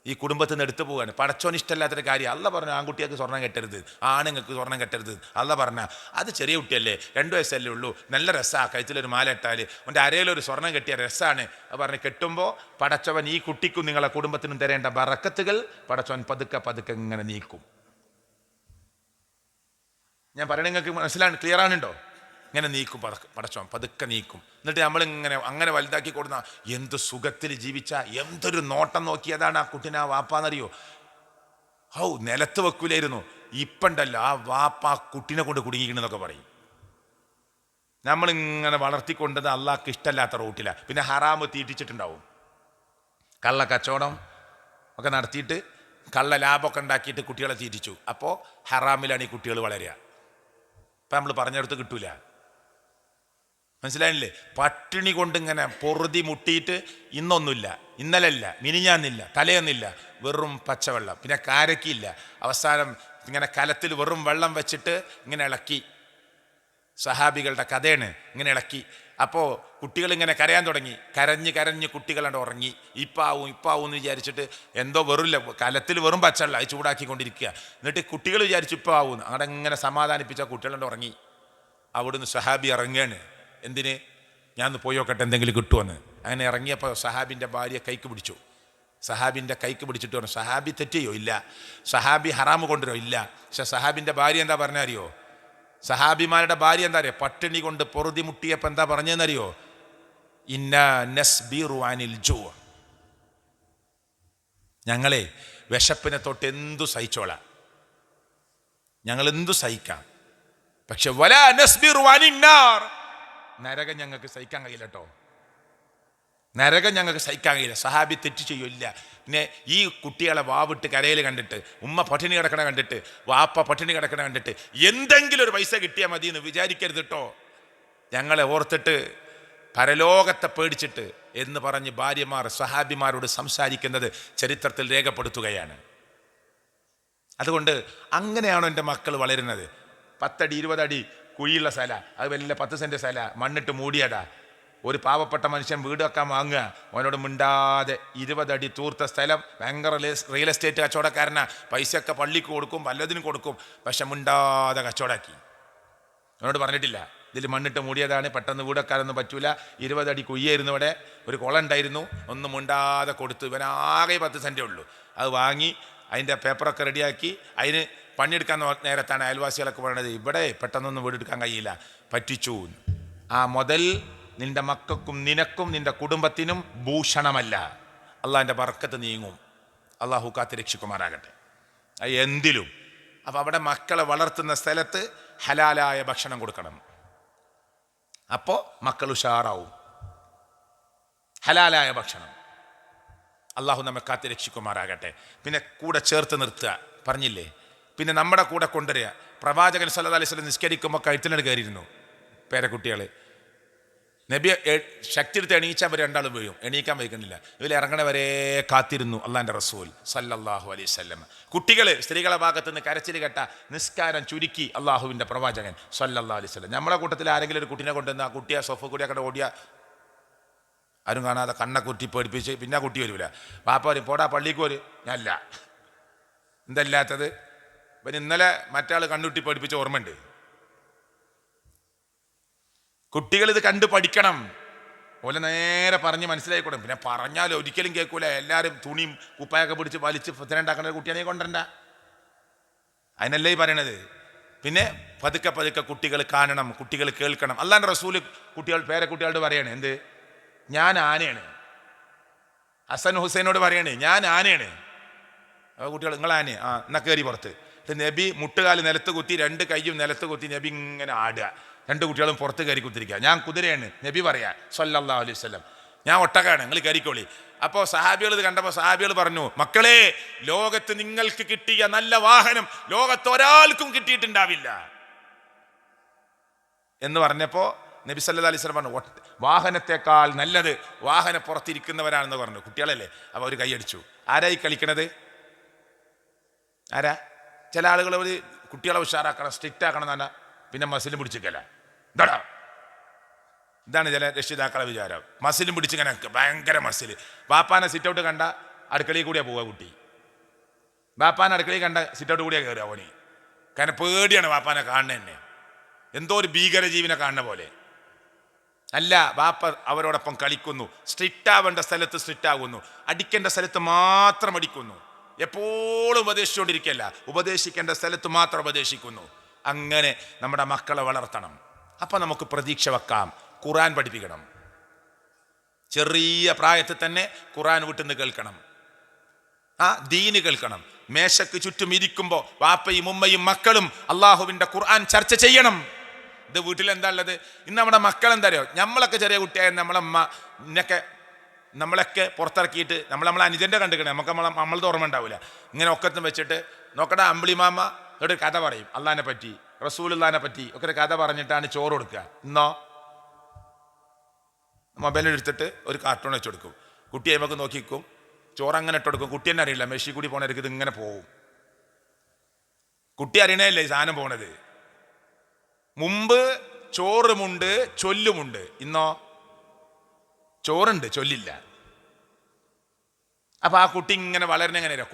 ഈ കുടുംബത്തിൽ നിന്ന് എടുത്തു പോവുകയാണ്. പടച്ചോന് ഇഷ്ടമല്ലാത്തൊരു കാര്യം. അല്ല പറഞ്ഞു ആൺകുട്ടികൾക്ക് സ്വർണം കെട്ടരുത്, ആണുങ്ങൾക്ക് സ്വർണം കെട്ടരുത്. അല്ല പറഞ്ഞ അത് ചെറിയ കുട്ടിയല്ലേ, 2 വയസ്സല്ലേ ഉള്ളൂ, നല്ല രസമാണ്, കഴുത്തിലൊരു മാല ഇട്ടാൽ അവൻ്റെ അരയിലൊരു സ്വർണം കെട്ടിയ രസമാണ്. അത് പറഞ്ഞ് കെട്ടുമ്പോൾ പടച്ചവൻ ഈ കുട്ടിക്കും നിങ്ങളെ കുടുംബത്തിനും തരേണ്ട ബറക്കത്തുകൾ പടച്ചവൻ പതുക്കെ പതുക്കെ ഇങ്ങനെ നീക്കും. ഞാൻ പറയണത് നിങ്ങൾക്ക് മനസ്സിലാണ്, ക്ലിയർ ആണുണ്ടോ? ഇങ്ങനെ നീക്കും, പടച്ചോൻ പതുക്കെ നീക്കും. എന്നിട്ട് നമ്മളിങ്ങനെ അങ്ങനെ വലുതാക്കി കൊടുന്ന എന്ത് സുഖത്തിൽ ജീവിച്ച, എന്തൊരു നോട്ടം നോക്കിയതാണ് ആ കുട്ടിനെ ആ വാപ്പാന്നറിയോ. നിലത്ത് വെക്കൂലായിരുന്നു. ഇപ്പണ്ടല്ലോ ആ വാപ്പ ആ കുട്ടിനെ കൊണ്ട് കുടുങ്ങിക്കണെന്നൊക്കെ പറയും. നമ്മളിങ്ങനെ വളർത്തിക്കൊണ്ടത് അള്ളാഹ്ക്ക് ഇഷ്ടമല്ലാത്ത റൂട്ടിലാണ്. പിന്നെ ഹറാമ് തീറ്റിച്ചിട്ടുണ്ടാവും, കള്ള കച്ചവടം ഒക്കെ നടത്തിയിട്ട് കള്ള ലാഭമൊക്കെ ഉണ്ടാക്കിയിട്ട് കുട്ടികളെ തീറ്റിച്ചു. അപ്പോൾ ഹറാമിലാണ് ഈ കുട്ടികൾ വളരുക. ഇപ്പം നമ്മൾ പറഞ്ഞെടുത്ത് കിട്ടൂല, മനസ്സിലായില്ലേ? പട്ടിണി കൊണ്ടിങ്ങനെ പൊറുതി മുട്ടിയിട്ട് ഇന്നൊന്നുമില്ല, ഇന്നലല്ല, മിനിഞ്ഞാന്നില്ല, തലേന്നില്ല, വെറും പച്ചവെള്ളം, പിന്നെ കാരക്കില്ല. അവസാനം ഇങ്ങനെ കലത്തിൽ വെറും വെള്ളം വെച്ചിട്ട് ഇങ്ങനെ ഇളക്കി. സഹാബികളുടെ കഥയാണ്, ഇങ്ങനെ ഇളക്കി. അപ്പോൾ കുട്ടികളിങ്ങനെ കരയാൻ തുടങ്ങി. കരഞ്ഞ് കരഞ്ഞ് കുട്ടികളാണ്ട് ഉറങ്ങി. ഇപ്പാവും എന്ന് വിചാരിച്ചിട്ട് എന്തോ വെറുമില്ല, കലത്തിൽ വെറും പച്ചവെള്ളം അത് ചൂടാക്കിക്കൊണ്ടിരിക്കുക. എന്നിട്ട് കുട്ടികൾ വിചാരിച്ചു ഇപ്പം ആവും. അവിടെ ഇങ്ങനെ സമാധാനിപ്പിച്ച കുട്ടികളുണ്ട് ഉറങ്ങി. അവിടുന്ന് സഹാബി ഇറങ്ങുകയാണ്. എന്തിന്? ഞാൻ ഒന്ന് പോയി നോക്കട്ടെ എന്തെങ്കിലും കിട്ടുമെന്ന്. അങ്ങനെ ഇറങ്ങിയപ്പോൾ സഹാബിൻ്റെ ഭാര്യ കൈക്ക് പിടിച്ചു. സഹാബിൻ്റെ കൈക്ക് പിടിച്ചിട്ട് പറഞ്ഞു, സഹാബി തെറ്റിയോ? ഇല്ല. സഹാബി ഹറാമ് കൊണ്ടുവരോ? ഇല്ല. പക്ഷെ സഹാബിൻ്റെ ഭാര്യ എന്താ പറഞ്ഞറിയോ? സഹാബിമാരുടെ ഭാര്യ എന്താ അറിയോ? പട്ടിണി കൊണ്ട് പൊറുതി മുട്ടിയപ്പോൾ എന്താ പറഞ്ഞതെന്നറിയോ? ഇന്നാ നസ്ബിറു അനിൽ ജൂ, ഞങ്ങളെ വിശപ്പിനെ തൊട്ട് എന്തു സഹിച്ചോളാം, ഞങ്ങൾ എന്തു സഹിക്കാം. പക്ഷെ വലാ നസ്ബിറു അനിന്നാർ, നരകം ഞങ്ങൾക്ക് സഹിക്കാൻ കഴിയില്ല കേട്ടോ, നരകം ഞങ്ങൾക്ക് സഹിക്കാൻ കഴിയില്ല. സഹാബി തെറ്റ് ചെയ്യില്ല. പിന്നെ ഈ കുട്ടികളെ വാവിട്ട് കരയിൽ കണ്ടിട്ട്, ഉമ്മ പട്ടിണി കിടക്കണ കണ്ടിട്ട്, വാപ്പ പട്ടിണി കിടക്കണ കണ്ടിട്ട് എന്തെങ്കിലും ഒരു പൈസ കിട്ടിയാൽ മതി എന്ന് വിചാരിക്കരുത് കേട്ടോ. ഞങ്ങളെ ഓർത്തിട്ട് പരലോകത്തെ പേടിച്ചിട്ട് എന്ന് പറഞ്ഞ് ഭാര്യമാർ സഹാബിമാരോട് സംസാരിക്കുന്നത് ചരിത്രത്തിൽ രേഖപ്പെടുത്തുകയാണ്. അതുകൊണ്ട് അങ്ങനെയാണോ എൻ്റെ മക്കൾ വളരുന്നത്? 10 അടി 20 അടി കുഴിയുള്ള സ്ഥല, അത് വലിയ 10 സെൻറ്റ് സ്ഥല മണ്ണിട്ട് മൂടിയതാ. ഒരു പാവപ്പെട്ട മനുഷ്യൻ വീട് വെക്കാൻ വാങ്ങുക, അവനോട് മിണ്ടാതെ 20 അടി തൂർത്ത സ്ഥലം, ഭയങ്കര റിയൽ എസ്റ്റേറ്റ് കച്ചവടക്കാരനാ, പൈസയൊക്കെ പള്ളിക്ക് കൊടുക്കും, വല്ലതിനും കൊടുക്കും, പക്ഷെ മിണ്ടാതെ കച്ചവടാക്കി. അവനോട് പറഞ്ഞിട്ടില്ല ഇതിൽ മണ്ണിട്ട് മൂടിയതാണ്, പെട്ടെന്ന് വീട് വെക്കാനൊന്നും പറ്റൂല, 20 അടി കുയ്യായിരുന്നു, ഇവിടെ ഒരു കുളം ഉണ്ടായിരുന്നു, ഒന്നും മിണ്ടാതെ കൊടുത്തു. ഇവനാകെ 10 സെൻറ്റേ ഉള്ളൂ. അത് വാങ്ങി അതിൻ്റെ പേപ്പറൊക്കെ റെഡിയാക്കി അതിന് പണിയെടുക്കാൻ നേരത്താണ് അയൽവാസികളൊക്കെ പറയുന്നത് ഇവിടെ പെട്ടെന്നൊന്നും വീടെടുക്കാൻ കഴിയില്ല, പറ്റിച്ചു. ആ മുതൽ നിന്റെ മക്കൾക്കും നിനക്കും നിന്റെ കുടുംബത്തിനും ഭൂഷണമല്ല, അള്ളാഹിൻ്റെ ബർക്കത്ത് നീങ്ങും. അള്ളാഹു കാത്ത് രക്ഷിക്കുമാറാകട്ടെ എന്തിലും. അപ്പം അവിടെ മക്കളെ വളർത്തുന്ന സ്ഥലത്ത് ഹലാലായ ഭക്ഷണം കൊടുക്കണം, അപ്പോൾ മക്കൾ ഉഷാറാവും. ഹലാലായ ഭക്ഷണം. അള്ളാഹു നമ്മെ കാത്ത് രക്ഷിക്കുമാറാകട്ടെ. പിന്നെ കൂടെ ചേർത്ത് നിർത്തുക പറഞ്ഞില്ലേ, പിന്നെ നമ്മുടെ കൂടെ കൊണ്ടുവരിക. പ്രവാചകൻ സല്ലല്ലാഹു അലൈഹി വസല്ലം നിസ്കരിക്കുമ്പോൾ കഴുത്തിനോട് കയറിയിരുന്നു പേരക്കുട്ടികൾ. നബി ശക്തി എടുത്ത് എണീച്ചാൽ അവർ രണ്ടാളും വീഴും, എണീക്കാൻ വയ്ക്കുന്നില്ല. ഇതിൽ ഇറങ്ങണവരെ കാത്തിരുന്നു അള്ളാഹിൻ്റെ റസൂൽ സല്ലല്ലാഹു അലൈഹി വസല്ലം. കുട്ടികൾ സ്ത്രീകളെ ഭാഗത്തു നിന്ന് കരച്ചിൽ കേട്ട നിസ്കാരം ചുരുക്കി അള്ളാഹുവിൻ്റെ പ്രവാചകൻ സല്ലല്ലാഹു അലൈഹി വസല്ലം. നമ്മളെ കൂട്ടത്തിൽ ആരെങ്കിലും ഒരു കുട്ടീനെ കൊണ്ടുവന്ന് ആ കുട്ടിയെ സൊഫ് കൂടി ഒക്കെ ഓടിയ ആരും കാണാതെ കണ്ണ കുറ്റി പേടിപ്പിച്ച് പിന്നെ ആ കുട്ടി വരില്ല. പാപ്പ വരും, പോടാ പള്ളിക്ക് വരും. ഞാനല്ല, എന്തല്ലാത്തത്? പിന്നെ ഇന്നലെ മറ്റാൾ കണ്ണുട്ടി പഠിപ്പിച്ച ഓർമ്മയുണ്ട്. കുട്ടികൾ ഇത് കണ്ട് പഠിക്കണം, ഓലെ നേരെ പറഞ്ഞ് മനസ്സിലായിക്കോട്ടെ. പിന്നെ പറഞ്ഞാൽ ഒരിക്കലും കേൾക്കൂല. എല്ലാവരും തുണിയും കുപ്പായൊക്കെ പിടിച്ച് വലിച്ച് ഫിത്തനുണ്ടാക്കുന്ന ഒരു കുട്ടിയാണെങ്കിൽ കൊണ്ടുവരണ്ട, അതിനല്ലേ ഈ പറയണത്. പിന്നെ പതുക്കെ പതുക്കെ കുട്ടികൾ കാണണം, കുട്ടികൾ കേൾക്കണം. അല്ലാണ്ട് റസൂല് പേരക്കുട്ടികളോട് പറയാണ് എന്ത്? ഞാൻ ആനയാണ്. ഹസൻ ഹുസൈനോട് പറയാണ് ഞാൻ ആനയാണ്. അപ്പോൾ കുട്ടികൾ നിങ്ങൾ ആനയാണ്, ആ എന്നാ കയറി പുറത്ത്. നബി മുട്ടുകാല് നിലത്ത് കുത്തി 2 കൈയും നിലത്ത് കുത്തി നബി ഇങ്ങനെ ആടുക, 2 കുട്ടികളും പുറത്ത് കയറി കുത്തിരിക്കുക. ഞാൻ കുതിരയാണ് നബി പറയാ സല്ലല്ലാഹു അലൈഹി വസല്ലം, ഞാൻ ഒട്ടകമാണ്, നിങ്ങൾ കയറിക്കോളി. അപ്പോൾ സഹാബികൾ ഇത് കണ്ടപ്പോൾ സഹാബികൾ പറഞ്ഞു, മക്കളെ ലോകത്ത് നിങ്ങൾക്ക് കിട്ടിയ നല്ല വാഹനം ലോകത്ത് ഒരാൾക്കും കിട്ടിയിട്ടുണ്ടാവില്ല എന്ന് പറഞ്ഞപ്പോൾ നബി സല്ലല്ലാഹു അലൈഹി വസല്ലം പറഞ്ഞു, വാഹനത്തെക്കാൾ നല്ലത് വാഹന പുറത്തിരിക്കുന്നവരാണെന്ന് പറഞ്ഞു. കുട്ടികളല്ലേ, അപ്പോൾ അവർ കൈയടിച്ചു. ആരായി കളിക്കണത്? ആരാ? ചില ആളുകൾ ഒരു കുട്ടികളെ ഉഷാറാക്കണം, സ്ട്രിക്റ്റ് ആക്കണം എന്ന് പറഞ്ഞാൽ പിന്നെ മസിലും പിടിച്ചിക്കല. ഇതാടാ, ഇതാണ് ചില രക്ഷിതാക്കളെ വിചാരം. മസിലും പിടിച്ചിങ്ങനെ ഭയങ്കര മസിൽ. ബാപ്പാനെ സിറ്റൗട്ട് കണ്ട അടുക്കളയിൽ കൂടിയാണ് പോവുക കുട്ടി. ബാപ്പാനെ അടുക്കളയിൽ കണ്ട സിറ്റൗട്ട് കൂടിയാണ് കയറുക ഓനി. കാരണം പേടിയാണ് ബാപ്പാനെ കാണുന്നത് തന്നെ, എന്തോ ഒരു ഭീകരജീവിനെ കാണുന്ന പോലെ. അല്ല, ബാപ്പ അവരോടൊപ്പം കളിക്കുന്നു. സ്ട്രിക്റ്റ് ആവേണ്ട സ്ഥലത്ത് സ്ട്രിക്റ്റ് ആകുന്നു, അടിക്കേണ്ട സ്ഥലത്ത് മാത്രം അടിക്കുന്നു. എപ്പോഴും ഉപദേശിച്ചുകൊണ്ടിരിക്കുകയല്ല, ഉപദേശിക്കേണ്ട സ്ഥലത്ത് മാത്രം ഉപദേശിക്കുന്നു. അങ്ങനെ നമ്മുടെ മക്കളെ വളർത്തണം. അപ്പം നമുക്ക് പ്രതീക്ഷ വെക്കാം. ഖുർആൻ പഠിപ്പിക്കണം. ചെറിയ പ്രായത്തിൽ തന്നെ ഖുർആൻ വീട്ടിൽ കേൾക്കണം, ദീന് കേൾക്കണം. മേശക്ക് ചുറ്റും ഇരിക്കുമ്പോൾ വാപ്പയും ഉമ്മയും മക്കളും അള്ളാഹുവിൻ്റെ ഖുർആൻ ചർച്ച ചെയ്യണം. ഇത് വീട്ടിൽ എന്താ ഉള്ളത്? ഇന്ന് നമ്മുടെ മക്കൾ എന്താ അറിയോ? നമ്മളൊക്കെ ചെറിയ കുട്ടിയായ നമ്മളമ്മ നമ്മളൊക്കെ പുറത്തിറക്കിയിട്ട് നമ്മളെ അനുജൻ്റെ കണ്ടിക്കണേ, നമ്മളത് ഓർമ്മ ഉണ്ടാവില്ല. ഇങ്ങനെ ഒക്കത്തും വെച്ചിട്ട് നോക്കട്ടെ, അമ്പിളിമാമ ഒരു കഥ പറയും, അള്ളാഹിനെ പറ്റി റസൂലുള്ളാഹിനെ പറ്റി ഒക്കെ ഒരു കഥ പറഞ്ഞിട്ടാണ് ചോറ് കൊടുക്കുക. ഇന്നോ മൊബൈലിൽ എടുത്തിട്ട് ഒരു കാർട്ടൂൺ വെച്ച് കൊടുക്കും. കുട്ടി നമുക്ക് നോക്കിക്കും, ചോറ് അങ്ങനെ ഇട്ട് കൊടുക്കും. കുട്ടി തന്നെ അറിയില്ല, മെഷി കൂടി പോണവർക്ക് ഇത് ഇങ്ങനെ പോവും. കുട്ടി അറിയണേല്ലേ ഈ സാധനം പോണത്. മുമ്പ് ചോറുമുണ്ട് ചൊല്ലുമുണ്ട്, ഇന്നോ ചോറുണ്ട് ചൊല്ലില്ല. അപ്പൊ ആ കുട്ടി ഇങ്ങനെ വളരണ എങ്ങനെയാ?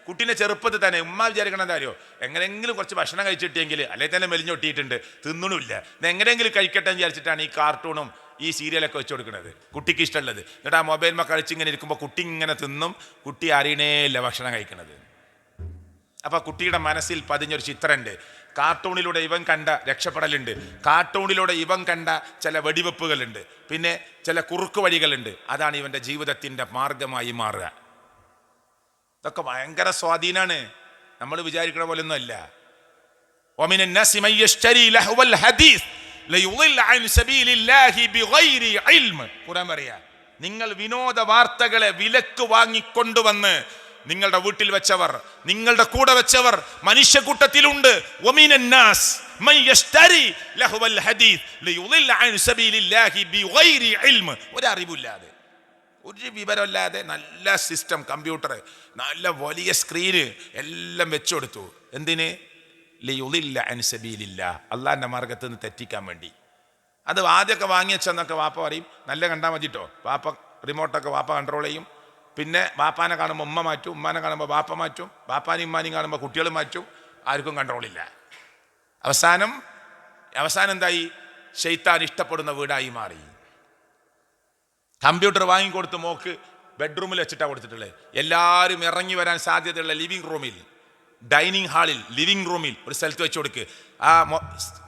കുട്ടീൻ്റെ ചെറുപ്പത്തിൽ തന്നെ ഉമ്മ വിചാരിക്കണം എന്താ അറിയോ, എങ്ങനെയെങ്കിലും കുറച്ച് ഭക്ഷണം കഴിച്ചിട്ടെങ്കിൽ, അല്ലെങ്കിൽ തന്നെ മെലിഞ്ഞൊട്ടിയിട്ടുണ്ട്, തിന്നണില്ല, എങ്ങനെയെങ്കിലും കഴിക്കട്ടെ എന്ന് വിചാരിച്ചിട്ടാണ് ഈ കാർട്ടൂണും ഈ സീരിയലൊക്കെ വെച്ച് കൊടുക്കുന്നത് കുട്ടിക്ക് ഇഷ്ടമുള്ളത്. എന്നിട്ട് ആ മൊബൈൽ കളിച്ചിങ്ങനെ ഇരിക്കുമ്പോൾ കുട്ടി ഇങ്ങനെ തിന്നും, കുട്ടി അറിയണേ ഇല്ല ഭക്ഷണം കഴിക്കുന്നത്. അപ്പൊ കുട്ടിയുടെ മനസ്സിൽ പതിഞ്ഞൊരു ചിത്രമുണ്ട്. കാർട്ടൂണിലൂടെ ഇവൻ കണ്ട രക്ഷപ്പെടലുണ്ട്, കാർട്ടൂണിലൂടെ ഇവൻ കണ്ട ചില വെടിവെപ്പുകളുണ്ട്, പിന്നെ ചില കുറുക്കു വഴികളുണ്ട്. അതാണ് ഇവന്റെ ജീവിതത്തിന്റെ മാർഗമായി മാറുക. ഇതൊക്കെ ഭയങ്കര സ്വാധീനാണ്, നമ്മൾ വിചാരിക്കണ പോലെ ഒന്നും അല്ല. ഖുർആൻ പറയാ, നിങ്ങൾ വിനോദ വാർത്തകളെ വിലക്ക് വാങ്ങിക്കൊണ്ടുവന്ന് നിങ്ങളുടെ വീട്ടിൽ വെച്ചവർ, നിങ്ങളുടെ കൂടെ വെച്ചവർ മനുഷ്യക്കൂട്ടത്തിലുണ്ട്. ഒരറിവില്ലാതെ, ഒരു വിവരമില്ലാതെ നല്ല സിസ്റ്റം, കമ്പ്യൂട്ടർ, നല്ല വലിയ സ്ക്രീന് എല്ലാം വെച്ചുകൊടുത്തു. എന്തിന്? ലിയുളില്ല അൻ സബീലില്ലാ, അള്ളാഹിന്റെ മാർഗത്ത് നിന്ന് തെറ്റിക്കാൻ വേണ്ടി. അത് ആദ്യമൊക്കെ വാങ്ങി വെച്ചെന്നൊക്കെ വാപ്പ പറയും, നല്ല കണ്ടാൽ മതിട്ടോ. വാപ്പ റിമോട്ടൊക്കെ വാപ്പ കൺട്രോൾ ചെയ്യും. പിന്നെ വാപ്പാനെ കാണുമ്പോൾ ഉമ്മ മാറ്റും, ഉമ്മാനെ കാണുമ്പോൾ വാപ്പ മാറ്റും, വാപ്പാനും ഉമ്മാനെയും കാണുമ്പോൾ കുട്ടികൾ മാറ്റും. ആർക്കും കൺട്രോളില്ല. അവസാനം എന്തായി? ശൈത്താൻ ഇഷ്ടപ്പെടുന്ന വീടായി മാറി. കമ്പ്യൂട്ടർ വാങ്ങിക്കൊടുത്ത് മോക്ക് ബെഡ്റൂമിൽ വെച്ചിട്ടാണ് കൊടുത്തിട്ടുള്ളത്. എല്ലാവരും ഇറങ്ങി വരാൻ സാധ്യതയുള്ള ലിവിങ് റൂമിൽ, ഡൈനിങ് ഹാളിൽ, ലിവിങ് റൂമിൽ ഒരു സ്ഥലത്ത് വെച്ച് കൊടുക്ക്. ആ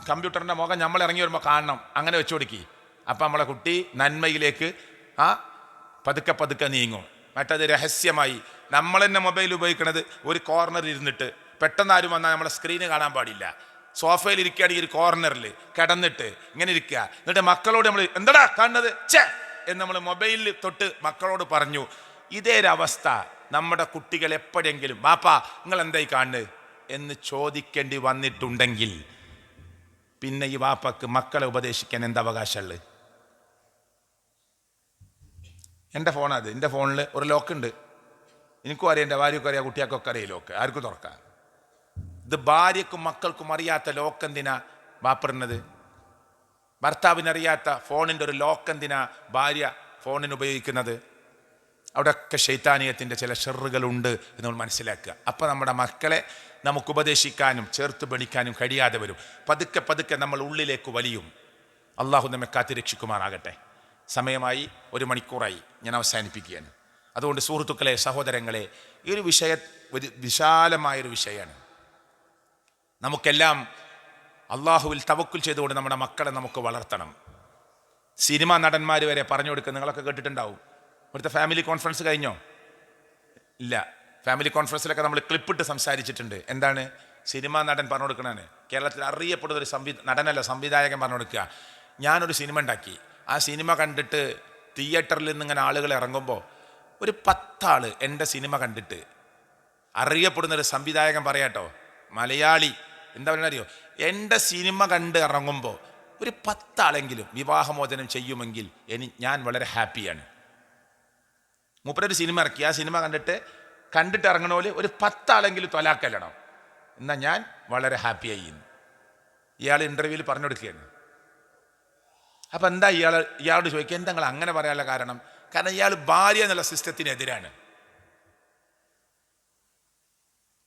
കമ്പ്യൂട്ടറിൻ്റെ മുഖം നമ്മൾ ഇറങ്ങി വരുമ്പോൾ കാണണം, അങ്ങനെ വെച്ച് കൊടുക്കി. അപ്പം നമ്മളെ കുട്ടി നന്മയിലേക്ക് പതുക്കെ പതുക്കെ നീങ്ങും. മറ്റത് രഹസ്യമായി നമ്മൾ തന്നെ മൊബൈൽ ഉപയോഗിക്കുന്നത് ഒരു കോർണറിൽ ഇരുന്നിട്ട്, പെട്ടെന്ന് ആരും വന്നാൽ നമ്മളെ സ്ക്രീന് കാണാൻ പാടില്ല. സോഫയിൽ ഇരിക്കുകയാണെങ്കിൽ ഒരു കോർണറിൽ കിടന്നിട്ട് ഇങ്ങനെ ഇരിക്കുക. എന്നിട്ട് മക്കളോട് നമ്മൾ എന്താടാ കാണുന്നത് എന്ന് നമ്മൾ മൊബൈലിൽ തൊട്ട് മക്കളോട് പറഞ്ഞു. ഇതേ ഒരവസ്ഥ നമ്മുടെ കുട്ടികൾ എപ്പോഴെങ്കിലും ബാപ്പാ നിങ്ങൾ എന്തായി കാണുന്നത് എന്ന് ചോദിക്കേണ്ടി വന്നിട്ടുണ്ടെങ്കിൽ പിന്നെ ഈ വാപ്പക്ക് മക്കളെ ഉപദേശിക്കാൻ എന്താ അവകാശമുള്ളത്? എൻ്റെ ഫോണത്, എൻ്റെ ഫോണിൽ ഒരു ലോക്കുണ്ട്. എനിക്കും അറിയാം, എൻ്റെ ഭാര്യക്കും അറിയാം, കുട്ടികൾക്കൊക്കെ അറിയാം ലോക്ക്. ആർക്കും തുറക്കാം. ഇത് ഭാര്യക്കും മക്കൾക്കും അറിയാത്ത ലോക്ക് എന്തിനാ വാപ്പറുന്നത്? ഭർത്താവിനറിയാത്ത ഫോണിൻ്റെ ഒരു ലോക്ക് എന്തിനാ ഭാര്യ ഫോണിന് ഉപയോഗിക്കുന്നത്? അവിടെയൊക്കെ ശൈത്താനീയത്തിൻ്റെ ചില ഷെറുകളുണ്ട് എന്ന് നമ്മൾ മനസ്സിലാക്കുക. അപ്പം നമ്മുടെ മക്കളെ നമുക്ക് ഉപദേശിക്കാനും ചേർത്ത് പിടിക്കാനും കഴിയാതെ വരും. പതുക്കെ പതുക്കെ നമ്മൾ ഉള്ളിലേക്ക് വലിയും. അള്ളാഹു നമ്മെ കാത്തിരക്ഷിക്കുമാറാകട്ടെ. സമയമായി, 1 മണിക്കൂറായി, ഞാൻ അവസാനിപ്പിക്കുകയാണ്. അതുകൊണ്ട് സുഹൃത്തുക്കളെ, സഹോദരങ്ങളെ, ഈ ഒരു ഒരു വിശാലമായൊരു വിഷയമാണ്. നമുക്കെല്ലാം അള്ളാഹുവിൽ തവക്കുൽ ചെയ്തുകൊണ്ട് നമ്മുടെ മക്കളെ നമുക്ക് വളർത്തണം. സിനിമാ നടന്മാർ വരെ പറഞ്ഞു കൊടുക്കുക, നിങ്ങളൊക്കെ കേട്ടിട്ടുണ്ടാവും. ഇവിടുത്തെ ഫാമിലി കോൺഫറൻസ് കഴിഞ്ഞോ? ഇല്ല. ഫാമിലി കോൺഫറൻസിലൊക്കെ നമ്മൾ ക്ലിപ്പിട്ട് സംസാരിച്ചിട്ടുണ്ട്. എന്താണ് സിനിമാ നടൻ പറഞ്ഞു കൊടുക്കണേ? കേരളത്തിൽ അറിയപ്പെടുന്ന ഒരു നടനല്ല, സംവിധായകൻ പറഞ്ഞു കൊടുക്കുക, ഞാനൊരു സിനിമ ഉണ്ടാക്കി, ആ സിനിമ കണ്ടിട്ട് തിയേറ്ററിൽ നിന്ന് ഇങ്ങനെ ആളുകൾ ഇറങ്ങുമ്പോൾ ഒരു 10 ആള് എൻ്റെ സിനിമ കണ്ടിട്ട്, അറിയപ്പെടുന്നൊരു സംവിധായകൻ പറയാട്ടോ, മലയാളി, എന്താ പറയുക അറിയോ, എൻ്റെ സിനിമ കണ്ട് ഇറങ്ങുമ്പോൾ ഒരു 10 ആളെങ്കിലും വിവാഹമോചനം ചെയ്യുമെങ്കിൽ ഞാൻ വളരെ ഹാപ്പിയാണ്. മൂപ്പരൊരു സിനിമ ഇറക്കി, ആ സിനിമ കണ്ടിട്ട് കണ്ടിട്ട് ഇറങ്ങണ പോലെ ഒരു 10 ആളെങ്കിലും തൊലാക്കല്ലണം, എന്നാൽ ഞാൻ വളരെ ഹാപ്പിയായി. ഇയാൾ ഇൻ്റർവ്യൂവിൽ പറഞ്ഞു കൊടുക്കുകയാണ്. അപ്പം എന്താ ഇയാളോട് ചോദിക്കുക, എന്താ നിങ്ങൾ അങ്ങനെ പറയാനുള്ള കാരണം? കാരണം ഇയാൾ ഭാര്യ എന്നുള്ള സിസ്റ്റത്തിനെതിരാണ്.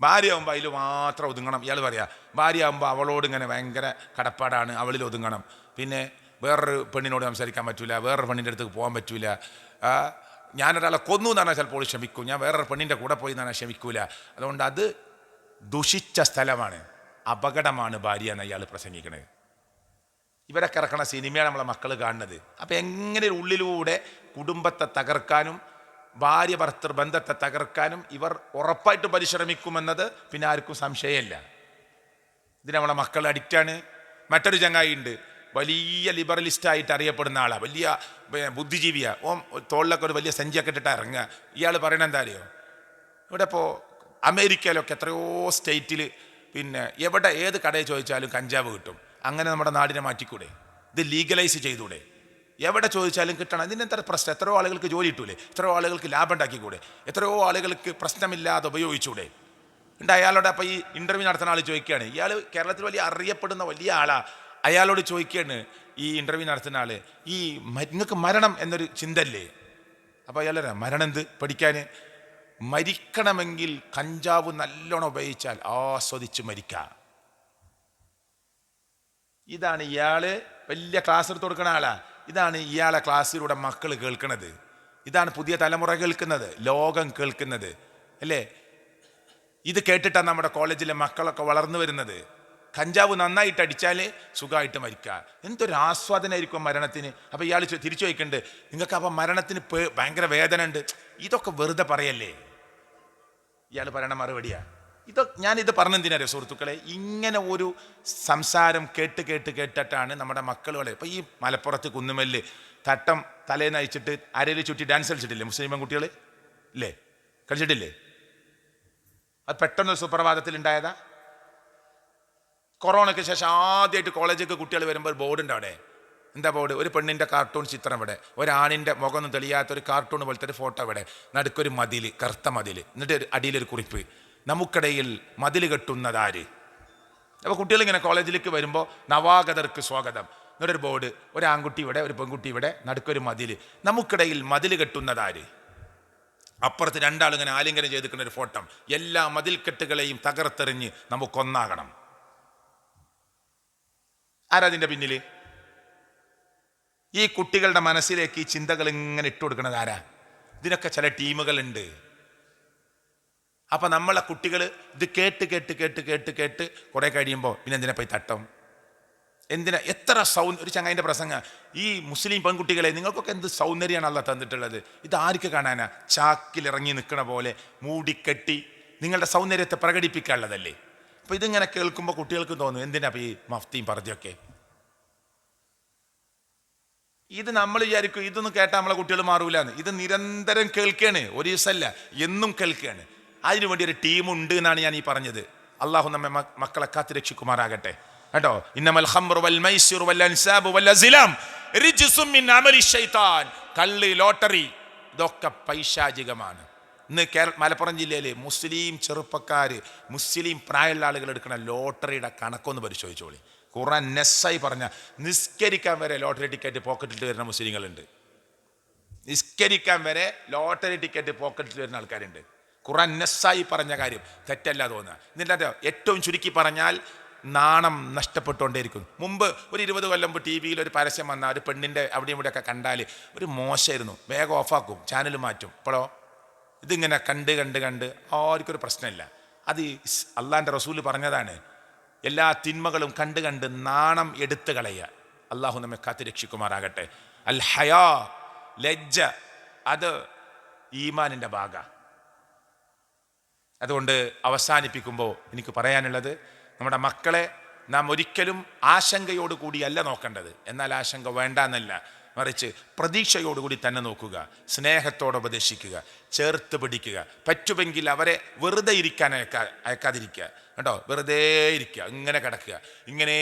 ഭാര്യ ആകുമ്പോൾ അതിൽ മാത്രം ഒതുങ്ങണം. ഇയാൾ പറയാ ഭാര്യ ആകുമ്പോൾ അവളോട് ഇങ്ങനെ ഭയങ്കര കടപ്പാടാണ്, അവളിൽ ഒതുങ്ങണം. പിന്നെ വേറൊരു പെണ്ണിനോട് സംസാരിക്കാൻ പറ്റൂല, വേറൊരു പെണ്ണിൻ്റെ അടുത്തേക്ക് പോകാൻ പറ്റൂല. ഞാനൊരാളെ കൊന്നു എന്ന് പറഞ്ഞാൽ ചിലപ്പോൾ ക്ഷമിക്കും, ഞാൻ വേറൊരു പെണ്ണിൻ്റെ കൂടെ പോയി എന്ന് പറഞ്ഞാൽ ക്ഷമിക്കൂല. അതുകൊണ്ട് അത് ദുഷിച്ച സ്ഥലമാണ്, അപകടമാണ് ഭാര്യ എന്ന് ഇയാൾ പ്രസംഗിക്കണത്. ഇവരൊക്കെ ഇറക്കണ സിനിമയാണ് നമ്മളെ മക്കൾ കാണുന്നത്. അപ്പം എങ്ങനെ ഉള്ളിലൂടെ കുടുംബത്തെ തകർക്കാനും ഭാര്യ ഭർത്തൃ ബന്ധത്തെ തകർക്കാനും ഇവർ ഉറപ്പായിട്ട് പരിശ്രമിക്കുമെന്നത് പിന്നെ ആർക്കും സംശയമില്ല. ഇതിന് നമ്മളെ മക്കൾ അഡിക്റ്റാണ്. മറ്റൊരു ചങ്ങായി ഉണ്ട്, വലിയ ലിബറലിസ്റ്റായിട്ട് അറിയപ്പെടുന്ന ആളാണ്, വലിയ ബുദ്ധിജീവിയാണ്. തോളിലൊക്കെ ഒരു വലിയ സഞ്ചിയൊക്കെ ഇട്ടിട്ട് ഇറങ്ങുക. ഇയാൾ പറയണത് എന്താ അറിയോ, ഇവിടെ ഇപ്പോൾ അമേരിക്കയിലൊക്കെ എത്രയോ സ്റ്റേറ്റിൽ പിന്നെ എവിടെ ഏത് കടയിൽ ചോദിച്ചാലും കഞ്ചാവ് കിട്ടും. അങ്ങനെ നമ്മുടെ നാടിനെ മാറ്റിക്കൂടെ? ഇത് ലീഗലൈസ് ചെയ്തൂടെ? എവിടെ ചോദിച്ചാലും കിട്ടണം. ഇതിന് എത്ര പ്രശ്നം? എത്രയോ ആളുകൾക്ക് ജോലി കിട്ടൂലേ? എത്രയോ ആളുകൾക്ക് ലാഭം ഉണ്ടാക്കിക്കൂടെ? എത്രയോ ആളുകൾക്ക് പ്രശ്നമില്ലാതെ ഉപയോഗിച്ചൂടെ? ഉണ്ട്. അയാളോട് അപ്പം ഈ ഇൻ്റർവ്യൂ നടത്തുന്ന ആൾ ചോദിക്കുകയാണ്, ഇയാൾ കേരളത്തിൽ വലിയ അറിയപ്പെടുന്ന വലിയ ആളാണ്, അയാളോട് ചോദിക്കുകയാണ് ഈ ഇൻ്റർവ്യൂ നടത്തുന്ന ആൾ, ഈ നിങ്ങൾക്ക് മരണം എന്നൊരു ചിന്തല്ലേ? അപ്പോൾ അയാൾ മരണം എന്ത് പഠിക്കാൻ? മരിക്കണമെങ്കിൽ കഞ്ചാവ് നല്ലോണം ഉപയോഗിച്ചാൽ ആസ്വദിച്ച് മരിക്കാം. ഇതാണ് ഇയാള് വലിയ ക്ലാസ് എടുത്ത് കൊടുക്കുന്ന ആളാ. ഇതാണ് ഇയാളെ ക്ലാസ്സിലൂടെ മക്കൾ കേൾക്കുന്നത്. ഇതാണ് പുതിയ തലമുറ കേൾക്കുന്നത്, ലോകം കേൾക്കുന്നത്, അല്ലേ? ഇത് കേട്ടിട്ടാണ് നമ്മുടെ കോളേജിലെ മക്കളൊക്കെ വളർന്നു വരുന്നത്. കഞ്ചാവ് നന്നായിട്ട് അടിച്ചാൽ സുഖമായിട്ട് മരിക്കുക. എന്തൊരു ആസ്വാദനമായിരിക്കും മരണത്തിന്. അപ്പം ഇയാൾ തിരിച്ചു ചോദിക്കുന്നുണ്ട്, നിങ്ങൾക്ക് അപ്പം മരണത്തിന് ഭയങ്കര വേദന ഉണ്ട്, ഇതൊക്കെ വെറുതെ പറയല്ലേ? ഇയാൾ പറയണ മറുപടിയാ. ഞാനിത് പറഞ്ഞെന്തിനറിയോ സുഹൃത്തുക്കളെ, ഇങ്ങനെ ഒരു സംസാരം കേട്ടിട്ടാണ് നമ്മുടെ മക്കളുകളെ. ഇപ്പം ഈ മലപ്പുറത്ത് കുന്നുമല്ല് തട്ടം തലേന്ന് അയച്ചിട്ട് അരയിൽ ചുറ്റി ഡാൻസ് കളിച്ചിട്ടില്ലേ മുസ്ലിം പെൺകുട്ടികൾ? ഇല്ലേ? കളിച്ചിട്ടില്ലേ? അത് പെട്ടെന്ന് സുപ്രഭാതത്തിൽ ഉണ്ടായതാ. കൊറോണയ്ക്ക് ശേഷം ആദ്യമായിട്ട് കോളേജിലേക്ക് കുട്ടികൾ വരുമ്പോൾ ബോർഡുണ്ട് അവിടെ. എന്താ ബോർഡ്? ഒരു പെണ്ണിൻ്റെ കാർട്ടൂൺ ചിത്രം ഇവിടെ, ഒരാണിൻ്റെ മുഖമൊന്നും തെളിയാത്തൊരു കാർട്ടൂൺ പോലത്തെ ഒരു ഫോട്ടോ ഇവിടെ, നടുക്കൊരു മതിൽ, കറുത്ത മതിൽ, എന്നിട്ട് അടിയിലൊരു കുറിപ്പ്, നമുക്കിടയിൽ മതിൽ കെട്ടുന്നതാര്? അപ്പോൾ കുട്ടികളിങ്ങനെ കോളേജിലേക്ക് വരുമ്പോൾ നവാഗതർക്ക് സ്വാഗതം, എന്നിട്ടൊരു ബോർഡ്, ഒരു ആൺകുട്ടി ഇവിടെ, ഒരു പെൺകുട്ടി ഇവിടെ, നടുക്കൊരു മതിൽ, നമുക്കിടയിൽ മതിൽ കെട്ടുന്നതാര്? അപ്പുറത്ത് രണ്ടാളിങ്ങനെ ആലിംഗനം ചെയ്തിരിക്കുന്ന ഒരു ഫോട്ടോ. എല്ലാ മതിൽക്കെട്ടുകളെയും തകർത്തെറിഞ്ഞ് നമുക്കൊന്നാകണം. ആരാതിൻ്റെ പിന്നിൽ? ഈ കുട്ടികളുടെ മനസ്സിലേക്ക് ഈ ചിന്തകൾ ഇങ്ങനെ ഇട്ട് കൊടുക്കുന്നത് ആരാ? ഇതിനൊക്കെ ചില ടീമുകളുണ്ട്. അപ്പം നമ്മളെ കുട്ടികൾ ഇത് കേട്ട് കുറെ കഴിയുമ്പോൾ പിന്നെ എന്തിനാ പോയി തട്ടം? എന്തിനാ? എത്ര ഒരു ചങ്ങായിൻ്റെ പ്രസംഗം, ഈ മുസ്ലിം പെൺകുട്ടികളെ നിങ്ങൾക്കൊക്കെ എന്ത് സൗന്ദര്യമാണ് അല്ലാഹ് തന്നിട്ടുള്ളത്, ഇത് ആർക്ക് കാണാനാ? ചാക്കിലിറങ്ങി നിൽക്കണ പോലെ മൂടിക്കെട്ടി നിങ്ങളുടെ സൗന്ദര്യത്തെ പ്രകടിപ്പിക്കാനുള്ളതല്ലേ? അപ്പം ഇതിങ്ങനെ കേൾക്കുമ്പോൾ കുട്ടികൾക്ക് തോന്നും, എന്തിനാ ഈ മഫ്തിയും പറഞ്ഞൊക്കെ? ഇത് നമ്മൾ വിചാരിക്കും ഇതൊന്നും കേട്ടാൽ നമ്മളെ കുട്ടികൾ മാറൂലെന്ന്. ഇത് നിരന്തരം കേൾക്കുകയാണ്, ഒരു ദിവസമല്ല, എന്നും കേൾക്കുകയാണ്. അതിനു വേണ്ടി ഒരു ടീമുണ്ട് എന്നാണ് ഞാൻ ഈ പറഞ്ഞത്. അള്ളാഹു നമ്മെ മക്കളെ കാത്ത് രക്ഷിക്കുമാറാകട്ടെ കേട്ടോ. ഇന്നമൽ ഖംറു വൽ മൈസിറു വൽ അൻസാബു വൽ അസ്ലാം റിജ്സും മിൻ അമലി ശൈത്താൻ. കള്ള്, ലോട്ടറി, ഇതൊക്കെ പൈശാചികമാണ്. ഇന്ന് മലപ്പുറം ജില്ലയിൽ മുസ്ലിം ചെറുപ്പക്കാർ, മുസ്ലിം പ്രായമുള്ള ആളുകൾ എടുക്കുന്ന ലോട്ടറിയുടെ കണക്കൊന്ന് പരിശോധിച്ചോളി. ഖുർആൻ നെസ്സായി പറഞ്ഞ നിസ്കരിക്കാൻ വരെ ലോട്ടറി ടിക്കറ്റ് പോക്കറ്റിൽ വരുന്ന മുസ്ലിങ്ങളുണ്ട്. നിസ്കരിക്കാൻ വരെ ലോട്ടറി ടിക്കറ്റ് പോക്കറ്റിൽ വരുന്ന ആൾക്കാരുണ്ട്. ഖുർആൻ നെസ്സായി പറഞ്ഞ കാര്യം തെറ്റല്ല തോന്നുക. എന്നിട്ട് ഏറ്റവും ചുരുക്കി പറഞ്ഞാൽ നാണം നഷ്ടപ്പെട്ടുകൊണ്ടേയിരിക്കും. മുമ്പ് ഒരു 20 കൊല്ലം മുമ്പ് ടി വിയിൽ ഒരു പരസ്യം വന്നാൽ ഒരു പെണ്ണിൻ്റെ അവിടെയും ഇവിടെയൊക്കെ കണ്ടാൽ ഒരു മോശമായിരുന്നു, വേഗം ഓഫാക്കും, ചാനൽ മാറ്റും. ഇപ്പോഴോ ഇതിങ്ങനെ കണ്ട് ആർക്കൊരു പ്രശ്നമില്ല. അത് അള്ളാൻ്റെ റസൂല് പറഞ്ഞതാണ്. എല്ലാ തിന്മകളും കണ്ട് നാണം എടുത്തു കളയുക. അള്ളാഹു നമ്മെ കാത്ത് രക്ഷിക്കുമാറാകട്ടെ. അൽ ഹയാ, ലജ്ജ, അത് ഈമാനിൻ്റെ ഭാഗ. അതുകൊണ്ട് അവസാനിപ്പിക്കുമ്പോൾ എനിക്ക് പറയാനുള്ളത്, നമ്മുടെ മക്കളെ നാം ഒരിക്കലും ആശങ്കയോടുകൂടിയല്ല നോക്കേണ്ടത്. എന്നാൽ ആശങ്ക വേണ്ട എന്നല്ല, മറിച്ച് പ്രതീക്ഷയോടുകൂടി തന്നെ നോക്കുക, സ്നേഹത്തോടെ ഉപദേശിക്കുക, ചേർത്ത് പിടിക്കുക. പറ്റുമെങ്കിൽ അവരെ വെറുതെ ഇരിക്കാൻ അയക്കാതിരിക്കുക കേട്ടോ. വെറുതെ ഇരിക്കുക, ഇങ്ങനെ കിടക്കുക, ഇങ്ങനെ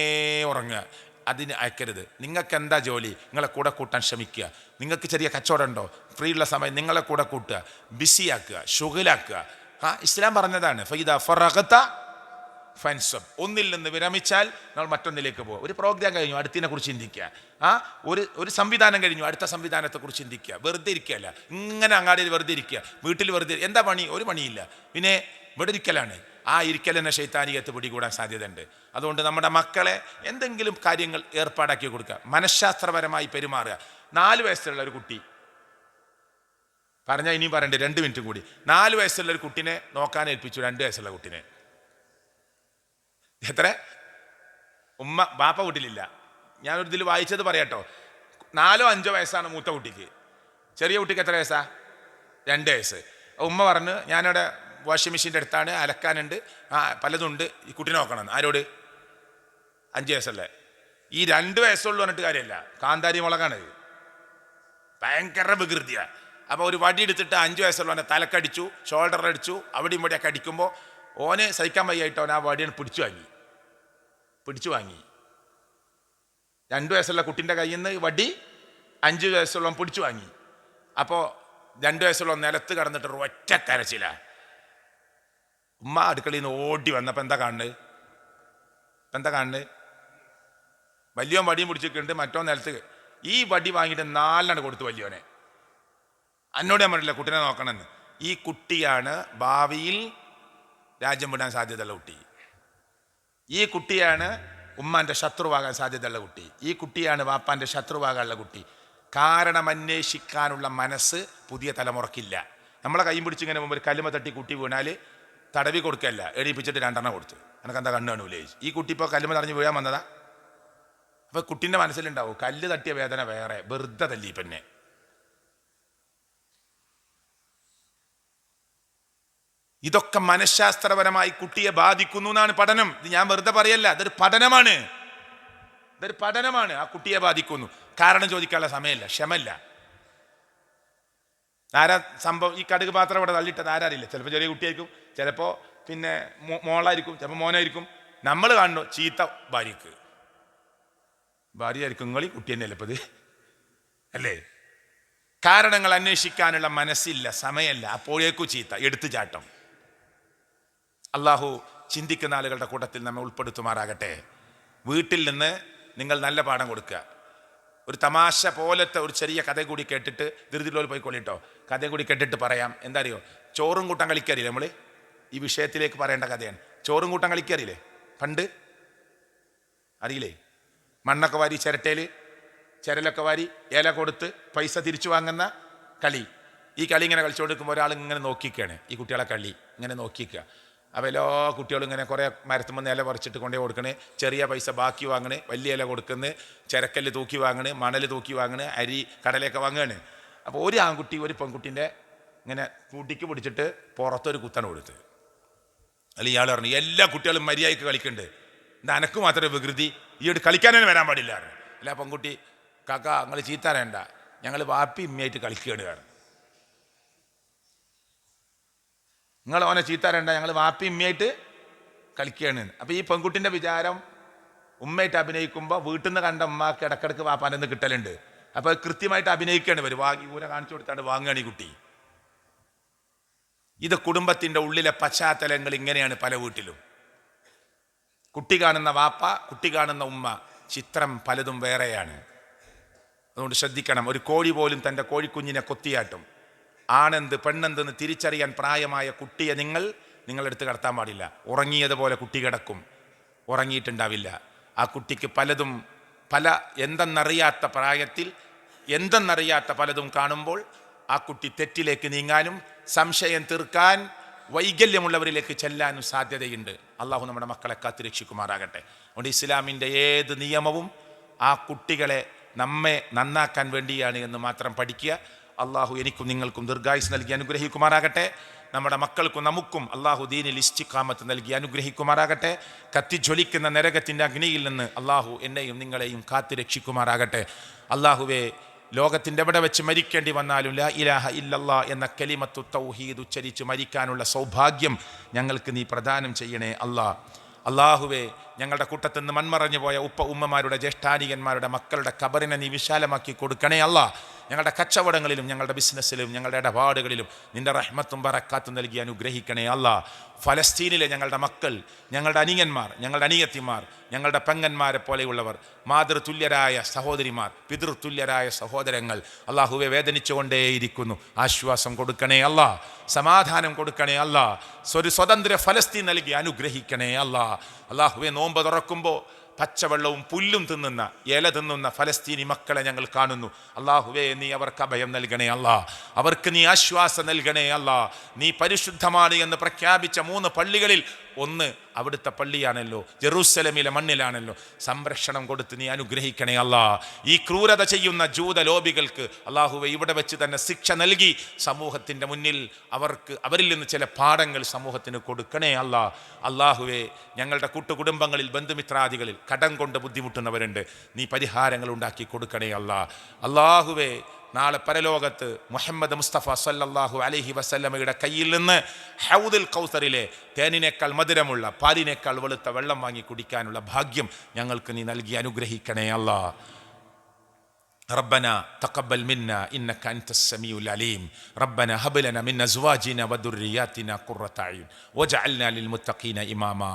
ഉറങ്ങുക, അതിന് അയക്കരുത്. നിങ്ങൾക്ക് എന്താ ജോലി, നിങ്ങളെ കൂടെ കൂട്ടാൻ ശ്രമിക്കുക. നിങ്ങൾക്ക് ചെറിയ കച്ചവടം ഉണ്ടോ, ഫ്രീ ഉള്ള സമയം നിങ്ങളെ കൂടെ കൂട്ടുക, ബിസിയാക്കുക, ഷുഗലാക്കുക. ഇസ്ലാം പറഞ്ഞതാണ് ഫൈദ ഫറഗത ഫൻസബ്, ഒന്നിൽ നിന്ന് വിരമിച്ചാൽ നമ്മൾ മറ്റൊന്നിലേക്ക് പോകും. ഒരു പ്രോഗ്രാം കഴിഞ്ഞു, അടുത്തിനെ കുറിച്ച് ചിന്തിക്കുക. ഒരു സംവിധാനം കഴിഞ്ഞു, അടുത്ത സംവിധാനത്തെക്കുറിച്ച് ചിന്തിക്കുക. വെറുതെ ഇരിക്കുകയല്ല, ഇങ്ങനെ അങ്ങാടിയിൽ വെറുതെ ഇരിക്കുക, വീട്ടിൽ വെറുതെ എന്താ പണി? ഒരു പണിയില്ല, പിന്നെ ഇവിടെ ഇരിക്കലാണ്. ആ ഇരിക്കൽ തന്നെ ശൈത്താനിയത്ത് പിടികൂടാൻ സാധ്യതയുണ്ട്. അതുകൊണ്ട് നമ്മുടെ മക്കളെ എന്തെങ്കിലും കാര്യങ്ങൾ ഏർപ്പാടാക്കി കൊടുക്കുക, മനഃശാസ്ത്രപരമായി പെരുമാറുക. 4 വയസ്സുള്ള ഒരു കുട്ടി, പറഞ്ഞാൽ ഇനിയും പറയണ്ടേ 2 മിനിറ്റും കൂടി. 4 വയസ്സുള്ള ഒരു കുട്ടിനെ നോക്കാൻ ഏൽപ്പിച്ചു, 2 വയസ്സുള്ള കുട്ടിനെ. എത്ര ബാപ്പ വീട്ടിലില്ല. ഞാനൊരു ഇതിൽ വായിച്ചത് പറയാട്ടോ. 4 or 5 വയസ്സാണ് മൂത്ത കുട്ടിക്ക്. ചെറിയ കുട്ടിക്ക് എത്ര വയസ്സാ? 2 വയസ്സ്. ഉമ്മ പറഞ്ഞു ഞാനവിടെ വാഷിംഗ് മെഷീൻ്റെ അടുത്താണ്, അലക്കാനുണ്ട്, പലതുണ്ട്, ഈ കുട്ടീനെ നോക്കണം. ആരോട്? 5 വയസ്സല്ലേ. ഈ 2 വയസ്സുള്ളൂ പറഞ്ഞിട്ട് കാര്യമല്ല, കാന്താരി മുളകാണ്, ഭയങ്കര വികൃതിയാണ്. അപ്പോൾ ഒരു വടി എടുത്തിട്ട് 5 വയസ്സുള്ളവനെ തലക്കടിച്ചു, ഷോൾഡറിലടിച്ചു, അവിടെയും ഇവിടെയൊക്കെ അടിക്കുമ്പോൾ ഓനെ സഹിക്കാൻ വയ്യായിട്ട് അവൻ ആ വടിയാണ് പിടിച്ചു വാങ്ങി. 2 വയസ്സുള്ള കുട്ടീൻ്റെ കയ്യിൽ നിന്ന് വടി 5 വയസ്സുള്ളവൻ പിടിച്ചു വാങ്ങി. അപ്പോൾ 2 വയസ്സുള്ള നിലത്ത് കടന്നിട്ട് ഒറ്റ കരച്ചില. ഉമ്മ അടുക്കളയിൽ നിന്ന് ഓടി വന്നപ്പോൾ എന്താ കാണുന്നത്? വലിയോൻ വടിയും പിടിച്ചിട്ടുണ്ട്, മറ്റോ നിലത്ത്. ഈ വടി വാങ്ങിയിട്ട് 4 കൊടുത്തു വലിയോനെ. എന്നോട് ഞാൻ പറഞ്ഞില്ല കുട്ടീനെ നോക്കണമെന്ന്. ഈ കുട്ടിയാണ് ഭാവിയിൽ രാജ്യം വിടാൻ സാധ്യതയുള്ള കുട്ടി. ഈ കുട്ടിയാണ് ഉമ്മാൻ്റെ ശത്രുവാകാൻ സാധ്യതയുള്ള കുട്ടി. ഈ കുട്ടിയാണ് വാപ്പാൻ്റെ ശത്രുവാകാനുള്ള കുട്ടി. കാരണം അന്വേഷിക്കാനുള്ള മനസ്സ് പുതിയ തലമുറക്കില്ല. നമ്മളെ കൈ പിടിച്ചിങ്ങനെ മുമ്പ് ഒരു കല്ലുമ തട്ടി കുട്ടി വീണാൽ തടവി കൊടുക്കല്ല, എണീപ്പിച്ചിട്ട് 2 കൊടുത്ത് എനിക്കെന്താ കണ്ണ് കാണൂലേ. ഈ കുട്ടി ഇപ്പോൾ കല്ലുമ തടഞ്ഞ് വീഴാൻ വന്നതാ. അപ്പോൾ കുട്ടീൻ്റെ മനസ്സിലുണ്ടാവും കല്ല് തട്ടിയ വേദന വേറെ, വെറുതെ തല്ലി പിന്നെ. ഇതൊക്കെ മനഃശാസ്ത്രപരമായി കുട്ടിയെ ബാധിക്കുന്നു എന്നാണ് പഠനം. ഇത് ഞാൻ വെറുതെ പറയല്ല, ഇതൊരു പഠനമാണ്. ആ കുട്ടിയെ ബാധിക്കുന്നു. കാരണം ചോദിക്കാനുള്ള സമയമില്ല, ക്ഷമല്ല. ആരാ സംഭവം? ഈ കടുക് പാത്രം ഇവിടെ തള്ളിയിട്ടത് ആരാറില്ല. ചിലപ്പോൾ ചെറിയ കുട്ടിയായിരിക്കും, ചിലപ്പോൾ പിന്നെ മോളായിരിക്കും, ചിലപ്പോൾ മോനായിരിക്കും. നമ്മൾ കാണുന്നു ചീത്ത ഭാര്യയായിരിക്കും. നിങ്ങൾ ഈ കുട്ടി തന്നെയല്ലേ ഇപ്പത്, അല്ലേ? കാരണങ്ങൾ അന്വേഷിക്കാനുള്ള മനസ്സില്ല, സമയമല്ല. അപ്പോഴേക്കും ചീത്ത, എടുത്തുചാട്ടം. അള്ളാഹു ചിന്തിക്കുന്ന ആളുകളുടെ കൂട്ടത്തിൽ നമ്മെ ഉൾപ്പെടുത്തുമാറാകട്ടെ. വീട്ടിൽ നിന്ന് നിങ്ങൾ നല്ല പാഠം കൊടുക്കുക. ഒരു തമാശ പോലത്തെ ഒരു ചെറിയ കഥ കൂടി കേട്ടിട്ട് ധൃതിലോൽ പോയിക്കൊള്ളിട്ടോ. കഥയും കൂടി കേട്ടിട്ട് പറയാം. എന്താ അറിയോ? ചോറും കൂട്ടം കളിക്കറിയില്ലേ? നമ്മൾ ഈ വിഷയത്തിലേക്ക് പറയേണ്ട കഥയാണ്. ചോറും കൂട്ടം കളിക്കറിയില്ലേ? പണ്ട് അറിയില്ലേ? മണ്ണൊക്കെ വാരി ചിരലൊക്കെ വാരി ഇല കൊടുത്ത് പൈസ തിരിച്ചു വാങ്ങുന്ന കളി. ഈ കളി ഇങ്ങനെ കളിച്ചുകൊണ്ടിരിക്കുമ്പോൾ ഒരാൾ ഇങ്ങനെ നോക്കിക്കുകയാണ്, ഈ കുട്ടികളെ കളി ഇങ്ങനെ നോക്കിക്കുക. അപ്പോൾ എല്ലാ കുട്ടികളും ഇങ്ങനെ കുറേ മരത്തുമ്പോൾ ഇല പറിച്ചിട്ട് കൊണ്ടേ കൊടുക്കണേ, ചെറിയ പൈസ ബാക്കി വാങ്ങണേ, വലിയ ഇല കൊടുക്കുന്നത്, ചിരക്കല്ല് തൂക്കി വാങ്ങണേ, മണൽ തൂക്കി വാങ്ങണേ, അരി കടലയൊക്കെ വാങ്ങുകയാണ്. അപ്പോൾ ഒരു ആൺകുട്ടി ഒരു പെൺകുട്ടീൻ്റെ ഇങ്ങനെ കൂട്ടിക്ക് പിടിച്ചിട്ട് പുറത്തൊരു കുത്തണ കൊടുത്ത്. അല്ലെങ്കിൽ ഇയാൾ പറഞ്ഞു എല്ലാ കുട്ടികളും മര്യാദയ്ക്ക് കളിക്കുന്നുണ്ട്, എന്താ അനക്ക് മാത്രമേ വികൃതി, ഈയോട് കളിക്കാൻ തന്നെ വരാൻ പാടില്ല. അല്ല പെൺകുട്ടി, കാക്ക നിങ്ങൾ ചീത്ത അറിയണ്ട, ഞങ്ങൾ വാപ്പി ഉമ്മയായിട്ട് കളിക്കുകയാണ്. കാരണം നിങ്ങൾ ഓനെ ചീത്ത അറിയണ്ട, ഞങ്ങൾ വാപ്പി ഉമ്മയായിട്ട് കളിക്കുകയാണ്. അപ്പോൾ ഈ പെൺകുട്ടിൻ്റെ വിചാരം ഉമ്മയായിട്ട് അഭിനയിക്കുമ്പോൾ വീട്ടിൽ നിന്ന് കണ്ട ഉമ്മാക്ക് ഇടക്കിടക്ക് വാപ്പാൻ്റെ നിന്ന് കിട്ടലുണ്ട്. അപ്പോൾ കൃത്യമായിട്ട് അഭിനയിക്കുകയാണ്. ഇവർ ഊരെ കാണിച്ചു കൊടുത്താണ്ട് വാങ്ങുകയാണ് ഈ കുട്ടി. ഇത് കുടുംബത്തിൻ്റെ ഉള്ളിലെ പശ്ചാത്തലങ്ങൾ ഇങ്ങനെയാണ് പല വീട്ടിലും. കുട്ടി കാണുന്ന വാപ്പ, കുട്ടി കാണുന്ന ഉമ്മ, ചിത്രം പലതും വേറെയാണ്. അതുകൊണ്ട് ശ്രദ്ധിക്കണം. ഒരു കോഴി പോലും തൻ്റെ കോഴിക്കുഞ്ഞിനെ കൊത്തിയാട്ടും. ആണെന്ത് പെണ്ണെന്തെന്ന് തിരിച്ചറിയാൻ പ്രായമായ കുട്ടിയെ നിങ്ങളെടുത്ത് കടത്താൻ പാടില്ല. ഉറങ്ങിയതുപോലെ കുട്ടി കിടക്കും, ഉറങ്ങിയിട്ടുണ്ടാവില്ല. ആ കുട്ടിക്ക് എന്തെന്നറിയാത്ത പ്രായത്തിൽ എന്തെന്നറിയാത്ത പലതും കാണുമ്പോൾ ആ കുട്ടി തെറ്റിലേക്ക് നീങ്ങാനും സംശയം തീർക്കാൻ വൈകല്യമുള്ളവരിലേക്ക് ചെല്ലാനും സാധ്യതയുണ്ട്. അള്ളാഹു നമ്മുടെ മക്കളെ കാത്തുരക്ഷിക്കുമാറാകട്ടെ. അതുകൊണ്ട് ഇസ്ലാമിൻ്റെ ഏത് നിയമവും ആ കുട്ടികളെ നമ്മെ നന്നാക്കാൻ വേണ്ടിയാണ് എന്ന് മാത്രം പഠിക്കുക. അള്ളാഹു എനിക്കും നിങ്ങൾക്കും ദീർഘായുസ് നൽകി അനുഗ്രഹിക്കുമാറാകട്ടെ. നമ്മുടെ മക്കൾക്കും നമുക്കും അള്ളാഹു ദീനിൽ ഇസ്തിഖാമത്ത് നൽകി അനുഗ്രഹിക്കുമാറാകട്ടെ. കത്തിജ്വലിക്കുന്ന നരകത്തിൻ്റെ അഗ്നിയിൽ നിന്ന് അള്ളാഹു എന്നെയും നിങ്ങളെയും കാത്തു രക്ഷിക്കുമാറാകട്ടെ. അള്ളാഹുവേ, ലോകത്തിൻ്റെ എവിടെ വെച്ച് മരിക്കേണ്ടി വന്നാലും ലാ ഇലാഹ ഇല്ലല്ലാ എന്ന കലിമത്തു തൗഹീദ് ഉച്ചരിച്ച് മരിക്കാനുള്ള സൗഭാഗ്യം ഞങ്ങൾക്ക് നീ പ്രദാനം ചെയ്യണേ അള്ളാഹുവേ. ഞങ്ങളുടെ കൂട്ടത്തിൽ നിന്ന് മൺമറഞ്ഞു പോയ ഉമ്മമാരുടെ ജ്യേഷ്ഠാനികന്മാരുടെ മക്കളുടെ ഖബറിനെ നീ വിശാലമാക്കി കൊടുക്കണേ അല്ലാ. ഞങ്ങളുടെ കച്ചവടങ്ങളിലും ഞങ്ങളുടെ ബിസിനസ്സിലും ഞങ്ങളുടെ ഇടപാടുകളിലും നിന്റെ റഹ്മത്തും ബറക്കാത്തും നൽകി അനുഗ്രഹിക്കണേ അല്ലാ. ഫലസ്തീനിലെ ഞങ്ങളുടെ മക്കൾ, ഞങ്ങളുടെ അനിയന്മാർ, ഞങ്ങളുടെ അനിയത്തിമാർ, ഞങ്ങളുടെ പെങ്ങന്മാരെ പോലെയുള്ളവർ, മാതൃതുല്യരായ സഹോദരിമാർ, പിതൃതുല്യരായ സഹോദരങ്ങൾ അള്ളാഹുവെ വേദനിച്ചുകൊണ്ടേയിരിക്കുന്നു. ആശ്വാസം കൊടുക്കണേ അല്ലാ, സമാധാനം കൊടുക്കണേ അല്ലാ. ഒരു സ്വതന്ത്ര ഫലസ്തീൻ നൽകി അനുഗ്രഹിക്കണേ അല്ലാ. അള്ളാഹുവെ നോമ്പ് തുറക്കുമ്പോൾ പച്ചവെള്ളവും പുല്ലും തിന്നുന്ന, ഇല തിന്നുന്ന ഫലസ്തീനി മക്കളെ ഞങ്ങൾ കാണുന്നു. അള്ളാഹുവേ, നീ അവർക്ക് അഭയം നൽകണേ അല്ലാ, അവർക്ക് നീ ആശ്വാസം നൽകണേ അല്ലാ. നീ പരിശുദ്ധമാണ് എന്ന് പ്രഖ്യാപിച്ച 3 പള്ളികളിൽ ഒന്ന് അവിടുത്തെ പള്ളിയാണല്ലോ, ജെറൂസലമിലെ മണ്ണിലാണല്ലോ. സംരക്ഷണം കൊടുത്ത് നീ അനുഗ്രഹിക്കണേ അല്ലാ. ഈ ക്രൂരത ചെയ്യുന്ന ജൂതലോബികൾക്ക് അള്ളാഹുവെ ഇവിടെ വെച്ച് തന്നെ ശിക്ഷ നൽകി സമൂഹത്തിൻ്റെ മുന്നിൽ അവരിൽ നിന്ന് ചില പാഠങ്ങൾ സമൂഹത്തിന് കൊടുക്കണേ അല്ലാ. അള്ളാഹുവെ, ഞങ്ങളുടെ കൂട്ടുകുടുംബങ്ങളിൽ, ബന്ധുമിത്രാദികളിൽ കടം കൊണ്ട് ബുദ്ധിമുട്ടുന്നവരുണ്ട്, നീ പരിഹാരങ്ങൾ ഉണ്ടാക്കി കൊടുക്കണേ അല്ലാ. അള്ളാഹുവെ, നാളെ പരലോകത്ത് മുഹമ്മദ് മുസ്തഫ സല്ലല്ലാഹു അലൈഹി വസല്ലമയുടെ കയ്യിൽ നിന്ന് ഹൗദുൽ കൗസറിലെ തേനിനേക്കാൾ മധുരമുള്ള, പാലിനേക്കാൾ വെളുത്ത വെള്ളം വാങ്ങി കുടിക്കാനുള്ള ഭാഗ്യം ഞങ്ങൾക്ക് നീ നൽകി അനുഗ്രഹിക്കണേ അല്ലാ. ربنا تقبل منا إنك أنت السميع العليم. ربنا هب لنا من أزواجنا وذرياتنا قرة أعين واجعلنا للمتقين إماما.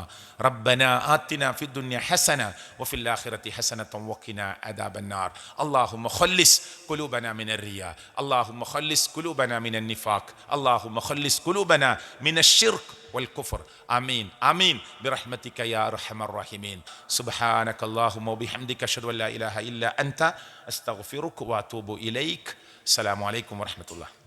ربنا آتنا في الدنيا حسنة وفي الآخرة حسنة وقنا عذاب النار. اللهم خلص قلوبنا من الرياء، اللهم خلص قلوبنا من النفاق، اللهم خلص قلوبنا من الشرك والكفر. آمين آمين برحمتك يا أرحم الراحمين. سبحانك اللهم وبحمدك أشهد أن لا إله إلا أنت أستغفرك وأتوب إليك. السلام عليكم ورحمة الله.